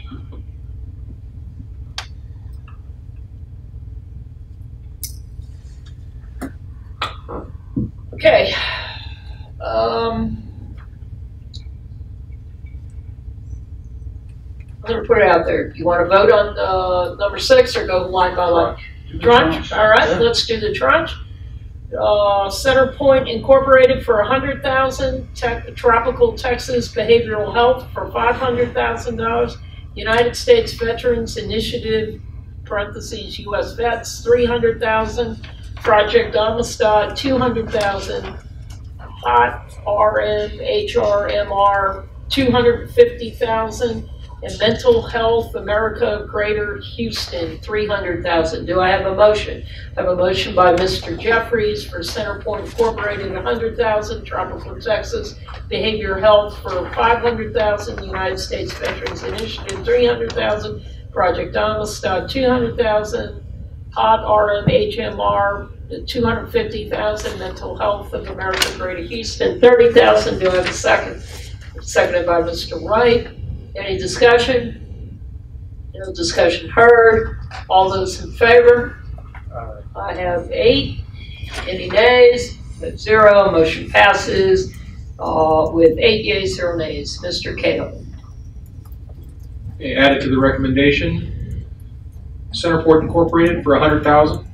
Okay. I'm gonna put it out there. You wanna vote on, number 6 or go line by line? Tranche, all right, let's do the tranche. Center Point Incorporated for $100,000, Tropical Texas Behavioral Health for $500,000, United States Veterans Initiative, parentheses, US Vets, $300,000, Project Amistad, $200,000, Hot RM, HRMR, $250,000, and Mental Health America Greater Houston, $300,000. Do I have a motion? I have a motion by Mr. Jeffries for Center Point Incorporated, $100,000, Tropical Texas Behavioral Health for $500,000, United States Veterans Initiative, $300,000, Project Amistad, $200,000, Hot RM, HMR, $250,000, Mental Health of America Greater Houston, $30,000. Do I have a second? Seconded by Mr. Wright. Any discussion? No discussion heard. All those in favor? I have 8. Any nays? I have 0. Motion passes with 8 yeas, 0 nays. Mr. Cato. Okay, added to the recommendation, Centerport Incorporated for $100,000,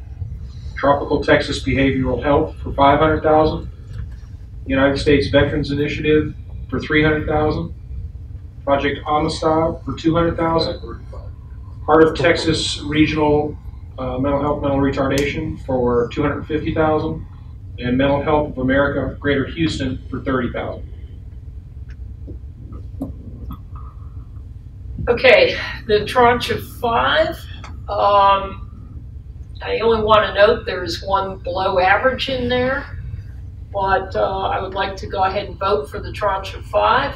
Tropical Texas Behavioral Health for $500,000, United States Veterans Initiative for $300,000, Project Amistad for $200,000, Heart of Texas Regional Mental Health Mental Retardation for $250,000, and Mental Health of America Greater Houston for $30,000. Okay, the tranche of 5. I only want to note there's one below average in there, but I would like to go ahead and vote for the tranche of 5.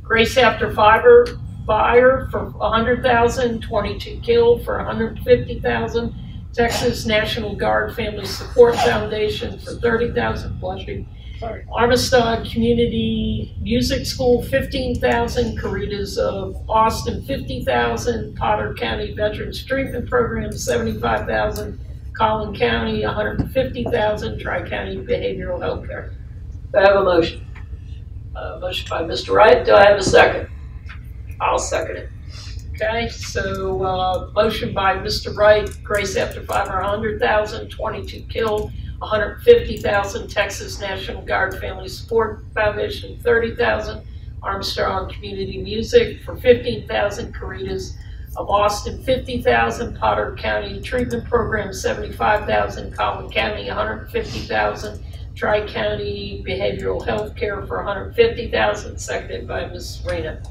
Grace After Fire for $100,000, 22 Kill for $150,000, Texas National Guard Family Support Foundation for $30,000, bless you. Armistead Community Music School, $15,000. Caritas of Austin, $50,000. Potter County Veterans Treatment Program, $75,000. Collin County, $150,000. Tri-County Behavioral Health Care. Do I have a motion? Motion by Mr. Wright. Do I have a second? I'll second it. Okay, so motion by Mr. Wright, Grace After Fire, $100,000, 22 killed, $150,000, Texas National Guard Family Support Foundation, $30,000, Armstrong Community Music for $15,000, Caritas of Austin, $50,000, Potter County Treatment Program, $75,000, Collin County, $150,000, Tri-County Behavioral Health Care for $150,000, seconded by Ms. Rena.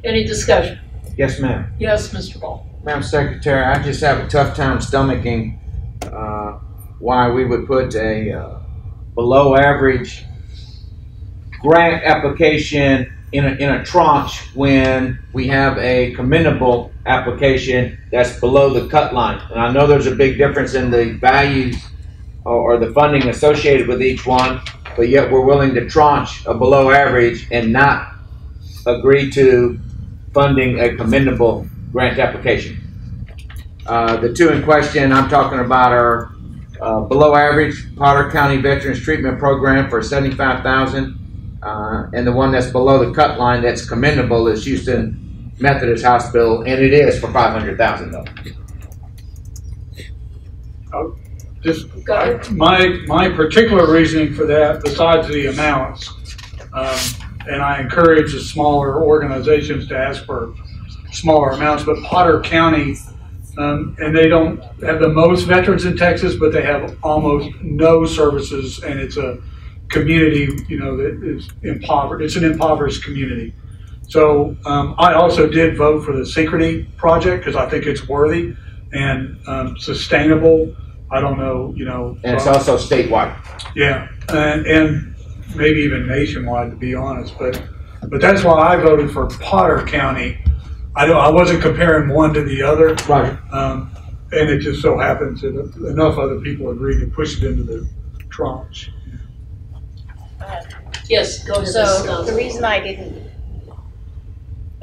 Any discussion? Yes, ma'am. Yes, Mr. Ball. Madam Secretary, I just have a tough time stomaching why we would put a below average grant application in a tranche when we have a commendable application that's below the cut line. And I know there's a big difference in the values or the funding associated with each one, but yet we're willing to tranche a below average and not agree to funding a commendable grant application. The two in question I'm talking about are below average Potter County Veterans Treatment Program for $75,000, and the one that's below the cut line that's commendable is Houston Methodist Hospital, and it is for $500,000 though. Just my particular reasoning for that, besides the amounts, and I encourage the smaller organizations to ask for smaller amounts, but Potter County, and they don't have the most veterans in Texas, but they have almost no services, and it's a community, you know, that is impoverished. It's an impoverished community. So I also did vote for the Synchrony project because I think it's worthy and sustainable. I don't know, you know. And it's also statewide. Yeah, and maybe even nationwide, to be honest. But that's why I voted for Potter County. I wasn't comparing one to the other. Right. And it just so happens that enough other people agreed to push it into the tranche. Yes, go ahead. So the reason I didn't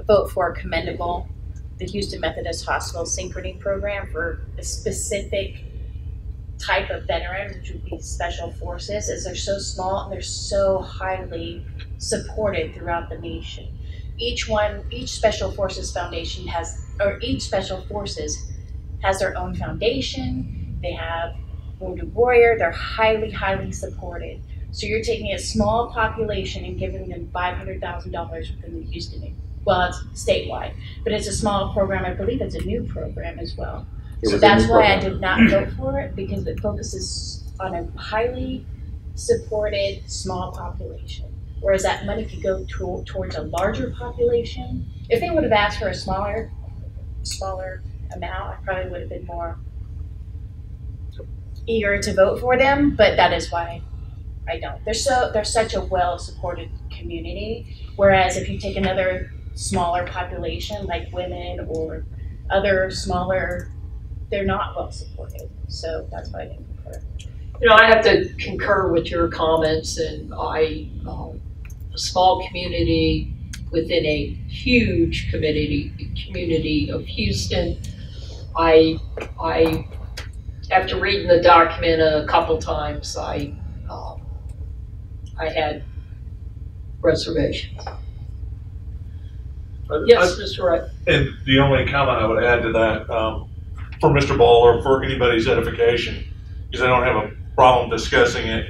vote for commendable, the Houston Methodist Hospital Synchrony program for a specific type of veteran, which would be special forces, is they're so small and they're so highly supported throughout the nation. Each special forces foundation each special forces has their own foundation. They have Wounded Warrior. They're highly, highly supported. So you're taking a small population and giving them $500,000 within the Houston, well, it's statewide, but it's a small program. I believe it's a new program as well. So that's why I did not vote for it, because it focuses on a highly supported small population. Whereas that money could go towards a larger population. If they would have asked for a smaller amount, I probably would have been more eager to vote for them, but that is why I don't. They're such a well-supported community, whereas if you take another smaller population like women or other smaller, they're not well-supported. So that's why I didn't concur. You know, I have to concur with your comments, and a small community within a huge community of Houston. I after reading the document a couple times, I had reservations. Yes, Mr. Wright. And the only comment I would add to that, for Mr. Ball or for anybody's edification, because I don't have a problem discussing it,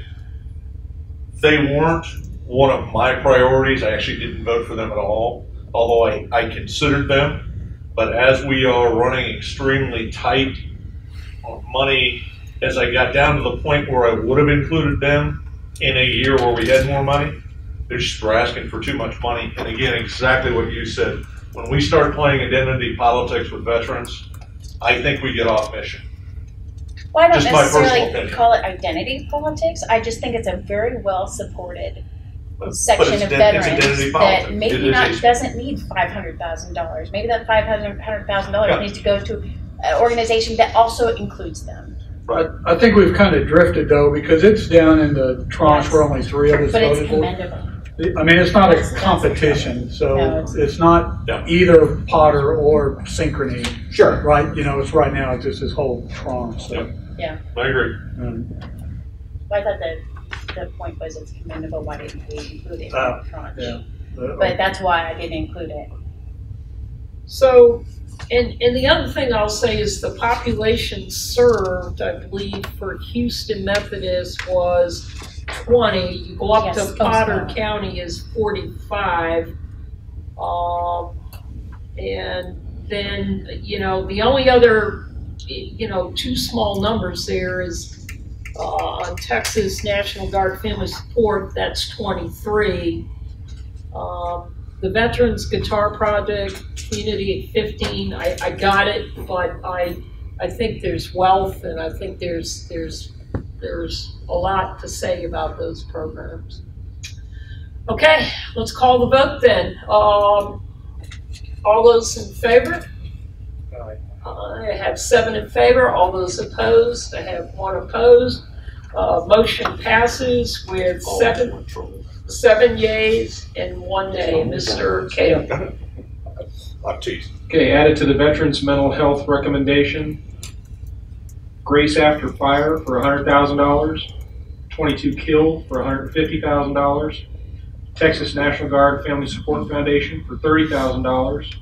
they weren't one of my priorities. I actually didn't vote for them at all, although I considered them. But as we are running extremely tight on money, as I got down to the point where I would have included them in a year where we had more money, they're just asking for too much money. And again, exactly what you said. When we start playing identity politics with veterans, I think we get off mission. Well, I don't Just my personal necessarily opinion. call it identity politics. I just think it's a very well-supported section of veterans that maybe doesn't need $500,000. Maybe that $500,000 needs to go to an organization that also includes them. Right. I think we've kind of drifted though, because it's down in the tranche where only 3 of us But it's voted for. commendable. I mean, it's not a competition, so No, it's not either Potter or Synchrony. Sure. Right, you know, it's right now, it's just this whole tranche, so. Yeah. I agree. Well, I thought the point was it's commendable. Why didn't we include it in the tranche? Yeah. But that's why I didn't include it. So, and the other thing I'll say is the population served, I believe, for Houston Methodist was 20. You go up to Potter County is 45. And then, you know, the only other, you know, 2 small numbers there is on Texas National Guard Family Support, that's 23. The Veterans Guitar Project, Community at 15, I got it, but I think there's wealth, and I think there's a lot to say about those programs. Okay, let's call the vote then. All those in favor? I have 7 in favor. All those opposed? I have 1 opposed. Motion passes with 7 yeas and 1 nay. Mr. Cato. Okay, added to the Veterans Mental Health Recommendation, Grace After Fire for $100,000, 22 Kill for $150,000, Texas National Guard Family Support Foundation for $30,000,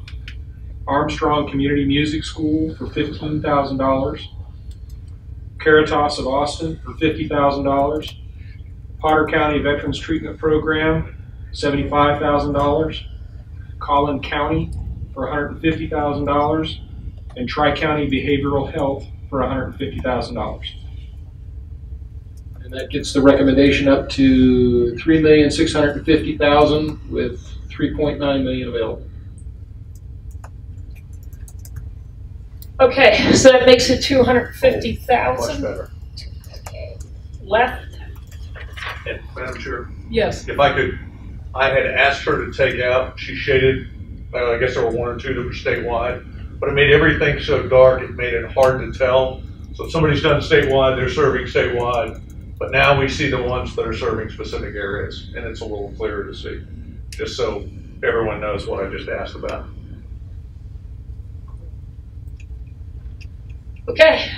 Armstrong Community Music School for $15,000, Caritas of Austin for $50,000, Potter County Veterans Treatment Program, $75,000, Collin County for $150,000, and Tri-County Behavioral Health for $150,000. And that gets the recommendation up to $3,650,000 with $3.9 million available. Okay, so that makes it $250,000 Much better. left. And Madam Chair, Yes. if I could, I had asked her to take out, she shaded, I guess there were 1 or 2 that were statewide, but it made everything so dark, it made it hard to tell. So if somebody's done statewide, they're serving statewide, but now we see the ones that are serving specific areas, and it's a little clearer to see, just so everyone knows what I just asked about. Okay,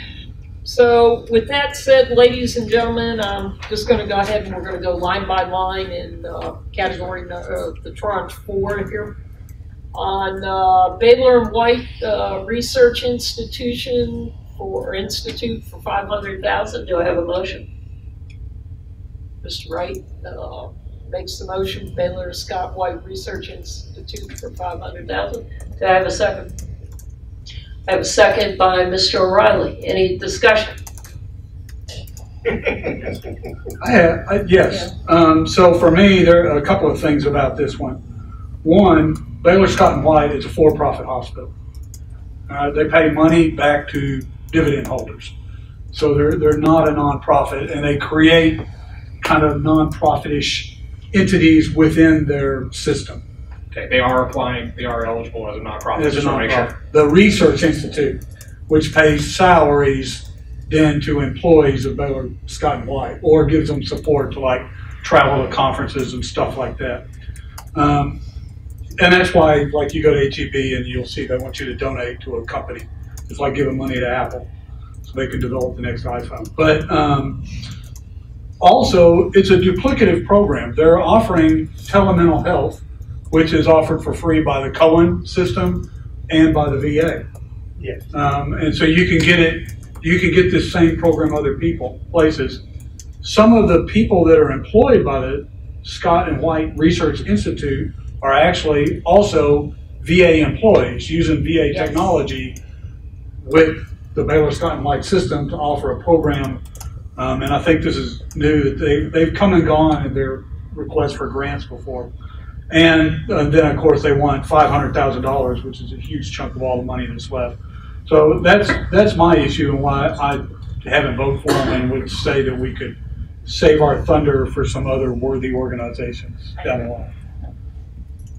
So with that said, ladies and gentlemen, I'm just going to go ahead and we're going to go line by line in category the tranche 4 here. On Baylor and White Research Institute for $500,000. Do I have a motion? Mr. Wright makes the motion. Baylor Scott White Research Institute for $500,000. Do I have a second? I have a second by Mr. O'Reilly. Any discussion? Yes. So for me, there are a couple of things about this one. One, Baylor Scott & White is a for-profit hospital. They pay money back to dividend holders. So they're not a nonprofit, and they create kind of nonprofit-ish entities within their system. Okay, they are eligible as a nonprofit. As a nonprofit. The Research Institute, which pays salaries then to employees of Baylor Scott & White, or gives them support to like travel to conferences and stuff like that. And that's why, like, you go to HEB and you'll see they want you to donate to a company. It's like giving money to Apple so they can develop the next iPhone. But also, it's a duplicative program. They're offering telemental health, which is offered for free by the Cohen system and by the VA. Yes. And so you can get it. You can get this same program other places. Some of the people that are employed by the Scott & White Research Institute are actually also VA employees using VA technology with the Baylor Scott & White system to offer a program. And I think this is new that they've come and gone in their requests for grants before. And then of course they want $500,000, which is a huge chunk of all the money that's left. So that's my issue and why I haven't voted for them and would say that we could save our thunder for some other worthy organizations down the line.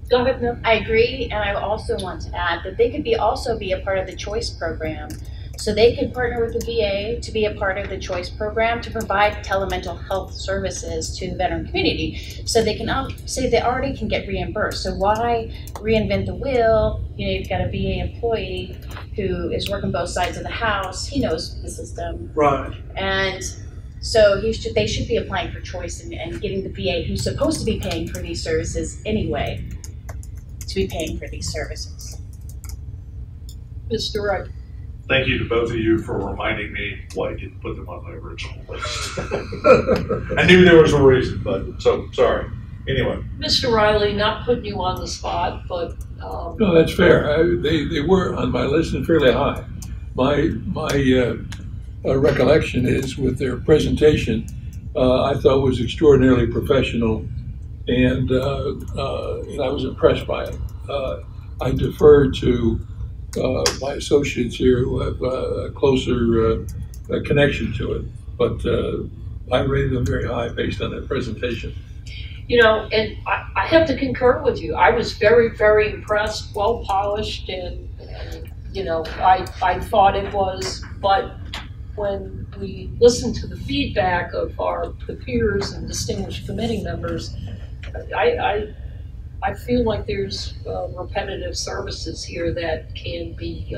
Go ahead, Neil. I agree, and I also want to add that they could also be a part of the CHOICE program. So they could partner with the VA to be a part of the CHOICE program to provide telemental health services to the veteran community. So they can say they already can get reimbursed. So why reinvent the wheel? You know, you've got a VA employee who is working both sides of the house. He knows the system. Right. And so they should be applying for CHOICE and getting the VA, who's supposed to be paying for these services anyway, to be paying for these services. Mr. Wright. Thank you to both of you for reminding me why I didn't put them on my original list. I knew there was a reason, but so sorry. Anyway. Mr. Riley, not putting you on the spot, but no, that's fair. They were on my list and fairly high. My recollection is with their presentation, I thought was extraordinarily professional, and I was impressed by it. I defer to my associates here who have a closer connection to it, but I rated them very high based on that presentation. You know, and I have to concur with you. I was very, very impressed, well polished, and you know, I thought it was, but when we listen to the feedback of the peers and distinguished committee members, I feel like there's repetitive services here that can be,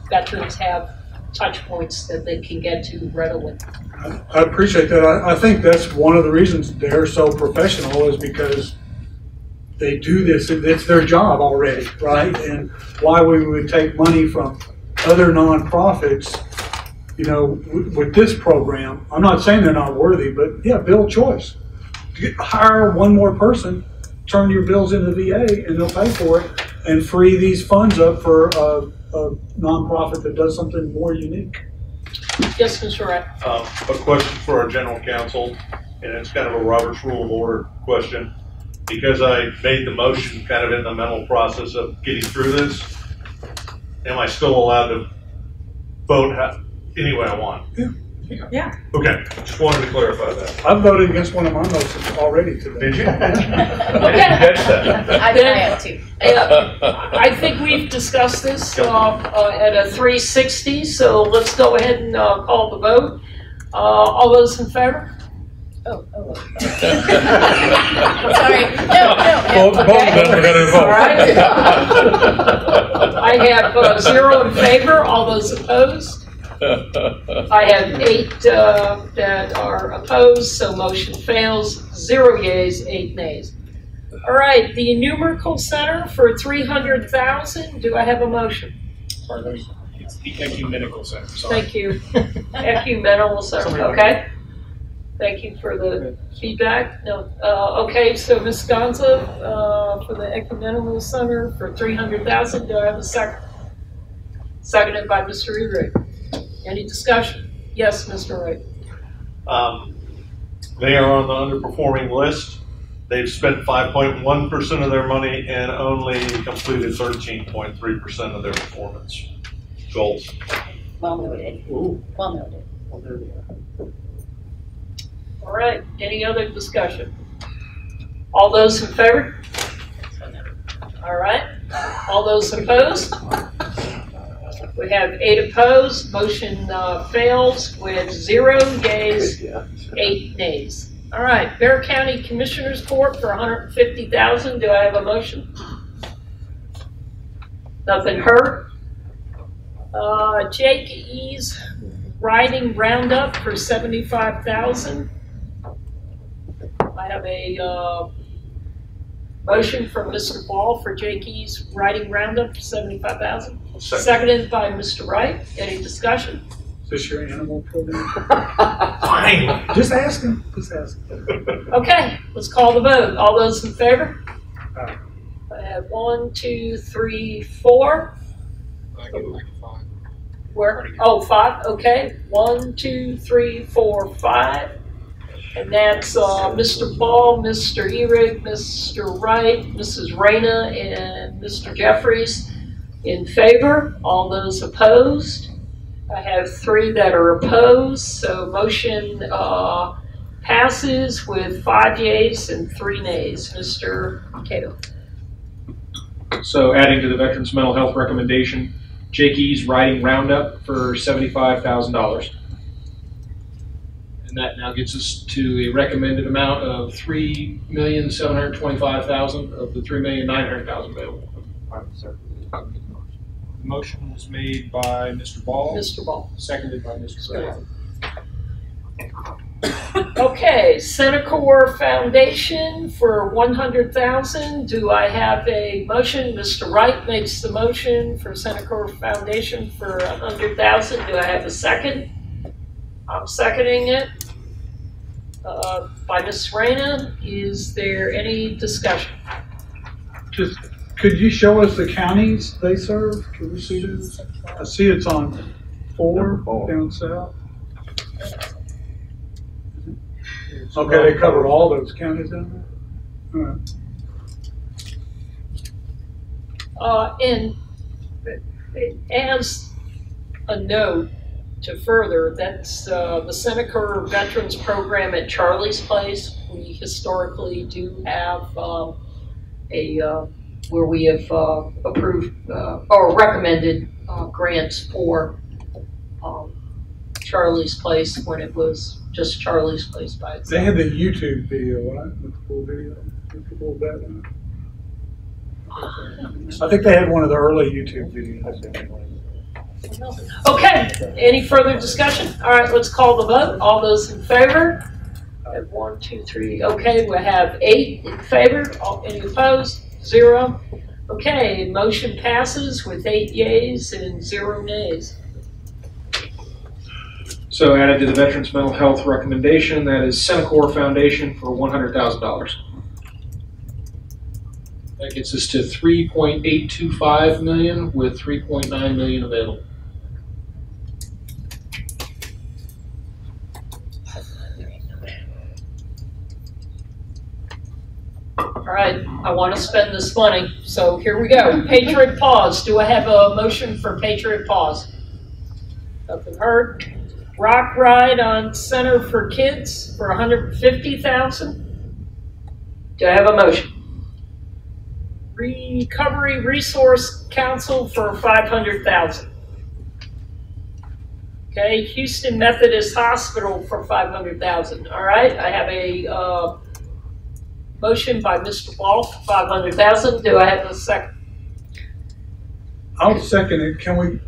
veterans have touch points that they can get to readily. I appreciate that. I think that's one of the reasons they're so professional is because they do this, it's their job already, right? And why we would take money from other nonprofits, you know, with this program, I'm not saying they're not worthy, but yeah, build CHOICE. Hire one more person, turn your bills into VA, and they'll pay for it, and free these funds up for a nonprofit that does something more unique. Yes, Mr. Wright. A question for our general counsel, and it's kind of a Robert's Rule of Order question. Because I made the motion kind of in the mental process of getting through this, am I still allowed to vote any way I want? Yeah. Okay, just wanted to clarify that. I've voted against one of my motions already today. Did you? Okay. Catch that. I have too. I think we've discussed this at a 360, so let's go ahead and call the vote. All those in favor? Oh. Sorry. No. Both of them are gonna vote. All right. I have 0 in favor, all those opposed. I have 8 that are opposed, so motion fails. 0 yeas, 8 nays. All right, the numerical center for 300,000. Do I have a motion? Sorry, it's the ecumenical center. Sorry. Thank you. Ecumenical center. Okay. Thank you for the feedback. No. Okay, so Ms. Gonza for the ecumenical center for 300,000. Do I have a second? Seconded by Mr. Erick. Any discussion? Yes, Mr. Wright. They are on the underperforming list. They've spent 5.1% of their money and only completed 13.3% of their performance goals. Well noted. Ooh. Well noted. All right, any other discussion? All those in favor? All right, all those opposed? We have 8 opposed, motion fails with 0 yeas, 8 nays. All right, Bear County Commissioners Court for 150,000. Do I have a motion? Nothing heard. Jake E's Riding Roundup for 75,000. I have a motion from Mr. Ball for Jake E's Riding Roundup for 75,000. Seconded by Mr. Wright. Any discussion? Is this your animal program? Fine. Just ask him. Okay, let's call the vote. All those in favor? Aye. I have 1, 2, 3, 4. I give it like a 5. Where? Oh, 5. Okay. 1, 2, 3, 4, 5. And that's Mr. Ball, Mr. Erick, Mr. Wright, Mrs. Reyna, and Mr. Jeffries in favor. All those opposed? I have 3 that are opposed, so motion passes with 5 yeas and 3 nays. Mr. Cato. So adding to the Veterans Mental Health recommendation, Jake E's Riding Roundup for $75,000. And that now gets us to a recommended amount of $3,725,000 of the $3,900,000 available. The motion was made by Mr. Ball. Mr. Ball. Seconded by Mr. Wright. Okay, Senecor Foundation for 100,000. Do I have a motion? Mr. Wright makes the motion for Senecor Foundation for 100,000. Do I have a second? I'm seconding it. By Ms. Reyna. Is there any discussion? Just, could you show us the counties they serve? Can we see this? I see it's on 4 down south. Okay, they cover all those counties down there? All right. And as a note to further, that's the Senecor Veterans Program at Charlie's Place. We historically do have where we have approved or recommended grants for Charlie's Place when it was just Charlie's Place by itself. They had the YouTube video, right? With the full video. Full background. I think they had one of the early YouTube videos. Okay, any further discussion? All right, let's call the vote. All those in favor? I have 1, 2, 3. Okay, we have 8 in favor. Any opposed? 0. Okay, motion passes with 8 yeas and 0 nays. So added to the Veterans Mental Health recommendation, that is Senecor Foundation for $100,000. That gets us to $3.825 million with $3.9 million available. All right, I want to spend this money, so here we go. Patriot Pause. Do I have a motion for Patriot Pause? Nothing heard. Rock Ride on Center for Kids for $150,000. Do I have a motion? Recovery Resource Council for $500,000. Okay, Houston Methodist Hospital for $500,000. All right, I have a motion by Mr. Ball for $500,000. Do I have a second? I'll second it. Can we?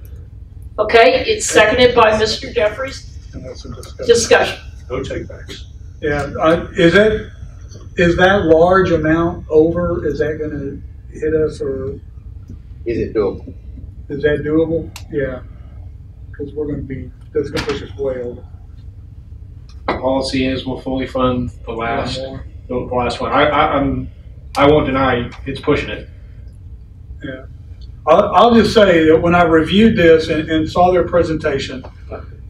Okay, it's seconded by Mr. Jeffries. And that's a discussion. Discussion. No takebacks. Yeah, is that large amount over? Is that gonna hit us, or Is it doable? is that doable? Yeah, because that's gonna push us way over. The policy is we'll fully fund the last one. I won't deny it's pushing it. Yeah. I'll just say that when I reviewed this and saw their presentation,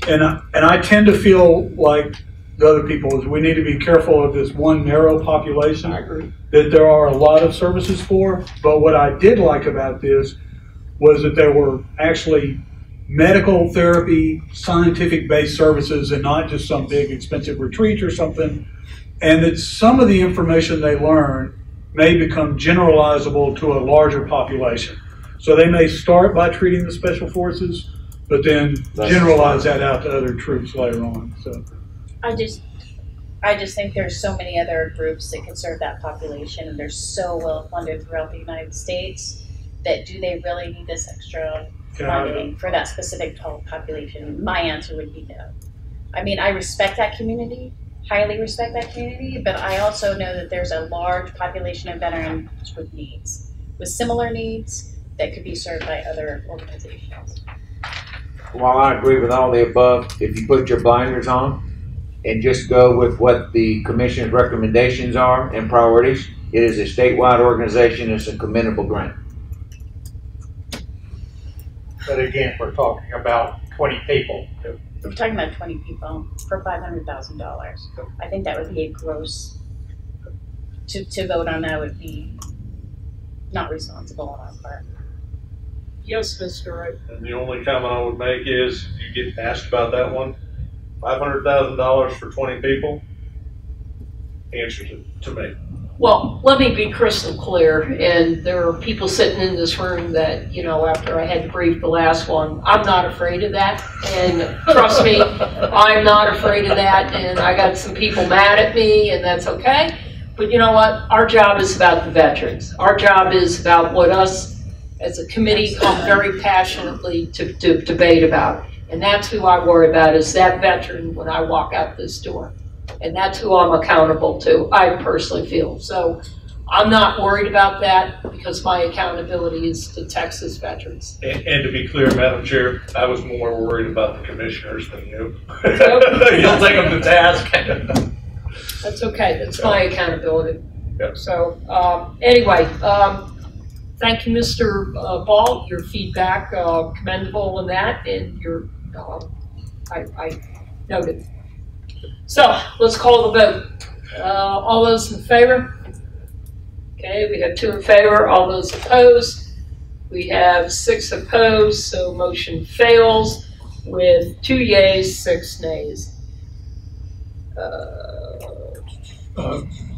and I tend to feel like the other people, is we need to be careful of this one narrow population. I agree. That there are a lot of services for, but what I did like about this was that there were actually medical therapy, scientific-based services, and not just some big expensive retreat or something, and that some of the information they learn may become generalizable to a larger population. So they may start by treating the special forces, but then generalize that out to other troops later on. So I just think there's so many other groups that can serve that population, and they're so well funded throughout the United States that do they really need this extra funding for that specific population? My answer would be no. I mean, I respect that community, highly respect that community, but I also know that there's a large population of veterans with needs, with similar needs that could be served by other organizations. While I agree with all the above, if you put your blinders on and just go with what the commission's recommendations are and priorities, it is a statewide organization. It's a commendable grant. But again, we're talking about 20 people. We're talking about 20 people for $500,000. I think that would be a gross, to vote on that would be not responsible on our part. Yes, Mr. Wright. And the only comment I would make is, you get asked about that one, $500,000 for 20 people, answers it to me. Well, let me be crystal clear, and there are people sitting in this room that, you know, after I had to brief the last one, I'm not afraid of that, and trust me, I'm not afraid of that, and I got some people mad at me, and that's okay, but you know what, our job is about the veterans. Our job is about what us as a committee come very passionately to debate about, and that's who I worry about, is that veteran when I walk out this door. And that's who I'm accountable to, I personally feel. So I'm not worried about that because my accountability is to Texas veterans. And to be clear, Madam Chair, I was more worried about the commissioners than you. You'll take them to task. That's okay, that's my accountability. Yep. So anyway, thank you, Mr. Ball, your feedback, commendable in that, and your, I noted. So let's call the vote. All those in favor? Okay, we have 2 in favor. All those opposed? We have 6 opposed, so motion fails with 2 yeas, 6 nays.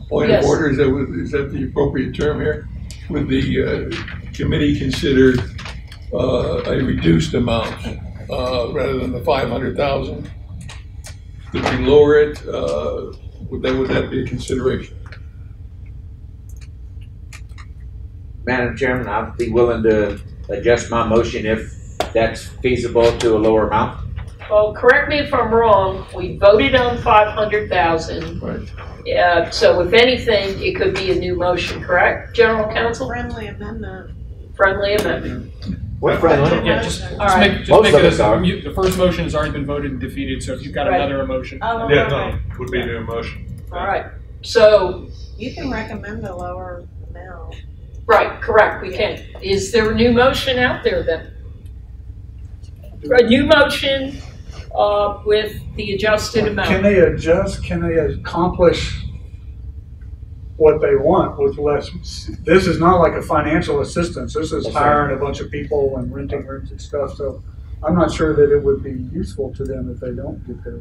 Point Yes. of order, is that the appropriate term here? Would the committee consider a reduced amount rather than the 500,000? Could we lower it? Would that be a consideration? Madam Chairman, I'd be willing to adjust my motion if that's feasible to a lower amount. Well, correct me if I'm wrong, we voted on 500,000. Right. So if anything, it could be a new motion, correct, General Counsel? Friendly amendment. Friendly amendment. What friendly? Yeah, just right. make Most it of us are. the first motion has already been voted and defeated, so if you've got Right. another motion. Oh, Yeah, okay. no, would be a new motion. All right. So, You can recommend a lower amount. right, correct, we can. Is there a new motion out there then? A new motion with the adjusted amount? Can they adjust? Can they accomplish what they want with less? This is not like a financial assistance. This is hiring a bunch of people and renting rooms and stuff. So I'm not sure that it would be useful to them if they don't get their.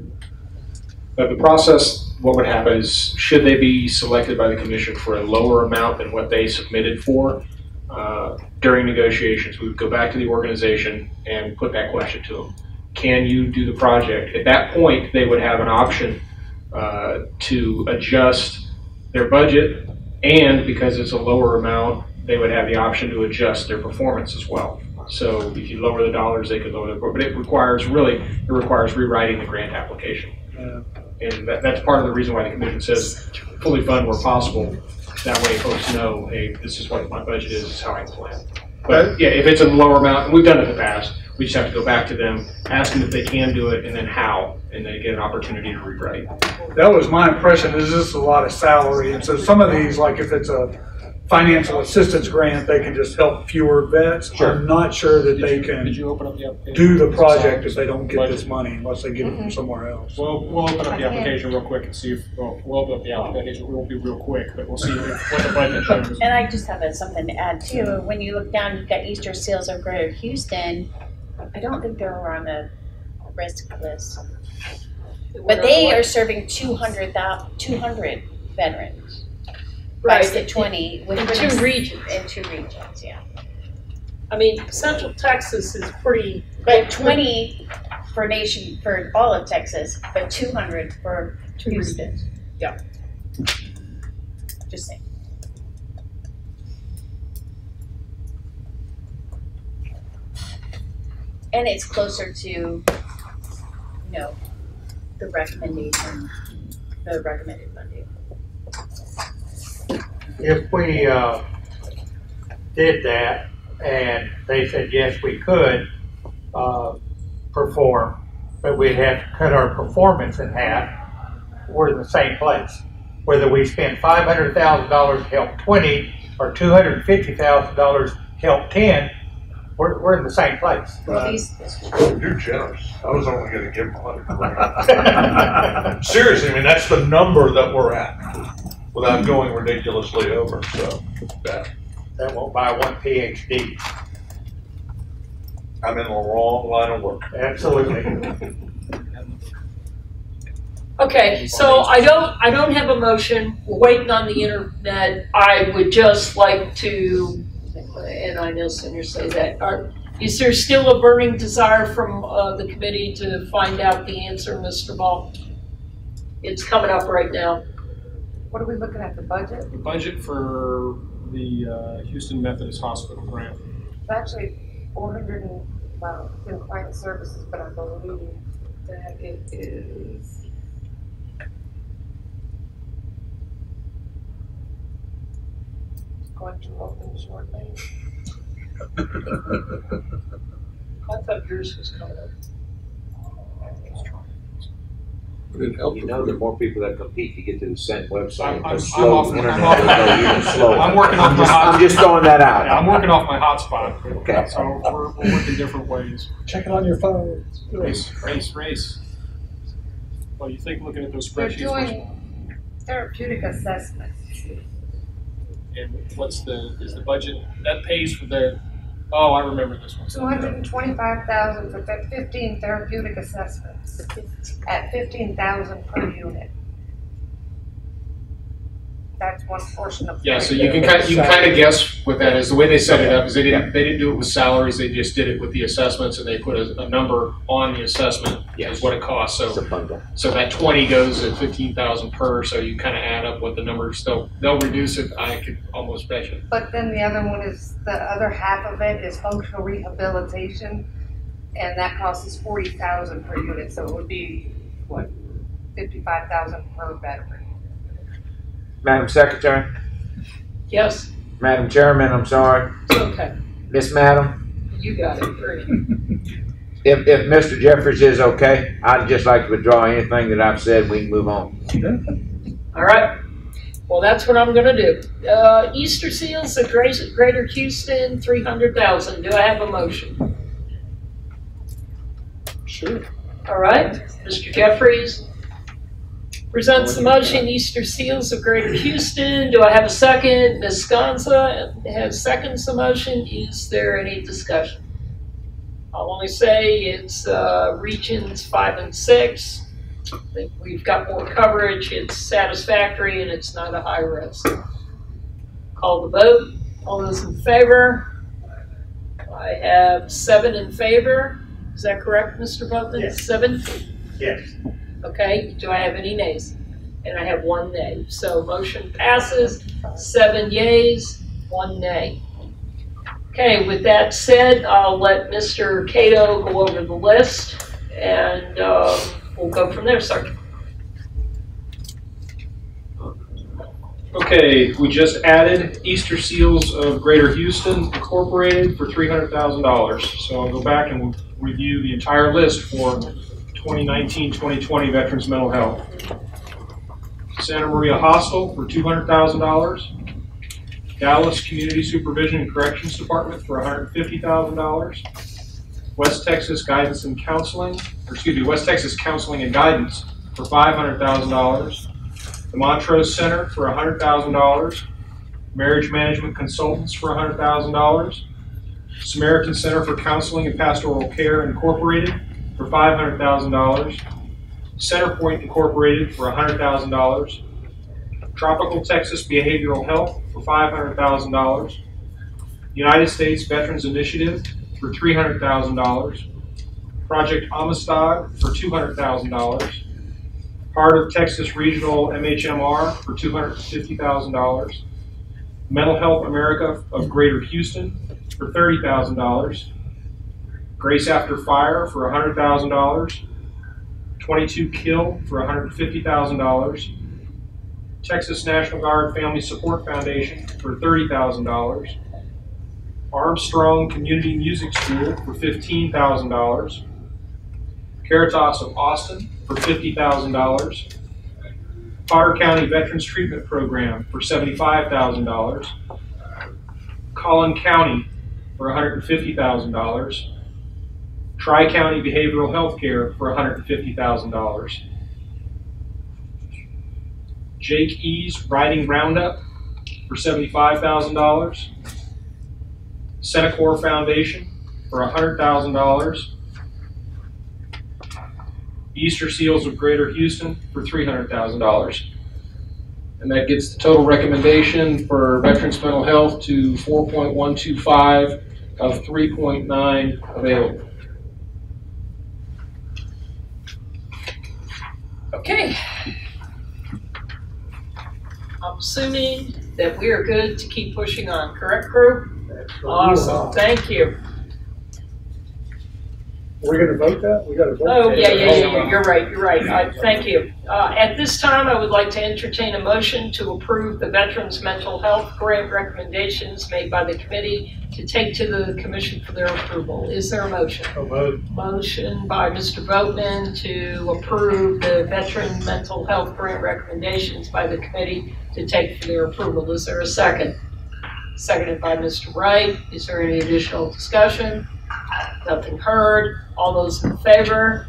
But the process, what would happen is, should they be selected by the commission for a lower amount than what they submitted for, during negotiations, we would go back to the organization and put that question to them. can you do the project? At that point, they would have an option to adjust their budget, and because it's a lower amount, they would have the option to adjust their performance as well. So if you lower the dollars, they could lower the, but it requires rewriting the grant application. And that's part of the reason why the commission says fully fund where possible. That way folks know, hey, this is what my budget is, this is how I plan. But yeah, if it's a lower amount, and we've done it in the past, we just have to go back to them, ask them if they can do it, and then how, and they get an opportunity to rewrite. That was my impression, is this is a lot of salary, and so some of these, like if it's a financial assistance grant, they can just help fewer vets. Sure. I'm not sure that they can Did you open up the application? do the project if they don't get this money, unless they get it from somewhere else. We'll open up the application real quick and see if, we'll open up the application, it won't be real quick, but we'll see what the budget shows. And I just have something to add too. When you look down, you've got Easter Seals of Greater Houston. I don't think they're on the risk list, but they are serving 200 veterans. Right. By the 20 in 2 regions. In 2 regions, yeah. I mean, Central Texas is pretty. But 20 for all of Texas, but 200 for Houston. Yeah. Just saying. And it's closer to, you know, the recommended funding. If we did that and they said, yes, we could perform, but we'd have to cut our performance in half, we're in the same place. Whether we spend $500,000 to help 20 or $250,000 to help 10, we're in the same place. Well, You're generous. I was only going to give them 100 grand. Seriously, I mean, that's the number that we're at without going ridiculously over. So that won't buy one PhD. I'm in the wrong line of work. Absolutely. Okay, so I don't have a motion. We're waiting on the internet. I would just like to, and I know senators say that, is there still a burning desire from the committee to find out the answer, Mr. Ball? It's coming up right now. What are we looking at, the budget? The budget for the Houston Methodist Hospital grant. It's actually 400 and, well, in client services, but I believe that it is going to open shortly. I thought yours was coming up. But it helped. You know, the more people that compete to get to the Senate website, I'm the slow off- internet I'm will off- go even slower. I'm working on my I'm just throwing that out. Yeah, I'm working off my hotspot. Okay. So we're working different ways. Check it on your phone. Race. Well, you think looking at those They're spreadsheets, doing therapeutic assessments. and is the budget, that pays for the, oh, I remember this one. 225,000 for 15 therapeutic assessments at 15,000 per unit. That's one portion of. Yeah, so you can kind of guess what that is. The way they set it up is they didn't do it with salaries. They just did it with the assessments, and they put a number on the assessment is what it costs. It's a So bundle. that 20 goes at 15,000 per. So you kind of add up what the numbers. They'll reduce it. I could almost bet you. But then the other one is, the other half of it is functional rehabilitation, and that cost is 40,000 per unit, so it would be, what, 55,000 per veteran. Madam Secretary, Yes, Madam Chairman, I'm sorry, it's okay. Miss Madam, You got it. Great. if Mr. Jeffers is okay, I'd just like to withdraw anything that I've said. We can move on. All right. Well, that's what I'm going to do. Easter Seals of Greater Houston, 300,000. Do I have a motion? Sure. All right. Mr. Jeffries presents the motion, Easter Seals of Greater Houston. Do I have a second? Ms. Sconza has seconds the motion. Is there any discussion? I'll only say it's regions 5 and 6. I think we've got more coverage. It's satisfactory and it's not a high risk. Call the vote. All those in favor? I have 7 in favor. Is that correct, Mr. Boatman? Yes. 7? Yes. Okay, do I have any nays? And I have 1 nay. So motion passes, 7 yeas, 1 nay. Okay, with that said, I'll let Mr. Cato go over the list, and we'll go from there, sir. Okay, we just added Easter Seals of Greater Houston Incorporated for $300,000. So I'll go back and review the entire list for 2019-2020 Veterans Mental Health. Santa Maria Hostel for $200,000. Dallas Community Supervision and Corrections Department for $150,000. West Texas Guidance and Counseling, West Texas Counseling and Guidance for $500,000. The Montrose Center for $100,000. Marriage Management Consultants for $100,000. Samaritan Center for Counseling and Pastoral Care Incorporated for $500,000. Centerpoint Incorporated for $100,000. Tropical Texas Behavioral Health for $500,000. United States Veterans Initiative for $300,000. Project Amistad for $200,000. Heart of Texas Regional MHMR for $250,000. Mental Health America of Greater Houston for $30,000. Grace After Fire for $100,000. 22 Kill for $150,000. Texas National Guard Family Support Foundation for $30,000. Armstrong Community Music School for $15,000. Caritas of Austin for $50,000. Potter County Veterans Treatment Program for $75,000. Collin County for $150,000. Tri-County Behavioral Health Care for $150,000. Jake E's Riding Roundup for $75,000. Senecor Foundation for $100,000. Easter Seals of Greater Houston for $300,000. And that gets the total recommendation for Veterans Mental Health to 4.125 of 3.9 available. Okay. I'm assuming that we are good to keep pushing on, correct, crew? Awesome, thank you. We're gonna vote that? We gotta vote? Oh, yeah, you're right. Thank you. At this time, I would like to entertain a motion to approve the Veterans Mental Health Grant recommendations made by the committee to take to the commission for their approval. Is there a motion? Motion by Mr. Boatman to approve the Veteran Mental Health Grant recommendations by the committee to take for their approval. Is there a second? Seconded by Mr. Wright. Is there any additional discussion? Nothing heard. All those in favor?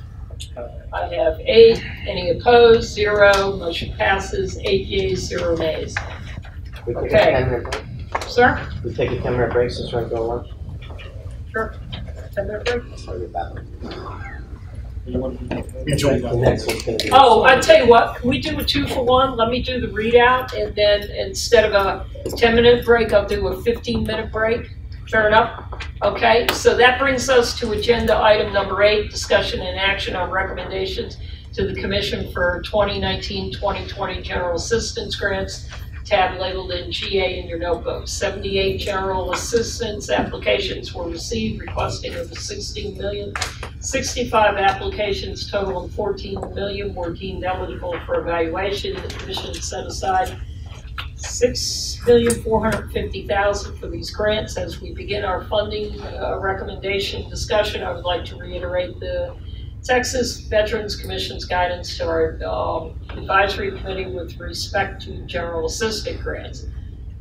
I have 8. Any opposed? 0. Motion passes. 8 yeas, 0 nays. We take Okay. a 10-minute break? Sir? We take a 10-minute break since we're going to lunch? Sure. 10-minute break? Sorry about that. You The next one's going to be. Oh, I tell you what, can we do a 2-for-1? Let me do the readout, and then instead of a 10-minute break, I'll do a 15-minute break. Fair enough? Okay, so that brings us to agenda item number 8, discussion and action on recommendations to the Commission for 2019-2020 General Assistance Grants, tab labeled in GA in your notebook. 78 General Assistance applications were received, requesting over $16 million. 65 applications totaling $14 million were deemed eligible for evaluation. The Commission set aside $6,450,000 for these grants. As we begin our funding recommendation discussion, I would like to reiterate the Texas Veterans Commission's guidance to our advisory committee with respect to general assistance grants.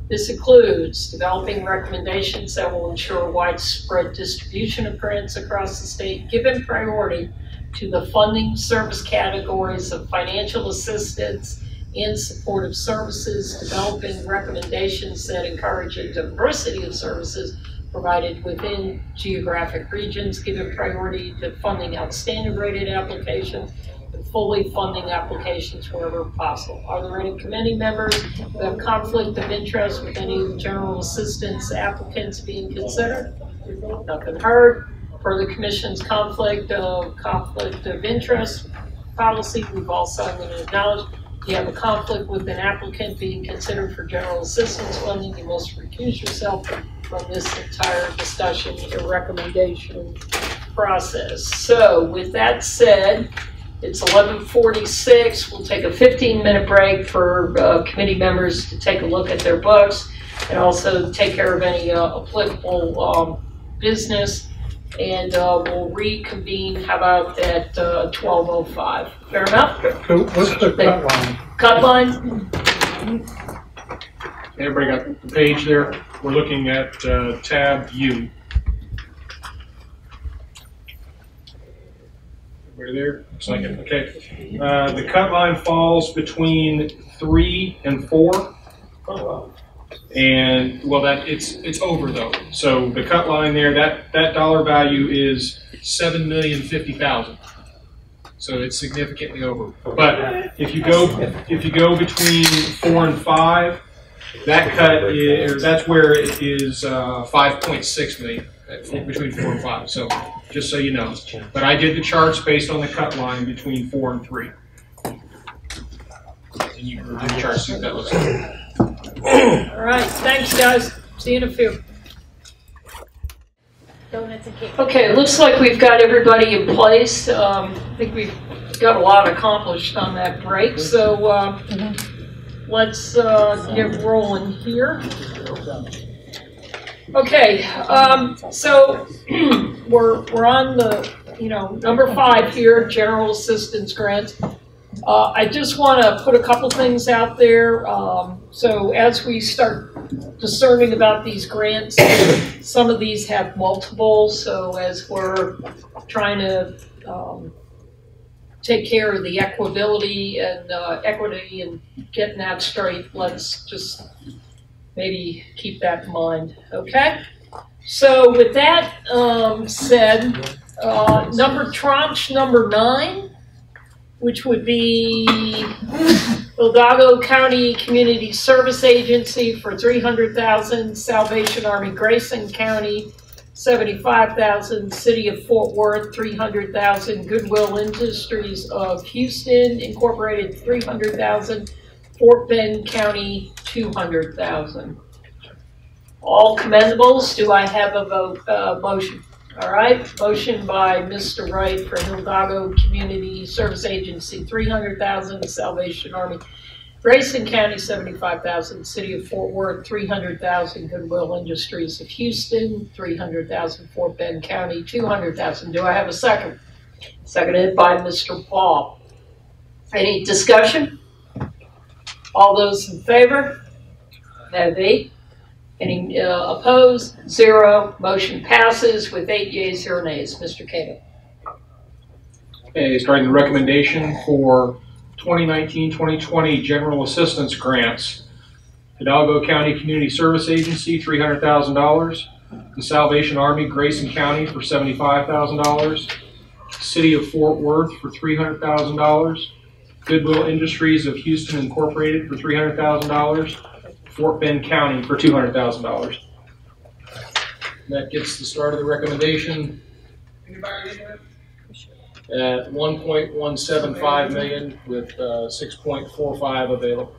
This includes developing recommendations that will ensure widespread distribution of grants across the state, given priority to the funding service categories of financial assistance and supportive services, developing recommendations that encourage a diversity of services provided within geographic regions, giving priority to funding outstanding rated applications, and fully funding applications wherever possible. Are there any committee members who have conflict of interest with any general assistance applicants being considered? Nothing heard. For the commission's conflict of interest policy, we've also, I'm going to acknowledge, if you have a conflict with an applicant being considered for general assistance funding, you must recuse yourself from this entire discussion or recommendation process. So with that said, it's 11:46. We'll take a 15-minute break for committee members to take a look at their books and also take care of any applicable business. And we'll reconvene, how about at 12:05? Fair enough? So what's the cut line? Cut line? Everybody got the page there? We're looking at tab U. Everybody there? Looks like it. Okay. The cut line falls between 3 and 4. And well, it's over though. So the cut line there, that dollar value is $7,050,000. So it's significantly over. But if you go between 4 and 5, that's where it is 5.6 million between 4 and 5. So just so you know. But I did the charts based on the cut line between 4 and 3. And you can do the charts, see what that looks like. All right, thanks guys. See you in a few. Donuts and cake. Okay, it looks like we've got everybody in place. I think we've got a lot accomplished on that break. So let's get rolling here. Okay, so we're on the number 5 here, general assistance grants. I just want to put a couple things out there. So as we start discerning about these grants, some of these have multiples. So as we're trying to take care of the equity and getting that straight, let's just maybe keep that in mind. Okay. So with that said, tranche number 9. Which would be Hidalgo County Community Service Agency for $300,000, Salvation Army Grayson County $75,000, City of Fort Worth $300,000, Goodwill Industries of Houston Incorporated $300,000, Fort Bend County $200,000. All commendables. Do I have a motion? All right, motion by Mr. Wright for Hidalgo Community Service Agency, $300,000, Salvation Army, Grayson County, $75,000, City of Fort Worth, $300,000, Goodwill Industries of Houston, $300,000, Fort Bend County, $200,000. Do I have a second? Seconded by Mr. Paul. Any discussion? All those in favor? Have 8. Any opposed? 0. Motion passes with 8 yeas, 0 nays. Mr. Cato. Okay, starting the recommendation for 2019-2020 general assistance grants. Hidalgo County Community Service Agency, $300,000. The Salvation Army Grayson County for $75,000. City of Fort Worth for $300,000. Goodwill Industries of Houston Incorporated for $300,000. Fort Bend County for $200,000. That gets the start of the recommendation. Anybody in there? At $1.175 million with $6.45 available.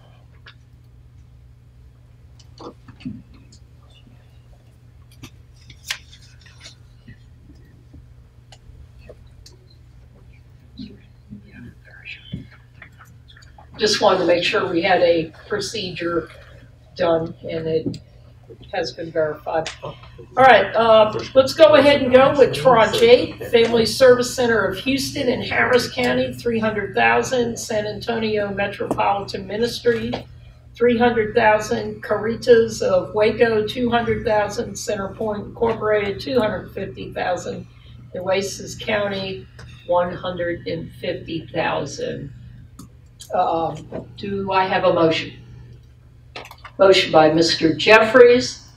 Just wanted to make sure we had a procedure done and it has been verified. All right, let's go ahead and go with Tranche 8, Family Service Center of Houston and Harris County, $300,000, San Antonio Metropolitan Ministry, $300,000, Caritas of Waco, $200,000, Centerpoint Incorporated, $250,000, Nueces County, $150,000. Do I have a motion? Motion by Mr. Jeffries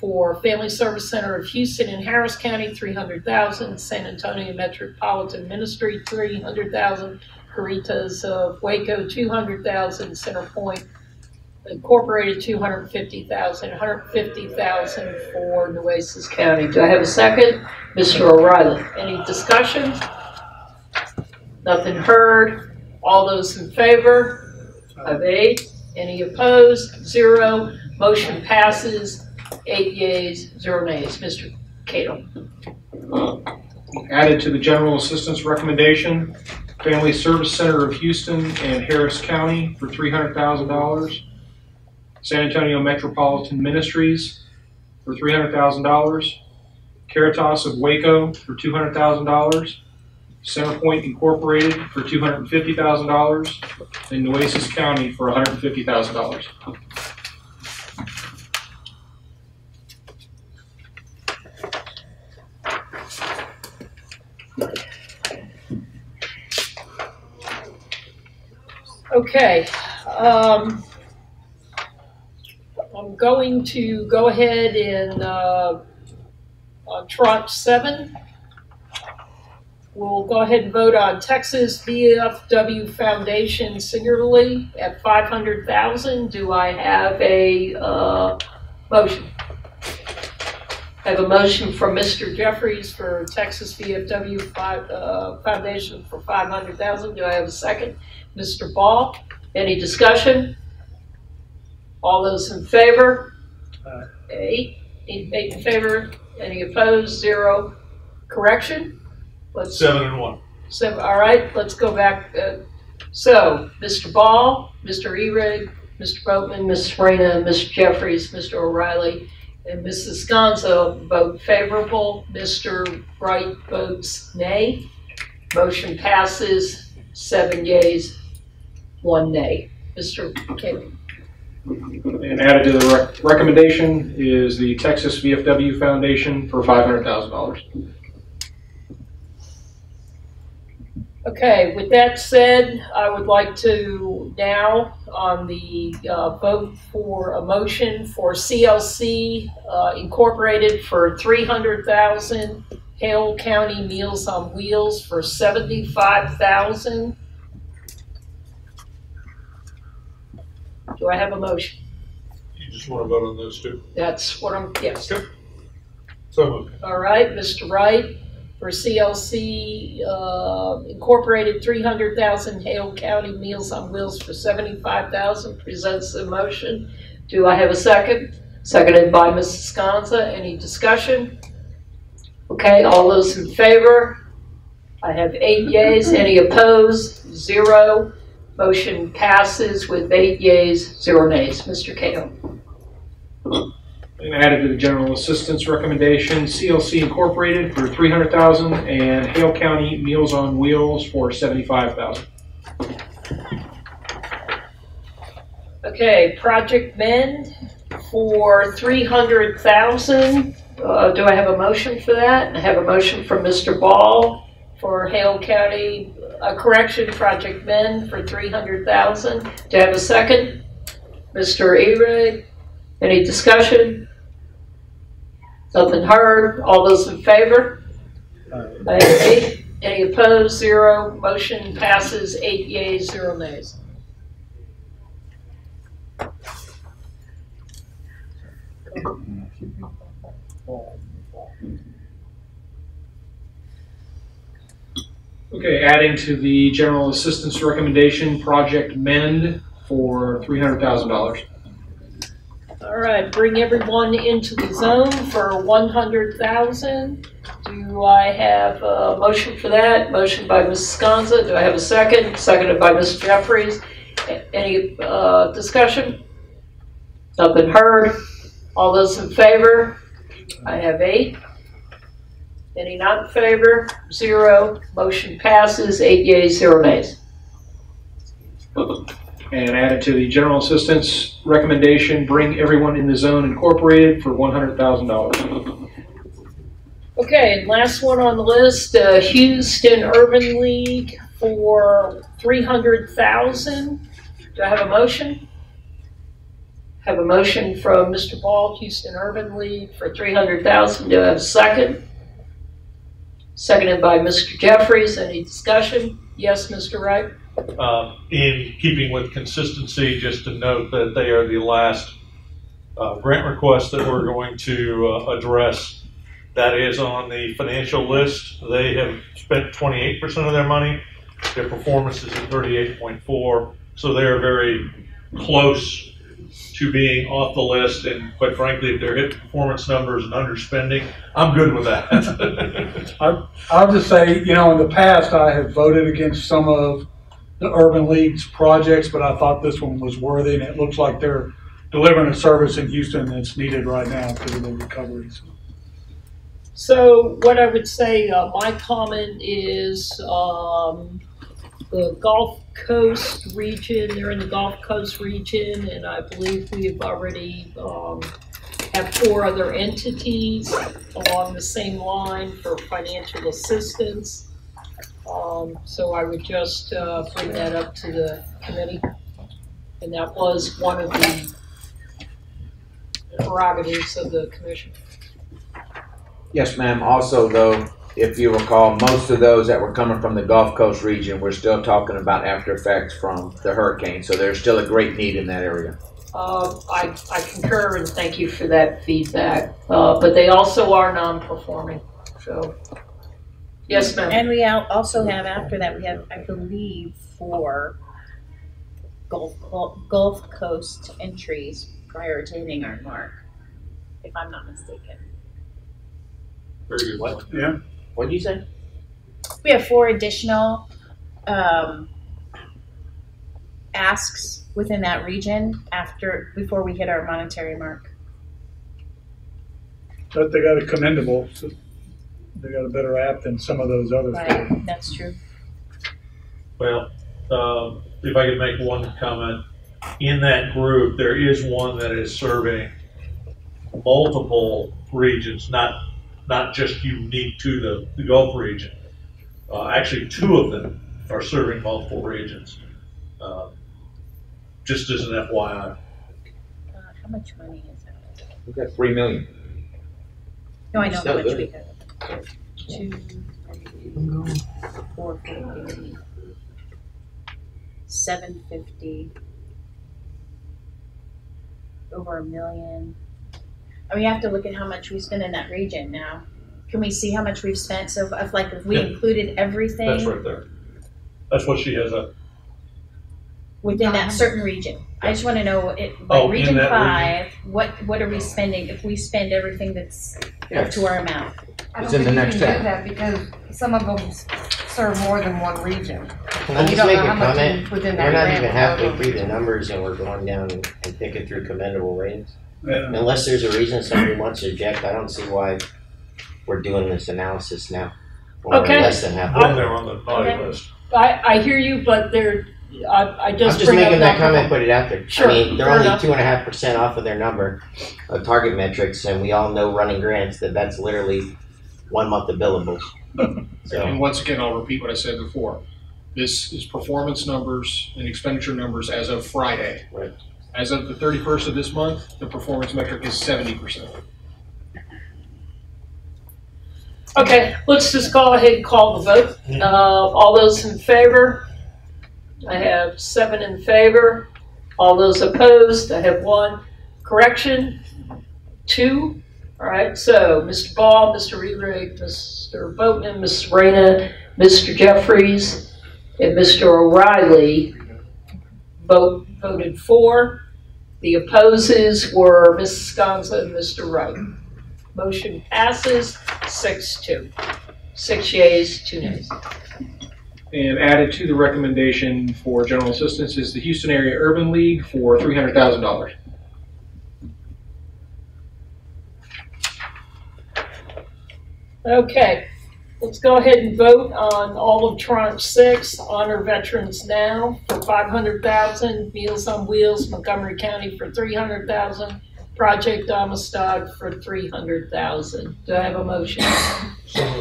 for Family Service Center of Houston and Harris County, $300,000, San Antonio Metropolitan Ministry, $300,000, Caritas of Waco, $200,000, Centerpoint Incorporated 250,000, 150,000 for Nueces County. Do I have a second? Mr. O'Reilly. Any discussion? Nothing heard. All those in favor? I have 8. Any opposed? 0. Motion passes. 8 yeas, 0 nays. Mr. Cato. Added to the general assistance recommendation, Family Service Center of Houston and Harris County for $300,000. San Antonio Metropolitan Ministries for $300,000. Caritas of Waco for $200,000. Centerpoint Incorporated for $250,000. And Nueces County for $150,000. Okay, I'm going to go ahead and on Tranche 7, we'll go ahead and vote on Texas VFW Foundation singularly at $500,000. Do I have a motion? I have a motion from Mr. Jeffries for Texas VFW Foundation for $500,000. Do I have a second? Mr. Ball, any discussion? All those in favor? 8 in favor. Any opposed? 0. Correction? 7 and 1. 7. All right, let's go back. So, Mr. Ball, Mr. Erig, Mr. Boatman, Ms. Serena, Mr. Jeffries, Mr. O'Reilly, and Mrs. Sconzo vote favorable. Mr. Wright votes nay. Motion passes. 7 yeas, 1 nay. Mr. Cato. And added to the recommendation is the Texas VFW Foundation for $500,000. Okay, with that said, I would like to now on the vote for a motion for CLC Incorporated for $300,000, Hale County Meals on Wheels for $75,000. Do I have a motion? You just want to vote on those two? That's what I'm, yes. Okay. So moved. All right, Mr. Wright for CLC Incorporated $300,000, Hale County Meals on Wheels for $75,000 presents the motion. Do I have a second? Seconded by Mrs. Sconza. Any discussion? Okay, all those in favor? I have 8 yeas. Any opposed? 0. Motion passes with 8 yeas, 0 nays. Mr. Cato. And added to the general assistance recommendation, CLC Incorporated for $300,000 and Hale County Meals on Wheels for $75,000. Okay, Project Mend for $300,000. Do I have a motion for that? I have a motion from Mr. Ball for Hale County Correction Project Mend for $300,000. Do I have a second? Mr. Erig. Any discussion? Nothing heard. All those in favor? I have 8. Any opposed? 0. Motion passes. 8 yeas, 0 nays. Okay, adding to the general assistance recommendation, Project Mend for $300,000. All right, bring everyone into the zone for $100,000. Do I have a motion for that? Motion by Mrs. Sconza. Do I have a second? Seconded by Mr. Jeffries. Any discussion? Nothing heard. All those in favor? I have 8. Any not in favor? 0. Motion passes. 8 yeas, 0 nays. And added to the general assistance recommendation, Bring Everyone in the Zone Incorporated for $100,000. Okay, and last one on the list, Houston Urban League for $300,000. Do I have a motion? Have a motion from Mr. Ball, Houston Urban League for $300,000. Do I have a second? Seconded by Mr. Jeffries. Any discussion? Yes, Mr. Wright? In keeping with consistency, just to note that they are the last grant request that we're going to address. That is on the financial list. They have spent 28% of their money. Their performance is at 38.4, so they are very close to being off the list. And quite frankly, if they're hitting performance numbers and underspending, I'm good with that. I'll just say, in the past, I have voted against some of the Urban League's projects, but I thought this one was worthy, and it looks like they're delivering a service in Houston that's needed right now because of the recovery. So what I would say, my comment is the Gulf Coast region, they're in the Gulf Coast region, and I believe we have already have 4 other entities along the same line for financial assistance. So I would just bring that up to the committee. And that was one of the prerogatives of the commission. Yes, ma'am. Also, though, if you recall, most of those that were coming from the Gulf Coast region, we're still talking about after effects from the hurricane. So there's still a great need in that area. I concur, and thank you for that feedback. But they also are non-performing. So, yes, ma'am. And we also have, after that, we have, I believe, 4 Gulf Coast entries prior to hitting our mark, if I'm not mistaken. Very good. What? Yeah. What did you say? We have 4 additional asks within that region before we hit our monetary mark. But they got a commendable. So they got a better app than some of those others. Right, that's true. Well, if I could make one comment, in that group, there is one that is serving multiple regions, not just unique to the Gulf region. Actually, 2 of them are serving multiple regions. Just as an FYI. How much money is that? We've got $3 million. No, I know Still how much good. we have. 2, 450, 750, over $1 million. And we have to look at how much we spend in that region now. Can we see how much we've spent? So if we included everything That's right there. That's what she has up. within that certain region. I just want to know, Oh, in Region that 5, what are we spending if we spend everything that's up to our amount? I It's don't in the think next you can tab. do that because some of them serve more than one region. Can I You just don't make know a how much comment? within that We're not grant even will halfway go. through the numbers and we're going down and picking through commendable ratings. Yeah. Unless there's a reason somebody wants to object, I don't see why we're doing this analysis now. Or Okay. less than half. One there on the naughty Okay. list. I hear you, but I I'm just just bring up making that comment, put it out there. Sure, I mean, they're fair only enough. 2.5% off of their number of target metrics, and we all know running grants that's literally 1 month of billables. So And once again, I'll repeat what I said before. This is performance numbers and expenditure numbers as of Friday. Right. As of the 31st of this month, the performance metric is 70%. Okay, let's just go ahead and call the vote. All those in favor? I have 7 in favor. All those opposed? I have 1. Correction? 2. All right, so Mr. Ball, Mr. Rerig, Mr. Boatman, Ms. Reyna, Mr. Jeffries, and Mr. O'Reilly voted for. The opposes were Ms. Sconza and Mr. Wright. Motion passes 6-2. 6 yeas, 2 nays. And added to the recommendation for general assistance is the Houston Area Urban League for $300,000. Okay, let's go ahead and vote on all of Tranche 6, Honor Veterans Now for $500,000, Meals on Wheels, Montgomery County for $300,000, Project Amistad for $300,000. Do I have a motion?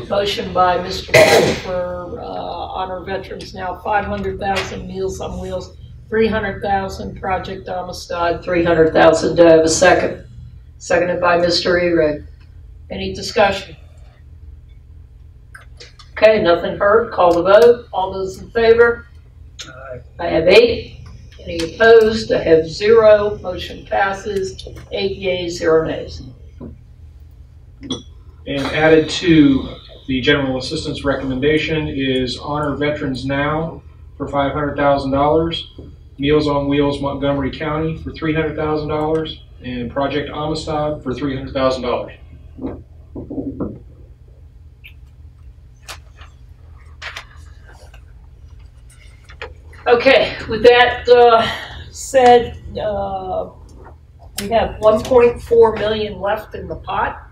Motion by Mr. Wright for Honor Veterans Now, $500,000, Meals on Wheels, $300,000, Project Amistad, $300,000. Do I have a second? Seconded by Mr. Erig. Any discussion? Okay, nothing heard. Call the vote. All those in favor? I have 8. Any opposed? I have 0. Motion passes. 8 yeas, 0 nays. And added to the general assistance recommendation is Honor Veterans Now for $500,000, Meals on Wheels Montgomery County for $300,000, and Project Amistad for $300,000. Okay, with that said, we have 1.4 million left in the pot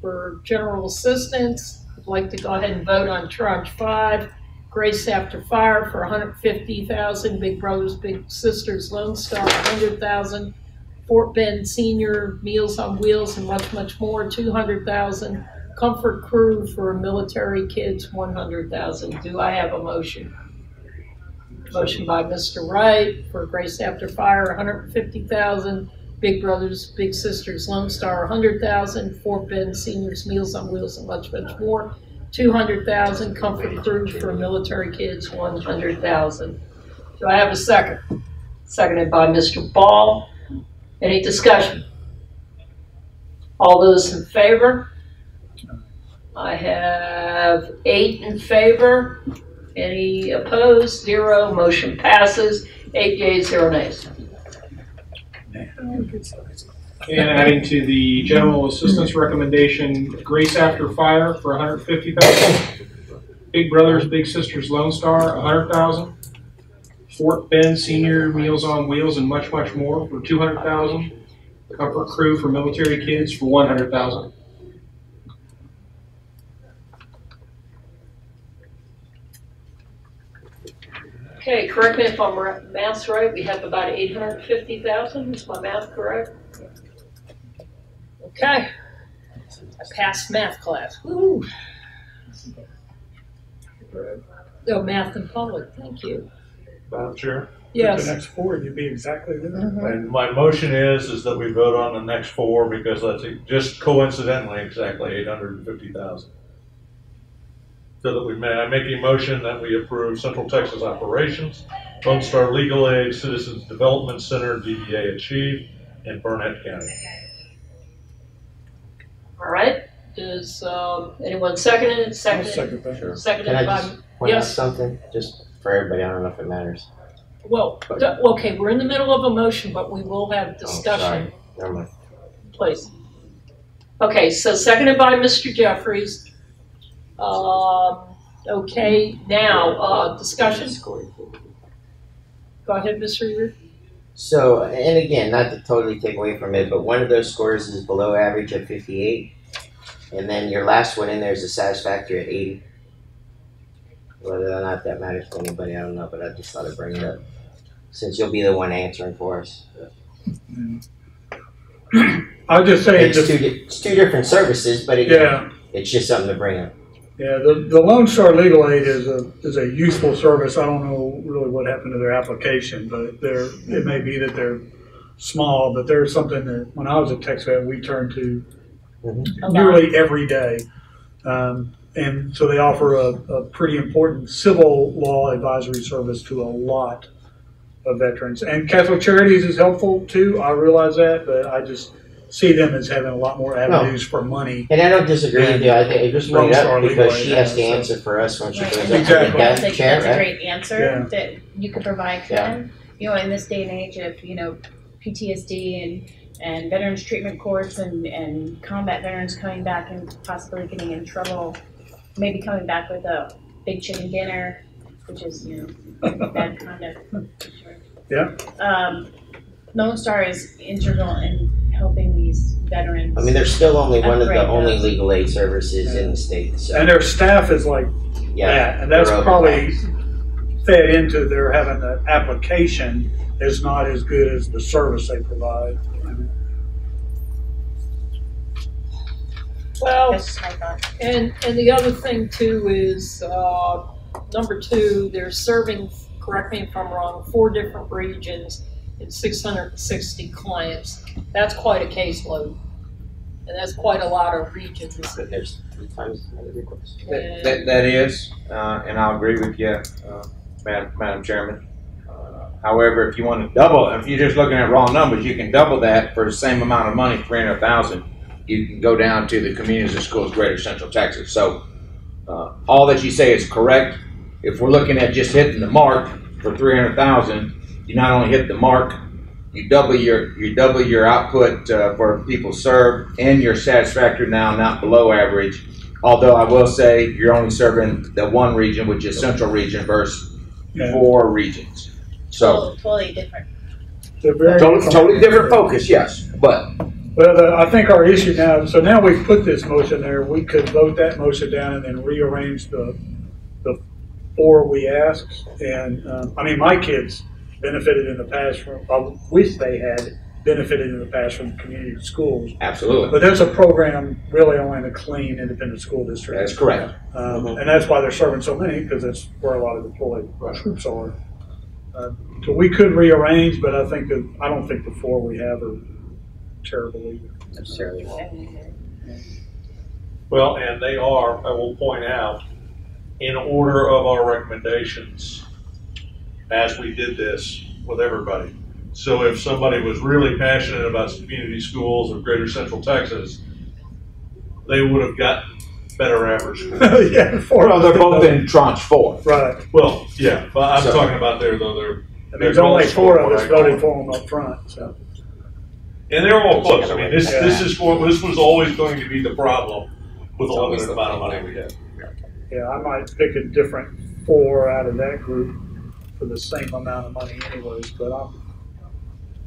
for general assistance. I'd like to go ahead and vote on tranche 5, Grace After Fire for $150,000, Big Brothers Big Sisters Lone Star $100,000, Fort Bend Senior Meals on Wheels and much more $200,000, Comfort Crew for Military Kids $100,000. Do I have a motion? Motion by Mr. Wright for Grace After Fire, $150,000. Big Brothers Big Sisters Lone Star, $100,000. Fort Bend Seniors Meals on Wheels and much more, $200,000. Comfort Crew for Military Kids, $100,000. Do I have a second? Seconded by Mr. Ball. Any discussion? All those in favor? I have 8 in favor. Any opposed? 0. Motion passes. 8 yeas, 0 nays. And adding to the general assistance recommendation, Grace After Fire for $150,000, Big Brothers Big Sisters Lone Star $100,000, Fort Bend Senior Meals on Wheels and much more for $200,000, Comfort Crew for Military Kids for $100,000. Okay, correct me if I'm math's right. We have about 850,000. Is my math correct? Okay. I passed math class. Woo! Oh, math and public. Thank you. Madam Chair? Yes. The next 4, you'd be exactly there. And my motion is that we vote on the next 4 because that's just coincidentally exactly 850,000. So that I make a motion that we approve Central Texas Operations, Lone Star Legal Aid, Citizens Development Center, DBA Achieve, and Burnett County. All right. Does anyone second it? Second that. Sure. Seconded Can I by, just point out yes. something, just for everybody? I don't know if it matters. Well, okay, we're in the middle of a motion, but we will have discussion. Oh, sorry. Never mind. Please. Okay, so seconded by Mr. Jeffries. Okay, now, discussion. Go ahead, Mr. Reader. So, and again, not to totally take away from it, but one of those scores is below average at 58, and then your last one in there is a satisfactory at 80. Whether or not that matters to anybody, I don't know, but I just thought I'd bring it up, since you'll be the one answering for us. I'll just say it's two different services, but again, it's just something to bring up. Yeah, the Lone Star Legal Aid is a useful service. I don't know really what happened to their application, but it may be that they're small, but they're something that when I was at TexVet we turned to nearly every day. And so they offer a pretty important civil law advisory service to a lot of veterans. And Catholic Charities is helpful too, I realize that, but I just see them as having a lot more avenues for money. And I don't disagree with you. I think I just bring it up because she has to answer for us when she goes up to the desk chair, That's a great answer that you could provide to them. You know, in this day and age of, PTSD and veterans treatment courts and combat veterans coming back and possibly getting in trouble, maybe coming back with a big chicken dinner, which is, bad conduct. Sure. Yeah. Lone Star is integral in helping these veterans. I mean, they're still only one of the only legal aid services in the state. So. And their staff is like that, and that's probably fed into their having the application is not as good as the service they provide. Well, That's my thought. and the other thing too is number 2, they're serving, correct me if I'm wrong, 4 different regions and 660 clients. That's quite a caseload, and that's quite a lot of regions. But there's 3 times the request. That is, and I'll agree with you, Madam Chairman. However, if you want to double, if you're just looking at raw numbers, you can double that for the same amount of money, 300,000. You can go down to the communities and schools, Greater Central Texas. So all that you say is correct. If we're looking at just hitting the mark for 300,000, you not only hit the mark, you double your output for people served, and you're satisfactory now, not below average. Although I will say you're only serving the one region, which is Central Region, versus 4 regions. So totally different. totally different focus, yes, but. Well, I think our issue now, so now we've put this motion there, we could vote that motion down and then rearrange the 4 we asked. And I mean, my kids benefited in the past from, I wish they had benefited in the past from community schools. Absolutely. But there's a program really only in a clean independent school district. That's correct. And that's why they're serving so many, because that's where a lot of deployed troops are. So we could rearrange, but I don't think the 4 we have are terrible either. Necessarily. Well, and they are, I will point out, in order of our recommendations, as we did this with everybody. So if somebody was really passionate about community schools of Greater Central Texas, they would have gotten better average scores. Yeah, 4. Well, they're both in tranche 4. Right. Well, yeah, but I'm talking about there though. There's only 4 of us voted for them up front, so. And they're all close. I mean, this was always going to be the problem with the limited amount of money we had. Yeah, I might pick a different 4 out of that group for the same amount of money anyways, but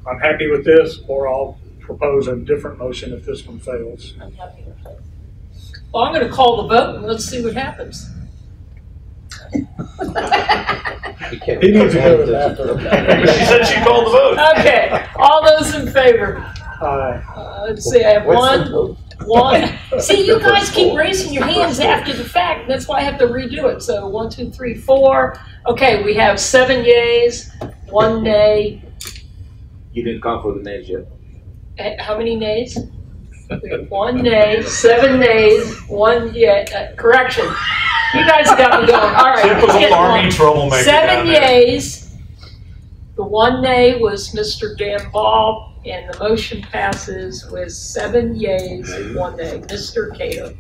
I'm happy with this, or I'll propose a different motion if this one fails. I'm happy with this. Well, I'm going to call the vote and let's see what happens. He needs to go to the bathroom. She said she called the vote. Okay, all those in favor? Let's see, I have one. See, you guys keep raising your hands after the fact. That's why I have to redo it. So 1, 2, 3, 4. Okay, we have 7 yeas, 1 nay. You didn't call for the nays yet. How many nays? We have 1 nay, 7 nays, 1 yay. Correction. You guys got me going. All right. Typical Army troublemaker. 7 yays. The 1 nay was Mr. Dan Ball, and the motion passes with 7 yays, 1 nay. Mr. Cato.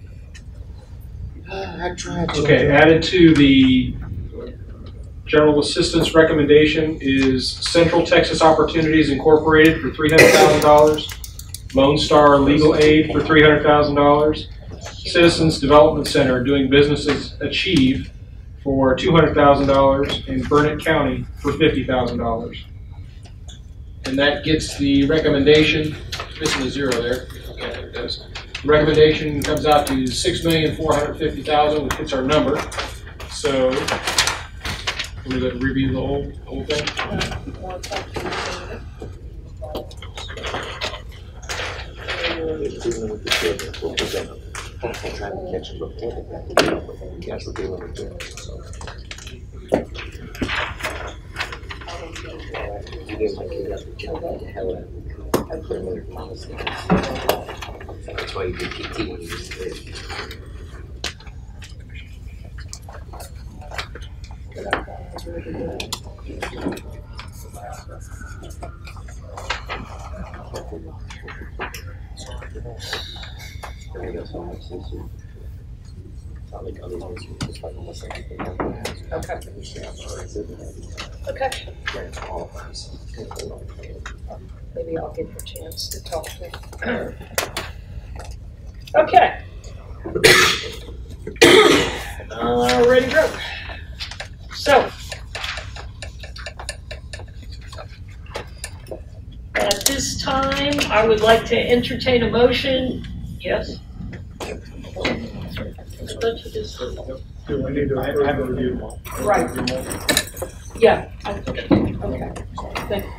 I tried. Okay, added to the general assistance recommendation is Central Texas Opportunities Incorporated for $300,000, Lone Star Legal Aid for $300,000, Citizens Development Center doing business as Achieve for $200,000, and Burnett County for $50,000. And that gets the recommendation, missing a 0 there. Okay, it does. The recommendation comes out to $6,450,000, which hits our number. So, we're going to review the whole thing. Trying to catch them before you guys were dealing with it. So. You didn't like it up to hell I put another policy. That's why you did PT when you used to do Okay. Maybe I'll get the chance to talk to. Okay. Ready to go. So, at this time, I would like to entertain a motion. Yes? Do we need to have a review? Right. Yeah. Okay. Thank you.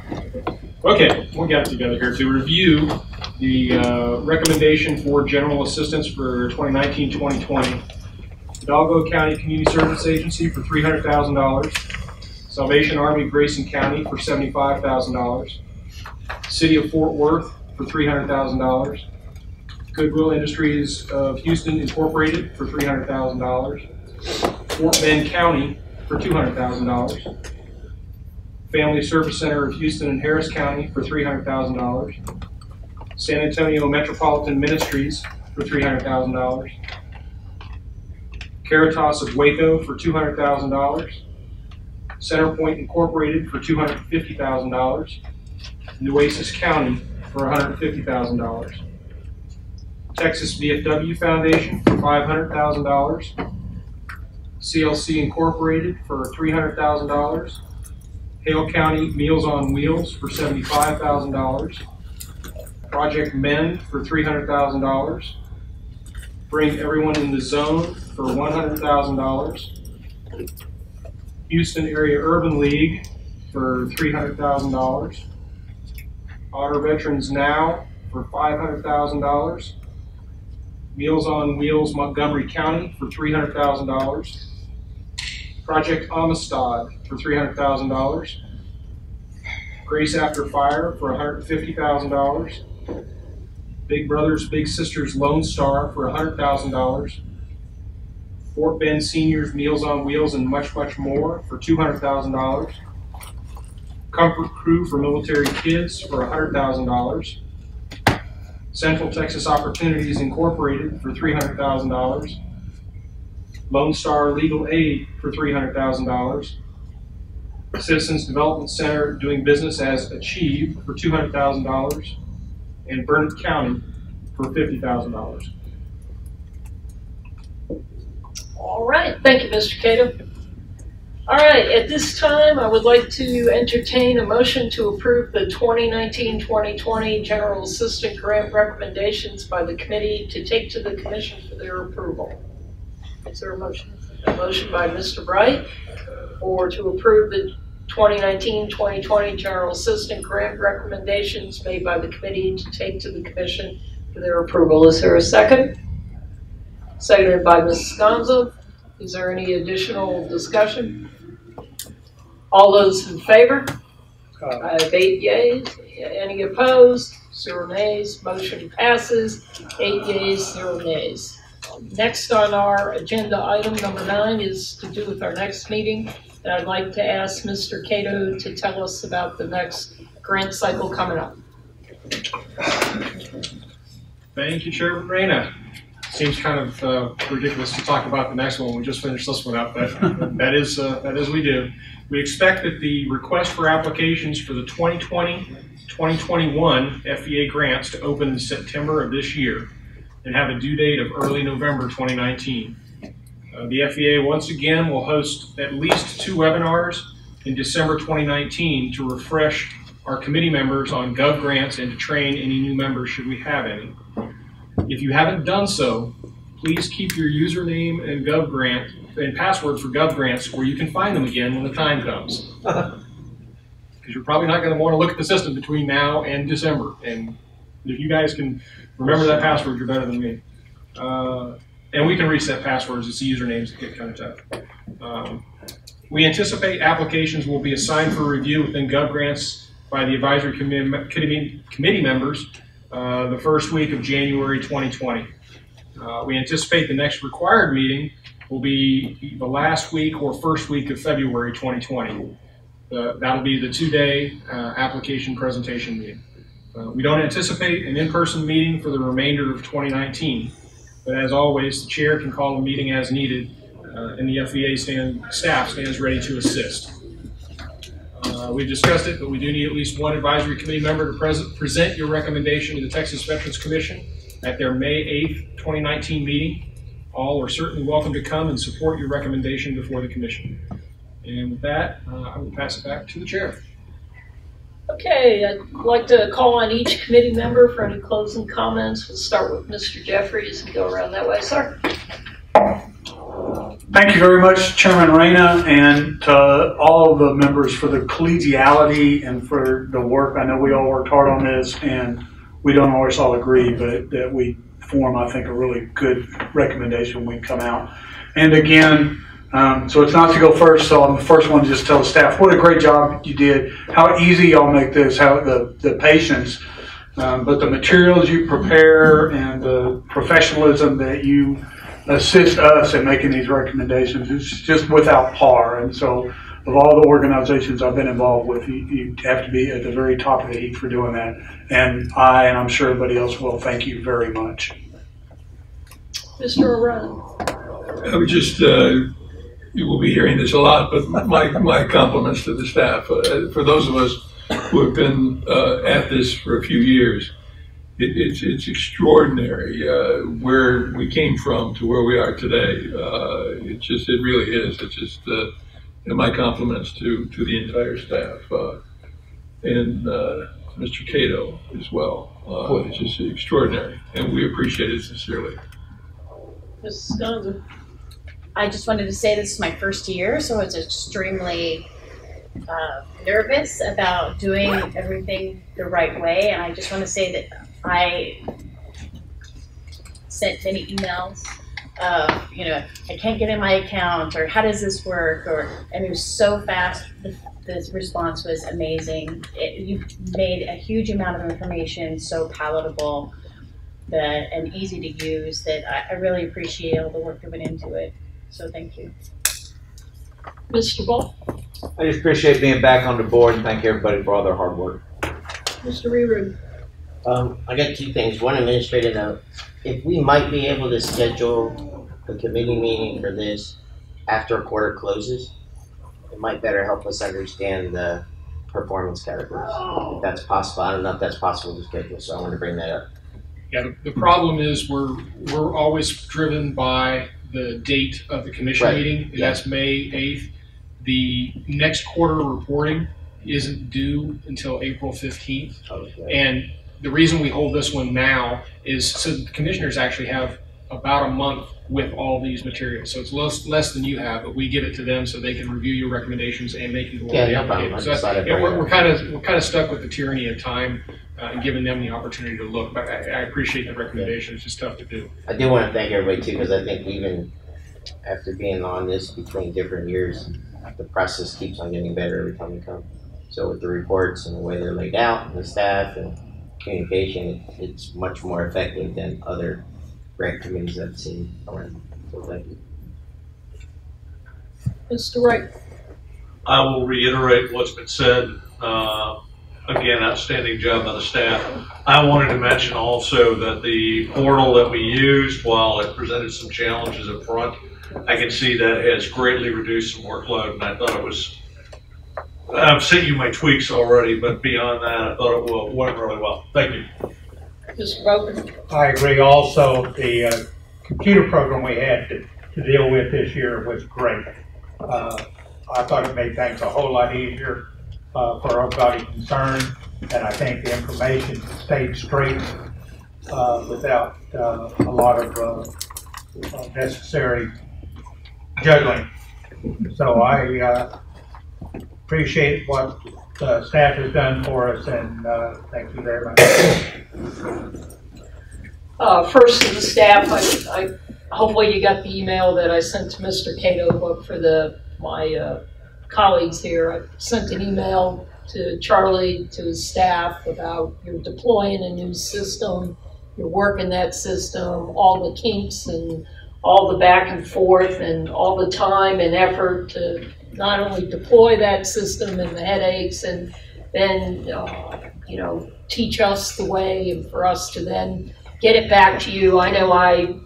Okay, we got it together here to review the recommendation for general assistance for 2019-2020. Hidalgo County Community Service Agency for $300,000. Salvation Army Grayson County for $75,000. City of Fort Worth for $300,000. Goodwill Industries of Houston Incorporated for $300,000. Fort Bend County for $200,000. Family Service Center of Houston and Harris County for $300,000. San Antonio Metropolitan Ministries for $300,000. Caritas of Waco for $200,000. Centerpoint Incorporated for $250,000. Nueces County for $150,000. Texas VFW Foundation for $500,000. CLC Incorporated for $300,000. Hale County Meals on Wheels for $75,000. Project Mend for $300,000. Bring Everyone in the Zone for $100,000. Houston Area Urban League for $300,000. Otter Veterans Now for $500,000. Meals on Wheels Montgomery County for $300,000. Project Amistad for $300,000. Grace After Fire for $150,000. Big Brothers Big Sisters Lone Star for $100,000. Fort Bend Seniors Meals on Wheels and much, much more for $200,000. Comfort Crew for Military Kids for $100,000. Central Texas Opportunities Incorporated for $300,000. Lone Star Legal Aid for $300,000. Citizens Development Center doing business as Achieve for $200,000. And Burnett County for $50,000. All right, thank you, Mr. Cato. All right, at this time, I would like to entertain a motion to approve the 2019-2020 General Assistant Grant recommendations by the committee to take to the commission for their approval. Is there a motion? A motion by Mr. Bright or to approve the 2019-2020 General Assistant Grant recommendations made by the committee to take to the commission for their approval. Is there a second? Seconded by Ms. Sconza. Is there any additional discussion? All those in favor? I have 8 yeas. Any opposed? 0 nays. Motion passes. 8 yeas, 0 nays. Next on our agenda, item number 9 is to do with our next meeting. And I'd like to ask Mr. Cato to tell us about the next grant cycle coming up. Thank you, Chairman Reyna. Seems kind of ridiculous to talk about the next one. We just finished this one up, but that is we do. We expect that the request for applications for the 2020-2021 FVA grants to open in September of this year and have a due date of early November 2019. The FVA once again will host at least 2 webinars in December 2019 to refresh our committee members on Gov grants and to train any new members should we have any. If you haven't done so, please keep your username and Gov grant and password for Gov grants where you can find them again when the time comes. Because you're probably not going to want to look at the system between now and December. And if you guys can remember that password, you're better than me. And we can reset passwords. It's the usernames that get kind of tough. We anticipate applications will be assigned for review within Gov grants by the advisory committee members the first week of January 2020. We anticipate the next required meeting will be the last week or first week of February 2020. That'll be the 2-day application presentation meeting. We don't anticipate an in-person meeting for the remainder of 2019, but as always, the chair can call a meeting as needed, and the FVA staff stands ready to assist. We've discussed it, but we do need at least 1 advisory committee member to present your recommendation to the Texas Veterans Commission at their May 8th, 2019 meeting. All are certainly welcome to come and support your recommendation before the commission. And with that, I will pass it back to the chair. Okay, I'd like to call on each committee member for any closing comments. We'll start with Mr. Jeffries and go around that way, sir. Thank you very much, Chairman Reyna, and to all of the members for the collegiality and for the work. I know we all worked hard on this, and we don't always all agree, but that we form, I think, a really good recommendation when we come out. And again, so it's not to go first, so I'm the first one to just tell the staff what a great job you did, how easy y'all make this, how the patience, but the materials you prepare and the professionalism that you assist us in making these recommendations is just without par. And so of all the organizations I've been involved with, you have to be at the very top of the heap for doing that. And I'm sure everybody else will, thank you very much. Mr. O'Ryan. I would just, you will be hearing this a lot, but my compliments to the staff. For those of us who have been at this for a few years, it's extraordinary where we came from to where we are today. It really is. It's just, and my compliments to the entire staff and Mr. Cato as well. It's just extraordinary, and we appreciate it sincerely. Ms. Johnson. I just wanted to say this is my first year, so I was extremely nervous about doing everything the right way. And I just want to say that I sent many emails of, you know, I can't get in my account, or how does this work, and it was so fast. The response was amazing. You made a huge amount of information so palatable and easy to use that I really appreciate all the work that went into it. So thank you. Mr. Ball. I just appreciate being back on the board and thank everybody for all their hard work. Mr. Reardon. I got two things. One, administrative note. If we might be able to schedule a committee meeting for this after a quarter closes, it might better help us understand the performance categories. If that's possible. I don't know if that's possible to schedule, so I want to bring that up. Yeah, the problem is we're always driven by the date of the commission meeting, and that's May 8th. The next quarter reporting isn't due until April 15th. Okay. And the reason we hold this one now is so the commissioners actually have about a month with all these materials. So it's less than you have, but we give it to them so they can review your recommendations and they can go on the application. So we're kind of stuck with the tyranny of time and giving them the opportunity to look. But I appreciate the recommendation. It's just tough to do. I do want to thank everybody too, because I think even after being on this between different years, the process keeps on getting better every time we come. So with the reports and the way they're laid out, and the staff and communication, it's much more effective than other grant committees I've seen around. So thank you. Mr. Wright. I will reiterate what's been said. Again, outstanding job by the staff. I wanted to mention also that the portal that we used, while it presented some challenges up front, I can see that has greatly reduced some workload, and I thought it was, I've sent you my tweaks already, but beyond that, I thought it went really well. Thank you. Mr. Bowman. I agree also. The computer program we had to deal with this year was great. I thought it made things a whole lot easier for everybody concerned, and I think the information stayed straight without a lot of necessary juggling. So I appreciate what the staff has done for us, and thank you very much. First to the staff, I hopefully you got the email that I sent to Mr. Cato, but for my colleagues here, I sent an email to Charlie, to his staff, about you're deploying a new system, you're working that system, all the kinks and all the back and forth and all the time and effort to not only deploy that system and the headaches, and then you know, teach us the way, and for us to then get it back to you. I know I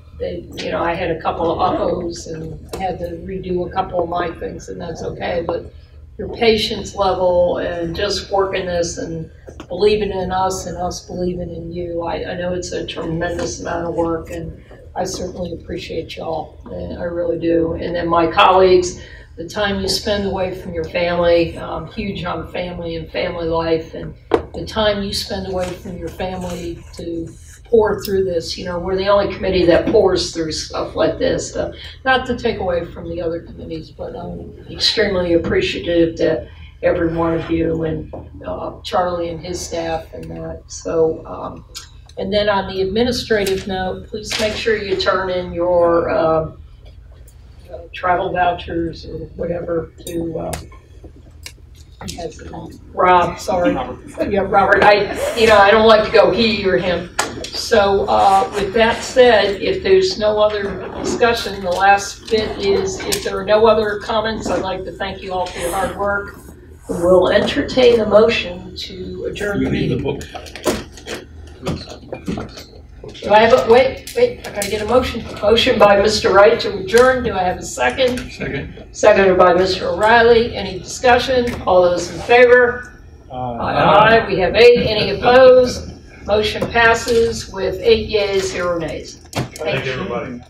had a couple of uppos and had to redo a couple of my things, and that's okay, but your patience level and just working this and believing in us and us believing in you, I know it's a tremendous amount of work, and I certainly appreciate y'all, I really do. And then my colleagues, the time you spend away from your family, huge on family and family life, and the time you spend away from your family to pour through this. You know, we're the only committee that pours through stuff like this. Not to take away from the other committees, but I'm extremely appreciative to every one of you, and Charlie and his staff and that. So, and then on the administrative note, please make sure you turn in your travel vouchers or whatever to Rob, sorry. Yeah, Robert. I don't like to go he or him. So with that said, if there's no other discussion, the last bit is if there are no other comments, I'd like to thank you all for your hard work. We'll entertain a motion to adjourn the meeting. Do I have a, wait, I gotta get a motion. Motion by Mr. Wright to adjourn. Do I have a second? Second. Seconded by Mr. O'Reilly. Any discussion? All those in favor? Aye. We have 8. Any opposed? Motion passes with 8 yeas, 0 nays. Thank you, everybody.